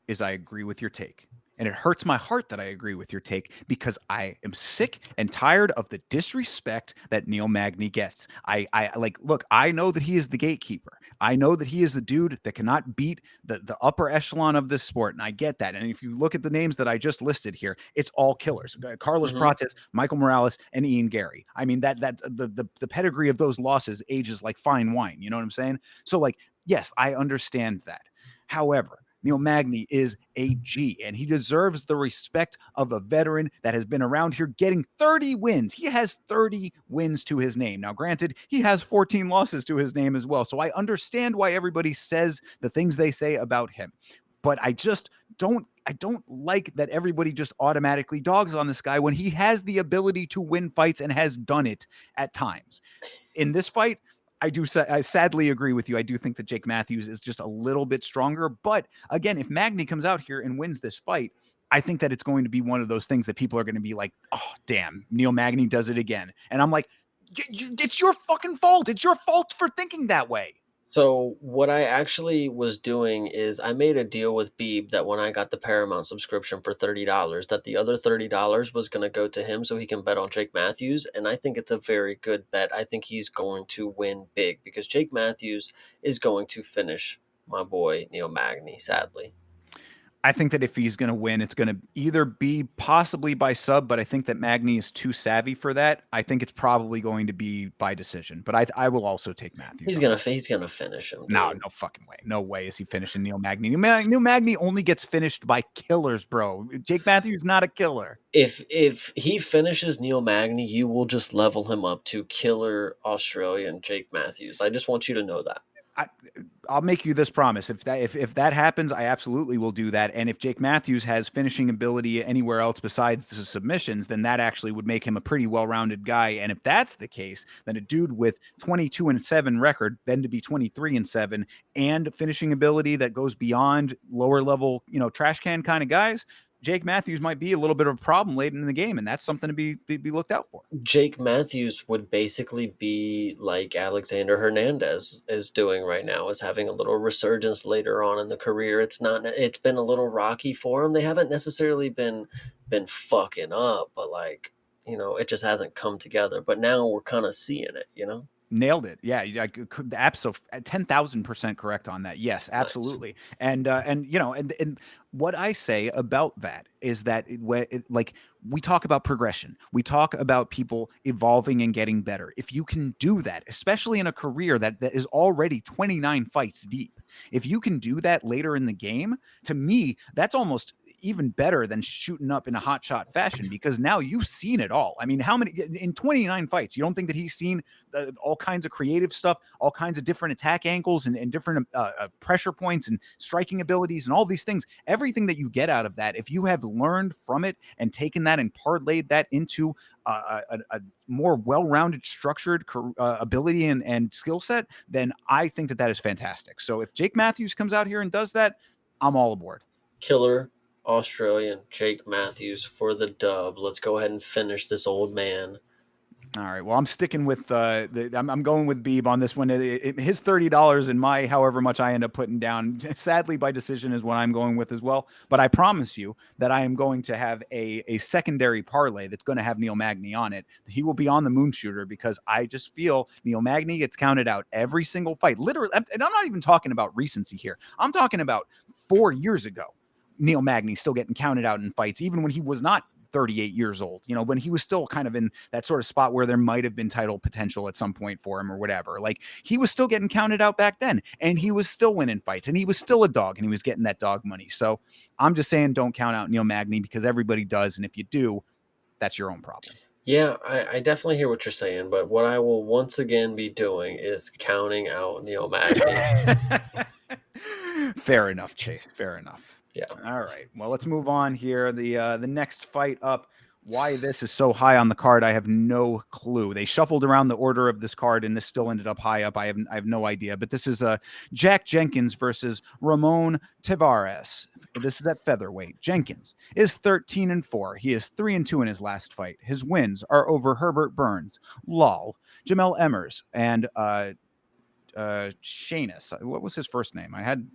is I agree with your take. And it hurts my heart that I agree with your take because I am sick and tired of the disrespect that Neil Magny gets. I like, look, I know that he is the gatekeeper. I know that he is the dude that cannot beat the upper echelon of this sport. And I get that. And if you look at the names that I just listed here, it's all killers. Carlos Hmm. Prates, Michael Morales, and Ian Gary. I mean, that the pedigree of those losses ages like fine wine. You know what I'm saying? So like, yes, I understand that. However, Neil Magny is a G, and he deserves the respect of a veteran that has been around here getting 30 wins. He has 30 wins to his name. Now, granted, he has 14 losses to his name as well. So I understand why everybody says the things they say about him. But I don't like that everybody just automatically dogs on this guy when he has the ability to win fights and has done it at times. In this fight, I sadly agree with you. I do think that Jake Matthews is just a little bit stronger. But again, if Magny comes out here and wins this fight, I think that it's going to be one of those things that people are going to be like, oh, damn, Neil Magny does it again. And I'm like, it's your fucking fault. It's your fault for thinking that way. So what I actually was doing is I made a deal with Beeb that when I got the Paramount subscription for $30, that the other $30 was going to go to him so he can bet on Jake Matthews, and I think it's a very good bet. I think he's going to win big because Jake Matthews is going to finish my boy Neil Magny, sadly. I think that if he's going to win, it's going to either be possibly by sub, but I think that Magny is too savvy for that. I think it's probably going to be by decision, but I will also take Matthews on that. He's gonna finish him, No, dude. no fucking way. No way is he finishing Neil Magny. Neil Magny only gets finished by killers, bro. Jake Matthews is not a killer. If he finishes Neil Magny, you will just level him up to killer Australian Jake Matthews. I just want you to know that. I, I'll make you this promise. If that happens, I absolutely will do that. And if Jake Matthews has finishing ability anywhere else besides the submissions, then that actually would make him a pretty well-rounded guy. And if that's the case, then a dude with 22-7 record, then to be 23-7, and finishing ability that goes beyond lower level, trash can kind of guys, Jake Matthews might be a little bit of a problem late in the game, and that's something to be looked out for. Jake Matthews would basically be like Alexander Hernandez is doing right now, is having a little resurgence later on in the career. It's been a little rocky for him. They haven't necessarily been fucking up, but like, it just hasn't come together. But now we're kind of seeing it. Nailed it. Yeah, I could absolutely 10,000% correct on that. Yes, Nice. absolutely. And what I say about that is that like we talk about progression, we talk about people evolving and getting better. If you can do that, especially in a career that is already 29 fights deep, if you can do that later in the game, to me, that's almost even better than shooting up in a hot shot fashion because now you've seen it all. I mean, how many in 29 fights? You don't think that he's seen all kinds of creative stuff, all kinds of different attack angles and different pressure points and striking abilities and all these things? Everything that you get out of that, if you have learned from it and taken that and parlayed that into a more well-rounded, structured ability and skill set, then I think that is fantastic. So if Jake Matthews comes out here and does that, I'm all aboard. Killer Australian Jake Matthews for the dub. Let's go ahead and finish this old man. All right. Well, I'm sticking with I'm going with Beeb on this one. His $30 and my however much I end up putting down, sadly by decision, is what I'm going with as well. But I promise you that I am going to have a secondary parlay that's going to have Neil Magny on it. He will be on the moon shooter because I just feel Neil Magny gets counted out every single fight. Literally, and I'm not even talking about recency here. I'm talking about 4 years ago. Neil Magny still getting counted out in fights, even when he was not 38 years old, when he was still kind of in that sort of spot where there might have been title potential at some point for him or whatever. Like he was still getting counted out back then and he was still winning fights and he was still a dog and he was getting that dog money. So I'm just saying, don't count out Neil Magny because everybody does. And if you do, that's your own problem. Yeah, I definitely hear what you're saying, but what I will once again be doing is counting out Neil Magny. Fair enough, Chase. Fair enough. Yeah. All right. Well, let's move on here. The next fight up. Why this is so high on the card, I have no clue. They shuffled around the order of this card, and this still ended up high up. I have no idea. But this is Jack Jenkins versus Ramon Tavares. This is at featherweight. Jenkins is 13-4. He is 3-2 in his last fight. His wins are over Herbert Burns, Lal, Jamel Emmers, and Sheamus. What was his first name? I had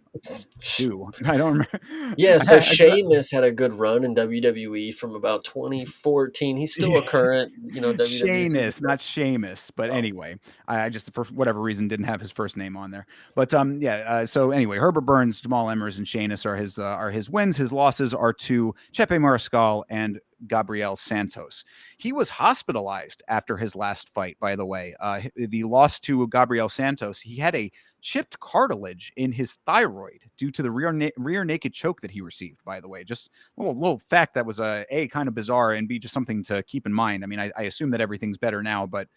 two. I don't remember. Yeah, so I just, Sheamus had a good run in WWE from about 2014. He's still a current, WWE Sheamus, superstar. not Sheamus, but Oh. anyway, I just for whatever reason didn't have his first name on there. But yeah. So anyway, Herbert Burns, Jamal Emmers, and Sheamus are his wins. His losses are to Chepe Mariscal and Gabriel Santos. He was hospitalized after his last fight, by the way. The loss to Gabriel Santos, he had a chipped cartilage in his thyroid due to the rear naked choke that he received, by the way. Just a little fact that was a kind of bizarre, and B, just something to keep in mind. I mean, I assume that everything's better now, but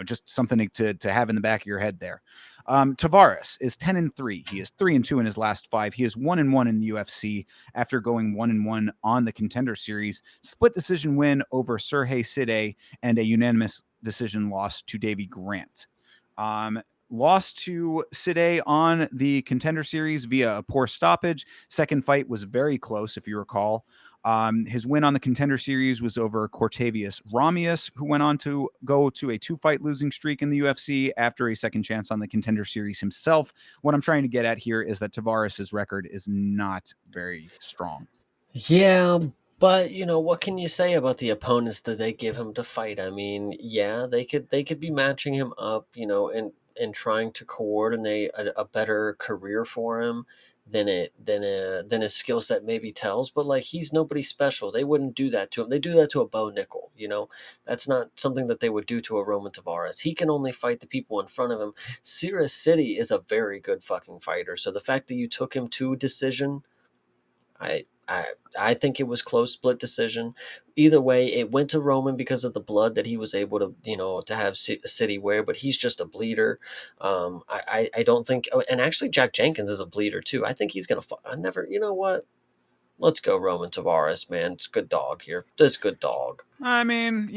just something to have in the back of your head there. Tavares is 10-3. He is 3-2 in his last 5. He is 1-1 in the UFC after going 1-1 on the Contender Series. Split decision win over Sergey Side and a unanimous decision loss to Davy Grant. Lost to Side on the Contender Series via a poor stoppage. Second fight was very close, if you recall. His win on the Contender Series was over Cortavius Ramius, who went on to go to a 2-fight losing streak in the UFC after a second chance on the Contender Series himself. What I'm trying to get at here is that Tavares' record is not very strong. Yeah, but what can you say about the opponents that they give him to fight? I mean, yeah, they could be matching him up, and trying to coordinate a better career for him than his skill set maybe tells. But like, he's nobody special. They wouldn't do that to him. They do that to a Bo Nickel. That's not something that they would do to a Roman Tavares. He can only fight the people in front of him. Sirius City is a very good fucking fighter. So the fact that you took him to decision, I I I think it was close split decision. Either way, it went to Roman because of the blood that he was able to to have City wear, but he's just a bleeder. I don't think. Oh, and actually, Jack Jenkins is a bleeder too. I think he's gonna. I never. You know what? Let's go Roman Tavares, man. It's good dog here. This good dog. I mean,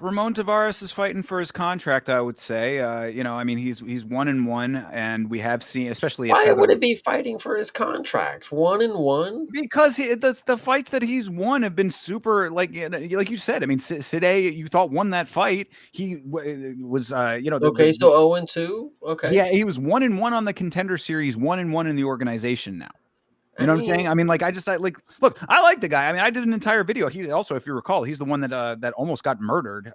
Ramon Tavares is fighting for his contract. I would say, I mean, he's 1-1, and we have seen, especially at Why would feather, it be fighting for his contract? 1-1. because the fights that he's won have been super, like you said. I mean, Side, you thought won that fight. He was, Okay, so 0-2. Okay. yeah, he was 1-1 on the Contender Series, 1-1 in the organization now. You I know what I'm saying? mean, I mean, like, look, I like the guy. I mean, I did an entire video. He also, if you recall, he's the one that almost got murdered.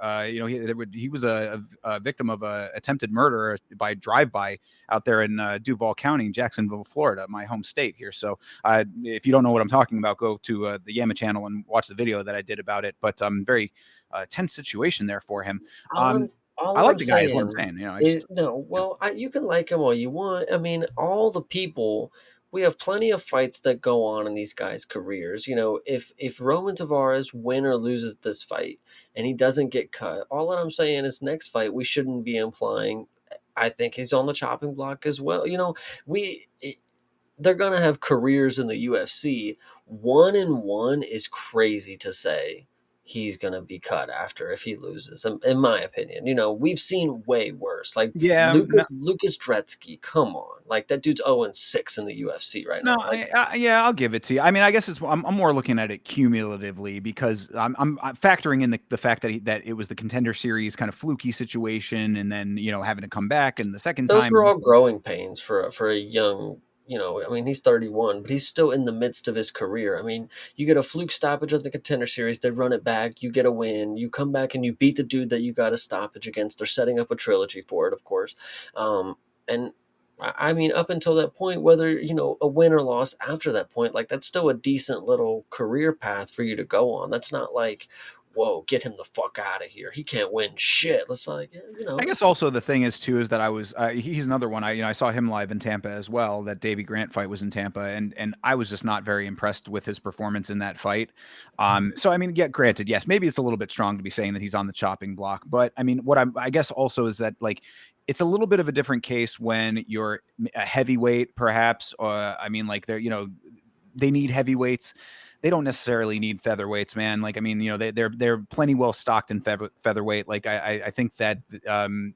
He was a victim of a attempted murder by drive-by out there in Duval County, Jacksonville, Florida, my home state here. So, if you don't know what I'm talking about, go to the Yama channel and watch the video that I did about it. But very tense situation there for him. all Um, I'm all I like I'm the guy, is what I'm saying saying. I is just no. Well, you can like him all you want. I mean, all the people. We have plenty of fights that go on in these guys' careers. If Roman Tavares win or loses this fight and he doesn't get cut, all that I'm saying is next fight we shouldn't be implying. I think he's on the chopping block as well. We they're gonna have careers in the UFC. 1-1 is crazy to say he's gonna be cut after if he loses. In my opinion, we've seen way worse. Like yeah. Lucas Dretsky, come on, like that dude's 0-6 in the UFC right No, now. Like, yeah, I'll give it to you. I mean, I guess I'm more looking at it cumulatively, because I'm factoring in the fact that it was the Contender Series kind of fluky situation, and then having to come back and the second those time. were all growing pains for a young. I mean, he's 31, but he's still in the midst of his career. I mean, you get a fluke stoppage of the Contender Series, they run it back, you get a win, you come back and you beat the dude that you got a stoppage against. They're setting up a trilogy for it, of course. And I mean, up until that point, whether a win or loss after that point, like, that's still a decent little career path for you to go on. That's not like, whoa, get him the fuck out of here. He can't win shit. It's like, I guess also the thing is too is that I was he's another one. I saw him live in Tampa as well. That Davy Grant fight was in Tampa, and I was just not very impressed with his performance in that fight. So I mean, yeah, granted, yes, maybe it's a little bit strong to be saying that he's on the chopping block, but I mean, I guess also is that, like, it's a little bit of a different case when you're a heavyweight, perhaps, or I mean, like, they need heavyweights. They don't necessarily need featherweights, man. Like, I mean, they're plenty well stocked in featherweight. Like, I think that the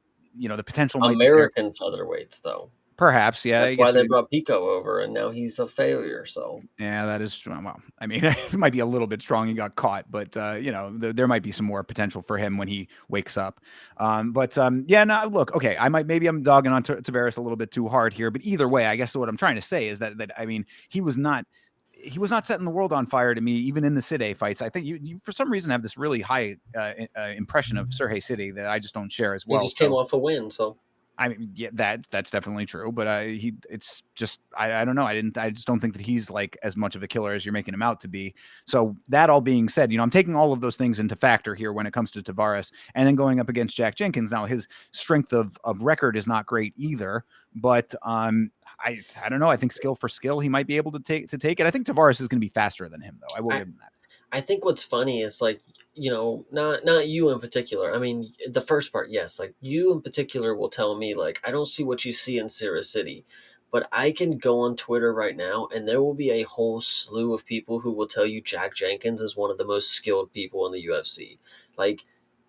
potential might be there. American featherweights, though. Perhaps, yeah. That's I why guess. they brought Pico over, and now he's a failure. So Yeah, that is true. Well, I mean, it might be a little bit strong. He got caught, but there might be some more potential for him when he wakes up. Yeah, no, look, okay, maybe I'm dogging on Tavares a little bit too hard here, but either way, I guess what I'm trying to say is that I mean, he was not setting the world on fire to me, even in the Cide fights. I think you for some reason have this really high impression of Sergey Cide that I just don't share as he well. just came So off a win. So I mean, yeah, that's definitely true. But it's just I don't know. I just don't think that he's like as much of a killer as you're making him out to be. So that all being said, I'm taking all of those things into factor here when it comes to Tavares, and then going up against Jack Jenkins. Now his strength of record is not great either, but I don't know. I think skill for skill, he might be able to take it. I think Tavares is going to be faster than him, though. I will I give him that. I think what's funny is like, not you in particular. I mean, the first part, yes, like you in particular will tell me like I don't see what you see in Sierra City, but I can go on Twitter right now and there will be a whole slew of people who will tell you Jack Jenkins is one of the most skilled people in the UFC. Like,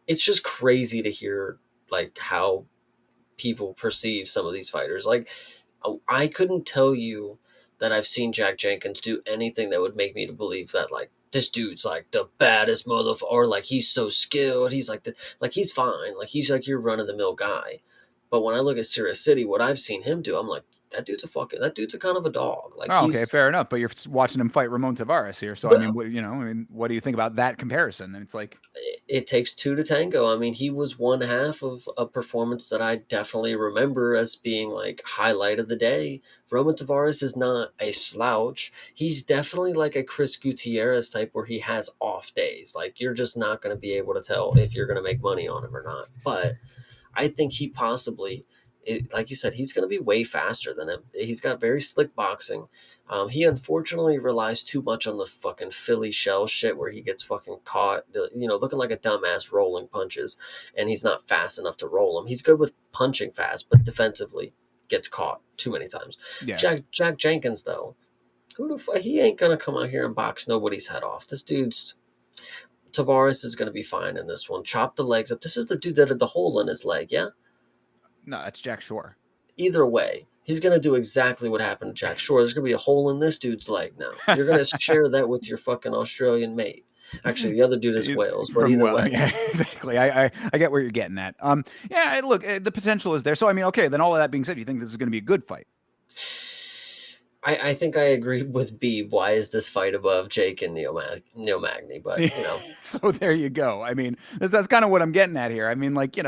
it's just crazy to hear like how people perceive some of these fighters. Like, I couldn't tell you that I've seen Jack Jenkins do anything that would make me to believe that like this dude's like the baddest motherfucker, or like he's so skilled. He's like he's fine. Like he's like your run of the mill guy. But when I look at Sirius City, what I've seen him do, I'm like, that dude's a kind of a dog. Like Oh, okay, he's fair enough. But you're watching him fight Ramon Tavares here, so I mean, well, what do you think about that comparison? And it's like, it takes two to tango. I mean, he was one half of a performance that I definitely remember as being like highlight of the day. Roman Tavares is not a slouch. He's definitely like a Chris Gutierrez type where he has off days. Like you're just not going to be able to tell if you're going to make money on him or not. But I think he possibly, like you said, he's going to be way faster than him. He's got very slick boxing. He unfortunately relies too much on the fucking Philly shell shit where he gets fucking caught, looking like a dumbass rolling punches, and he's not fast enough to roll them. He's good with punching fast, but defensively gets caught too many times. yeah. Jack Jenkins though, who the fuck? He ain't gonna come out here and box nobody's head off. This dude's Tavares is going to be fine in this one. Chop the legs up. This is the dude that had the hole in his leg, yeah? No, that's Jack Shore. Either way, he's going to do exactly what happened to Jack Shore. There's going to be a hole in this dude's leg now. You're going to share that with your fucking Australian mate. Actually, the other dude is He's Wales, but from either well, way. yeah, exactly. I get where you're getting at. Yeah, look, the potential is there. So I mean, okay, then all of that being said, you think this is going to be a good fight? I think I agree with Beeb. Why is this fight above Jake and Neil Magny? But, So there you go. I mean, that's kind of what I'm getting at here. I mean, like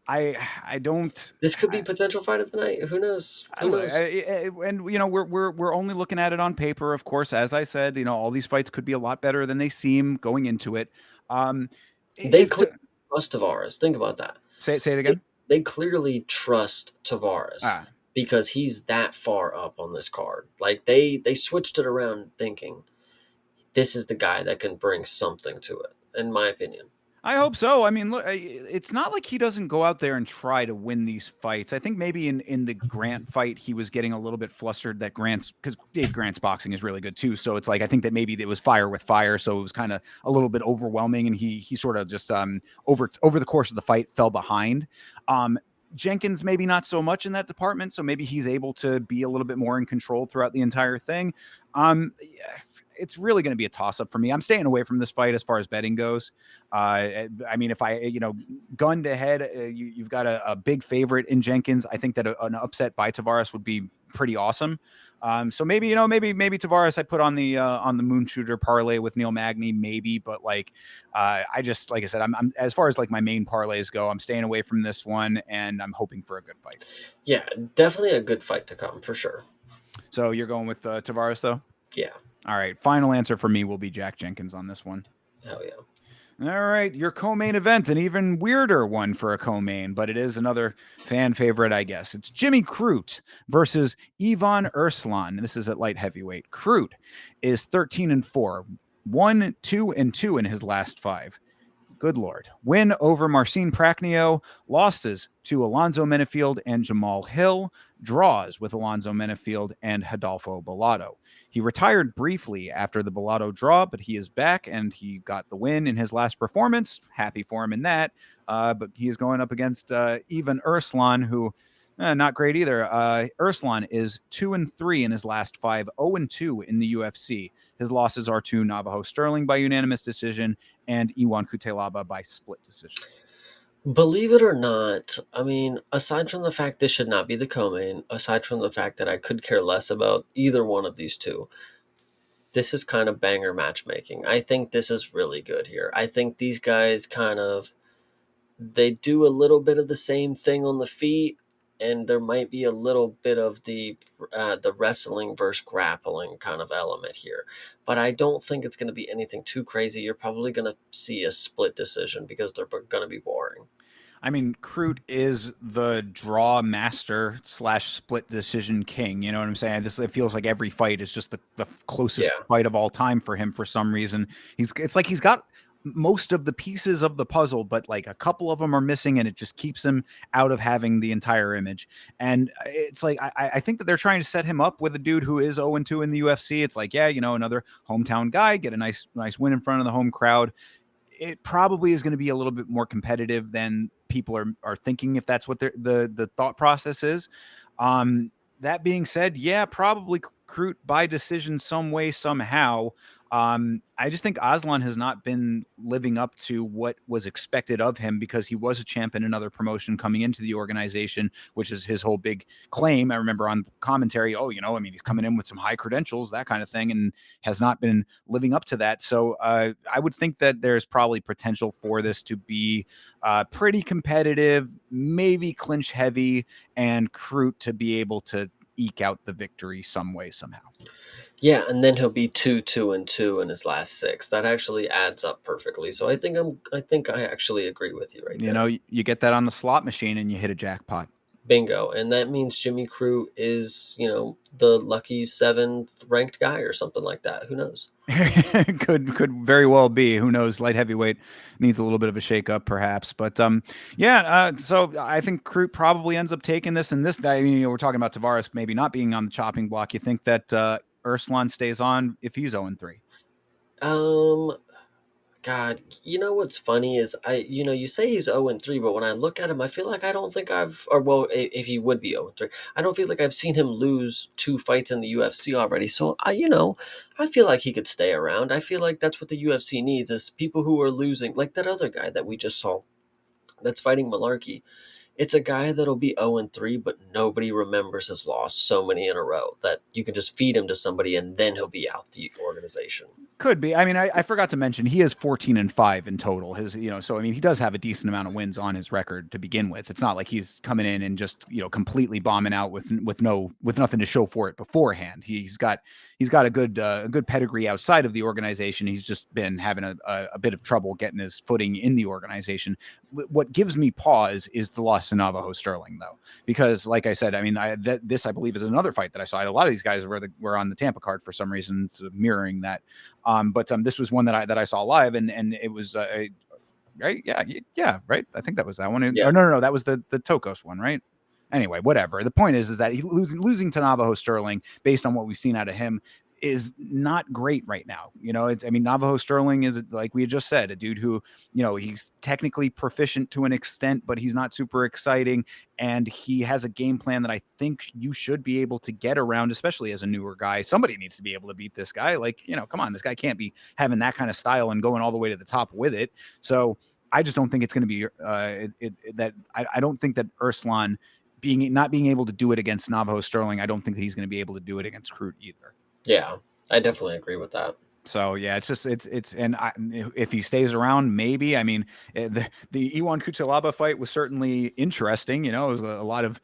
I don't. this could be potential fight of the night. Who knows? Who knows? And we're only looking at it on paper, of course. As I said, all these fights could be a lot better than they seem going into it. They If clearly trust Tavares. Think about that. say it They, again. they clearly trust Tavares Ah, because he's that far up on this card. Like they switched it around thinking this is the guy that can bring something to it, in my opinion. I hope so. I mean, look, it's not like he doesn't go out there and try to win these fights. I think maybe in the Grant fight, he was getting a little bit flustered that because Dave Grant's boxing is really good too. So it's like I think that maybe it was fire with fire, so it was kind of a little bit overwhelming, and he sort of just over the course of the fight fell behind. Jenkins maybe not so much in that department, so maybe he's able to be a little bit more in control throughout the entire thing. Yeah, it's really going to be a toss-up for me. I'm staying away from this fight as far as betting goes. I mean, if I, gun to head, you've got a big favorite in Jenkins. I think that an upset by Tavares would be pretty awesome. So maybe maybe Tavares I put on the moon shooter parlay with Neil Magny, maybe, but like I just like I said, I'm as far as like my main parlays go, I'm staying away from this one, and I'm hoping for a good fight. Yeah, definitely a good fight to come for sure. So you're going with Tavares though? Yeah, All right. Final answer for me will be Jack Jenkins on this one. hell yeah. All right, your co-main event, an even weirder one for a co-main, but it is another fan favorite, I guess. It's Jimmy Crute versus Ivan Erslan. This is at light heavyweight. Crute is 13-4, 1-2-2 in his last 5. Good Lord. Win over Marcin Prachnio, losses to Alonzo Menefield and Jamal Hill, draws with Alonzo Menefield and Adolfo Bellato. He retired briefly after the Bellato draw, but he is back and he got the win in his last performance. Happy for him in that. But he is going up against Ivan Erslan, who Not great either. Urslan is 2-3 in his last five, 0-2 in the UFC. His losses are to Navajo Sterling by unanimous decision and Iwan Kutelaba by split decision. Believe it or not, I mean, aside from the fact this should not be the co-main, aside from the fact that I could care less about either one of these two, this is kind of banger matchmaking. I think this is really good here. I think these guys kind of they do a little bit of the same thing on the feet, and there might be a little bit of the wrestling versus grappling kind of element here. But I don't think it's going to be anything too crazy. You're probably going to see a split decision because they're going to be boring. I mean, Crute is the draw master / split decision king. You know what I'm saying? It feels like every fight is just the closest Yeah. fight of all time for him for some reason. It's like he's got most of the pieces of the puzzle, but like a couple of them are missing, and it just keeps him out of having the entire image. And it's like I think that they're trying to set him up with a dude who is 0-2 in the UFC. It's like, yeah, another hometown guy, get a nice win in front of the home crowd. It probably is going to be a little bit more competitive than people are thinking, if that's what the thought process is. That being said, yeah, probably Crute by decision some way, somehow. I just think Aslan has not been living up to what was expected of him because he was a champ in another promotion coming into the organization, which is his whole big claim. I remember on commentary, he's coming in with some high credentials, that kind of thing, and has not been living up to that. So I would think that there's probably potential for this to be pretty competitive, maybe clinch heavy, and Crute to be able to eke out the victory some way, somehow. Yeah, and then he'll be 2-2 in his last six. That actually adds up perfectly. So I think I actually agree with you right there. You get that on the slot machine and you hit a jackpot. Bingo. And that means Jimmy Crew is, the lucky seventh ranked guy or something like that. Who knows? could very well be. Who knows? Light heavyweight needs a little bit of a shakeup, perhaps. But so I think Crute probably ends up taking this. And this, we're talking about Tavares maybe not being on the chopping block. You think that Urslan stays on if he's 0-3? Um, God, what's funny is you say he's 0-3, but when I look at him, I feel like I don't think if he would be 0-3, I don't feel like I've seen him lose two fights in the UFC already. So I feel like he could stay around. I feel like that's what the UFC needs is people who are losing, like that other guy that we just saw that's fighting Malarkey. It's a guy that'll be 0-3, but nobody remembers his loss so many in a row that you can just feed him to somebody and then he'll be out the organization. Could be. I mean, I forgot to mention he is 14-5 in total. So I mean, he does have a decent amount of wins on his record to begin with. It's not like he's coming in and just completely bombing out with nothing to show for it beforehand. He's got a good pedigree outside of the organization. He's just been having a bit of trouble getting his footing in the organization. What gives me pause is the loss to Navajo Sterling, though, because like I said, I mean, this I believe is another fight that I saw. A lot of these guys were on the Tampa card for some reason, mirroring that. But this was one that I saw live, and it was right, yeah, right. I think that was that one. Yeah. Oh, no, that was the Tokos one, right? Anyway, whatever. The point is that he losing to Navajo Sterling, based on what we've seen out of him, is not great right now. Navajo Sterling is, like we had just said, a dude who, he's technically proficient to an extent, but he's not super exciting. And he has a game plan that I think you should be able to get around, especially as a newer guy. Somebody needs to be able to beat this guy. Like, come on, this guy can't be having that kind of style and going all the way to the top with it. So I just don't think it's going to be I don't think that Urslan not being able to do it against Navajo Sterling, I don't think that he's going to be able to do it against Crute either. Yeah, I definitely agree with that. So yeah, if he stays around, maybe. I mean, the Iwan Kutelaba fight was certainly interesting. It was a lot of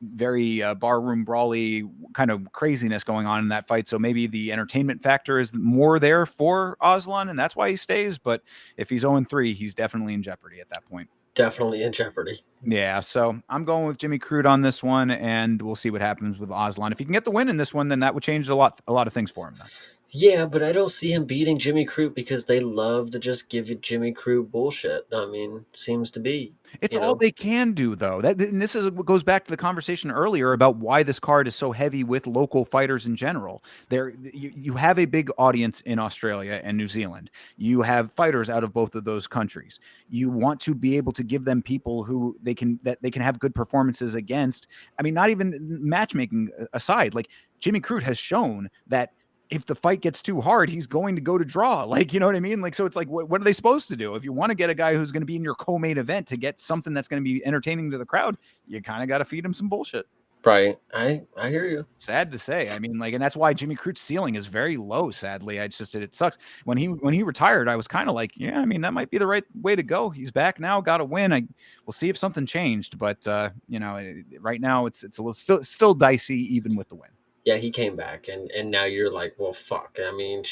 very barroom brawly kind of craziness going on in that fight. So maybe the entertainment factor is more there for Aslan, and that's why he stays. But if he's 0-3, he's definitely in jeopardy at that point. Definitely in jeopardy. Yeah, so I'm going with Jimmy Crute on this one, and we'll see what happens with Aslan. If he can get the win in this one, then that would change a lot of things for him, though. Yeah, but I don't see him beating Jimmy Crute because they love to just give you Jimmy Crute bullshit. I mean, seems to be, It's you all know. they can do, though. And this is what goes back to the conversation earlier about why this card is so heavy with local fighters in general. You have a big audience in Australia and New Zealand. You have fighters out of both of those countries. You want to be able to give them people who they can have good performances against. I mean, not even matchmaking aside, like Jimmy Crute has shown that if the fight gets too hard, he's going to go to draw. Like, you know what I mean? Like, so it's like, what are they supposed to do? If you want to get a guy who's going to be in your co-main event to get something that's going to be entertaining to the crowd, you kind of got to feed him some bullshit. Right. I hear you. Sad to say. I mean, like, and that's why Jimmy Crute's ceiling is very low. Sadly, I just it sucks. When he retired, I was kind of like, yeah, I mean, that might be the right way to go. He's back now, got to win. We'll see if something changed, but right now it's a little still dicey even with the win. Yeah, he came back, and now you're like, well, fuck. I mean,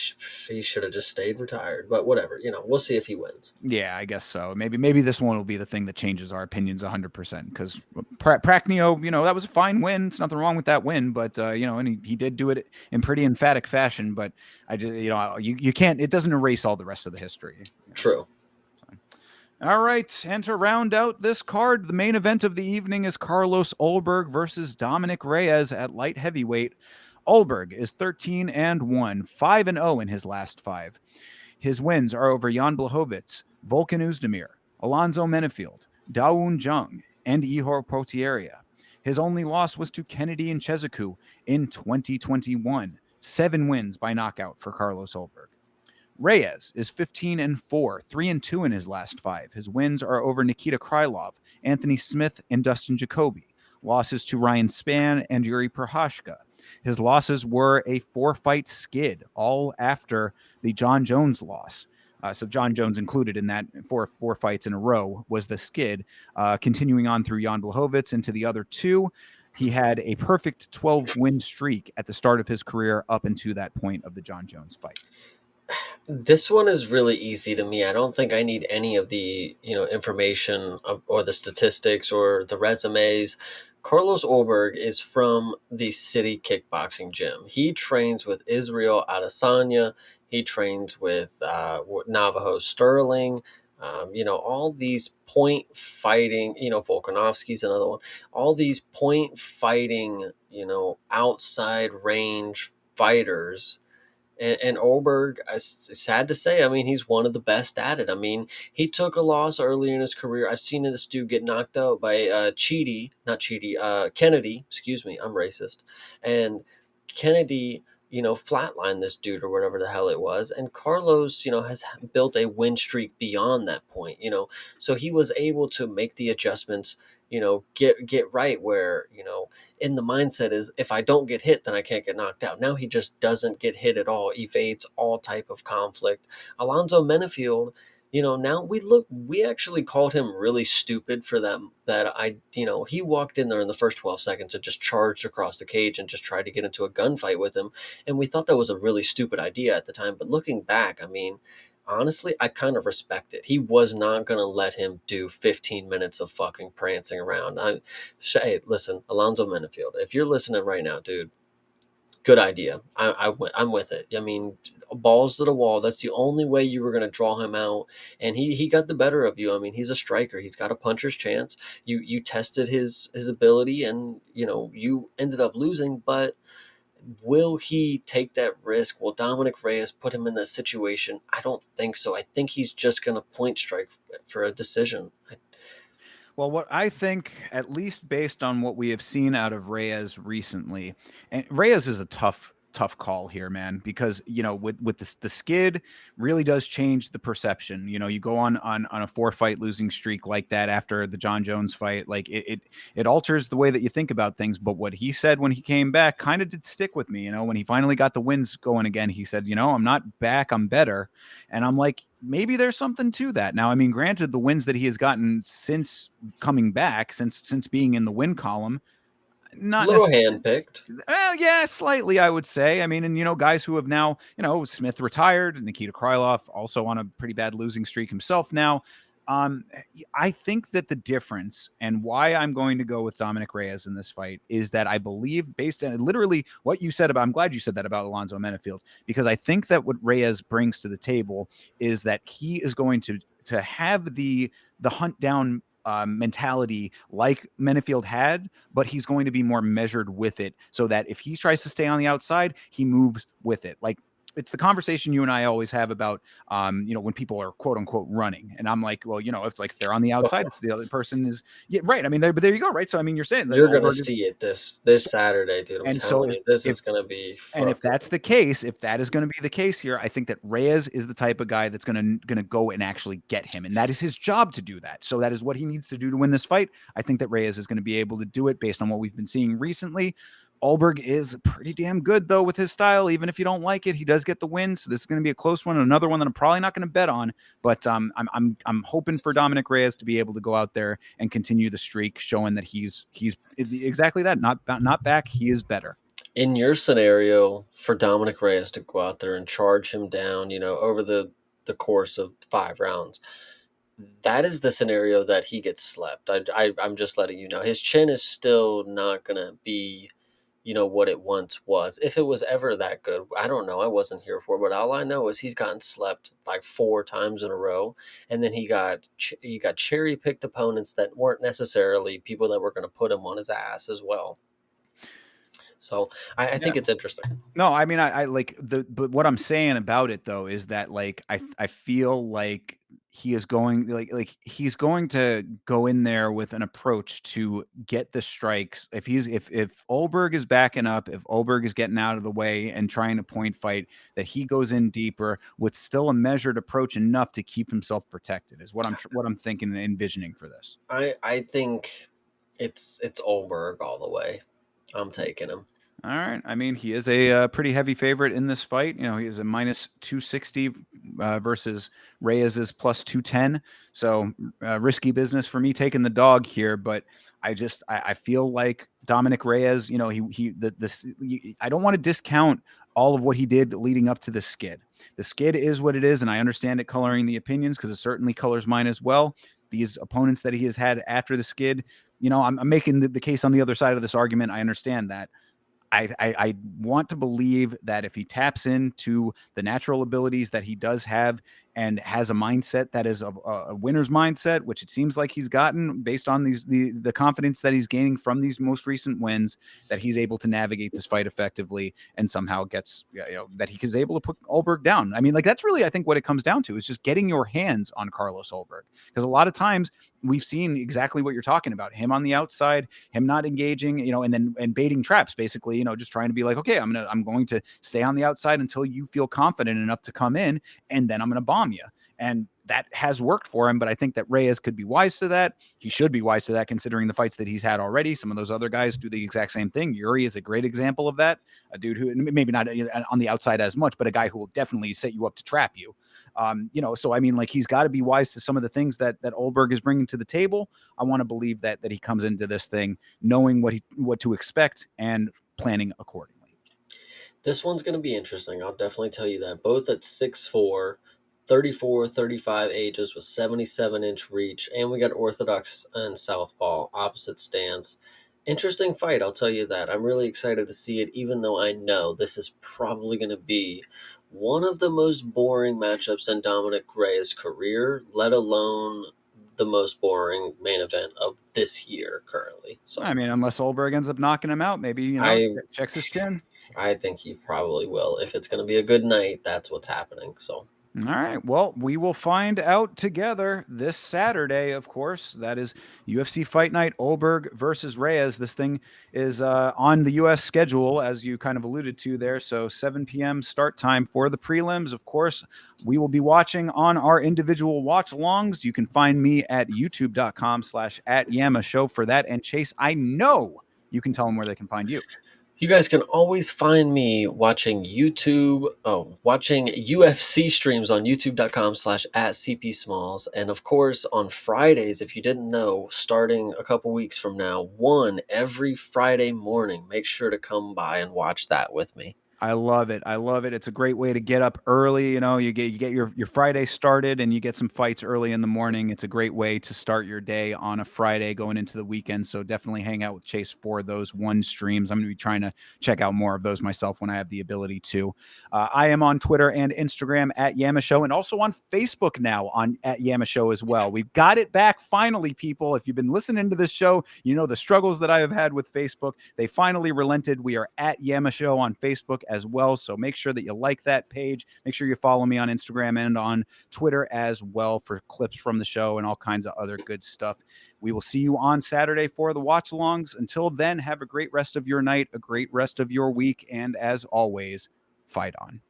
he should have just stayed retired. But whatever. We'll see if he wins. Yeah, I guess so. Maybe this one will be the thing that changes our opinions 100%. Because Pragnio, that was a fine win. It's nothing wrong with that win, but and he did do it in pretty emphatic fashion. But I just, you can't. It doesn't erase all the rest of the history. True. So. All right, and to round out this card, the main event of the evening is Carlos Ulberg versus Dominic Reyes at light heavyweight. Ulberg is 13-1, 5-0 in his last five. His wins are over Jan Blachowicz, Volkan Oezdemir, Alonzo Menefield, Dawoon Jung, and Ihor Potieria. His only loss was to Kennedy and Chezuku in 2021. 7 wins by knockout for Carlos Ulberg. Reyes is 15-4, 3-2 in his last five. His wins are over Nikita Krylov, Anthony Smith, and Dustin Jacoby. Losses to Ryan Spann and Yuri Prohashka. His losses were a 4-fight skid, all after the John Jones loss. So John Jones included in that four fights in a row was the skid. Continuing on through Jan Blachowicz into the other two, he had a perfect 12-win streak at the start of his career up into that point of the John Jones fight. This one is really easy to me. I don't think I need any of the information or the statistics or the resumes. Carlos Ulberg is from the city kickboxing gym. He trains with Israel Adesanya. He trains with Navajo Sterling. All these point fighting. Volkanovski's another one. All these point fighting. Outside range fighters and Ulberg, sad to say, I mean, he's one of the best at it. I mean, he took a loss early in his career. I've seen this dude get knocked out by Kennedy. Excuse me, I'm racist. And Kennedy, flatlined this dude or whatever the hell it was. And Carlos, has built a win streak beyond that point. So he was able to make the adjustments. Get right where in the mindset is if I don't get hit, then I can't get knocked out. Now he just doesn't get hit at all, evades all type of conflict. Alonzo Menefield, now we actually called him really stupid for he walked in there in the first 12 seconds and just charged across the cage and just tried to get into a gunfight with him. And we thought that was a really stupid idea at the time. But looking back, I mean, honestly, I kind of respect it. He was not going to let him do 15 minutes of fucking prancing around. Hey, listen, Alonzo Menefield, if you're listening right now, dude, good idea. I'm with it. I mean, balls to the wall. That's the only way you were going to draw him out. And he got the better of you. I mean, he's a striker. He's got a puncher's chance. You tested his ability and, you ended up losing, but will he take that risk? Will Dominic Reyes put him in that situation? I don't think so. I think he's just going to point strike for a decision. Well, what I think, at least based on what we have seen out of Reyes recently, and Reyes is a tough call here, man, because with the skid really does change the perception. You go on a 4-fight losing streak like that after the John Jones fight, like it alters the way that you think about things. But what he said when he came back kind of did stick with me. When he finally got the wins going again, he said, I'm not back, I'm better. And I'm like, maybe there's something to that. Now, I mean, granted, the wins that he has gotten since coming back, since being in the win column, A not little necessarily. handpicked. Yeah, slightly, I would say. I mean, and guys who have now, Smith retired, Nikita Krylov also on a pretty bad losing streak himself now. Um, I think that the difference and why I'm going to go with Dominic Reyes in this fight is that I believe, based on literally what you said about, I'm glad you said that about Alonzo Menefield, because I think that what Reyes brings to the table is that he is going to have the hunt down mentality like Menefield had, but he's going to be more measured with it, so that if he tries to stay on the outside, he moves with it. Like, it's the conversation you and I always have about when people are quote unquote running. And I'm like, well, it's like if they're on the outside, it's the other person is, yeah, right. I mean, but there you go, right? So I mean, you're saying that You're gonna Ulberg is see it this so, Saturday, dude. I'm and so telling you, this if is gonna be and if fucking. that's the case, if that is going to be the case here, I think that Reyes is the type of guy that's going to go and actually get him, and that is his job to do that. So that is what he needs to do to win this fight. I think that Reyes is going to be able to do it based on what we've been seeing recently. Ulberg is pretty damn good though with his style. Even if you don't like it, he does get the win. So this is going to be a close one. Another one that I'm probably not going to bet on. But I'm hoping for Dominic Reyes to be able to go out there and continue the streak, showing that he's exactly that. Not back. He is better. In your scenario, for Dominic Reyes to go out there and charge him down, over the course of 5 rounds, that is the scenario that he gets slept. I'm just letting you know. His chin is still not gonna be, what it once was. If it was ever that good, I don't know. I wasn't here for it, but all I know is he's gotten slept like 4 times in a row, and then he got cherry picked opponents that weren't necessarily people that were going to put him on his ass as well. So I Yeah. think it's interesting. No, I mean, I like but what I'm saying about it though is that like I feel like he is going like he's going to go in there with an approach to get the strikes. If Ulberg is backing up, if Ulberg is getting out of the way and trying to point fight, that he goes in deeper with still a measured approach enough to keep himself protected is what I'm thinking and envisioning for this. I think it's Ulberg all the way. I'm taking him. All right. I mean, he is a pretty heavy favorite in this fight. He is a minus 260 versus Reyes's plus 210. So risky business for me taking the dog here. But I feel like Dominic Reyes. I don't want to discount all of what he did leading up to the skid. The skid is what it is, and I understand it coloring the opinions because it certainly colors mine as well. These opponents that he has had after the skid, I'm making the case on the other side of this argument. I understand that. I want to believe that if he taps into the natural abilities that he does have and has a mindset that is a winner's mindset, which it seems like he's gotten based on the confidence that he's gaining from these most recent wins, that he's able to navigate this fight effectively and somehow gets that he is able to put Ulberg down. I mean, like that's really I think what it comes down to is just getting your hands on Carlos Ulberg, because a lot of times we've seen exactly what you're talking about, him on the outside, him not engaging, and baiting traps, basically, just trying to be like, okay, I'm going to stay on the outside until you feel confident enough to come in, and then I'm going to bomb you. And that has worked for him, but I think that Reyes could be wise to that. He should be wise to that, considering the fights that he's had already. Some of those other guys do the exact same thing. Yuri is a great example of that. A dude who maybe not on the outside as much, but a guy who will definitely set you up to trap you. So I mean, like he's got to be wise to some of the things that Ulberg is bringing to the table. I want to believe that he comes into this thing knowing what to expect and planning accordingly. This one's going to be interesting. I'll definitely tell you that. Both at 6'4", 34, 35 ages with 77-inch reach, and we got Orthodox and Southpaw, opposite stance. Interesting fight, I'll tell you that. I'm really excited to see it, even though I know this is probably going to be one of the most boring matchups in Dominic Reyes' career, let alone the most boring main event of this year currently. So I mean, unless Ulberg ends up knocking him out, maybe I checks his chin. I think he probably will. If it's going to be a good night, that's what's happening. So All right. Well, we will find out together this Saturday, of course. That is UFC Fight Night, Ulberg versus Reyes. This thing is on the U.S. schedule, as you kind of alluded to there. So 7 p.m. start time for the prelims. Of course, we will be watching on our individual watch-alongs. You can find me at youtube.com/@YamaShow for that. And Chase, I know you can tell them where they can find you. you guys can always find me watching watching UFC streams on youtube.com/@CPSmalls. And of course, on Fridays, if you didn't know, starting a couple weeks from now, one every Friday morning. Make sure to come by and watch that with me. I love it. I love it. It's a great way to get up early. You get your Friday started and you get some fights early in the morning. It's a great way to start your day on a Friday going into the weekend. So definitely hang out with Chase for those one streams. I'm going to be trying to check out more of those myself when I have the ability to. I am on Twitter and Instagram at Yama Show, and also on Facebook now on at Yama Show as well. We've got it back finally, people. If you've been listening to this show, you know the struggles that I have had with Facebook. They finally relented. We are at Yama Show on Facebook as well. So make sure that you like that page. Make sure you follow me on Instagram and on Twitter as well for clips from the show and all kinds of other good stuff. We will see you on Saturday for the watch alongs. Until then, have a great rest of your night, a great rest of your week, and as always, fight on.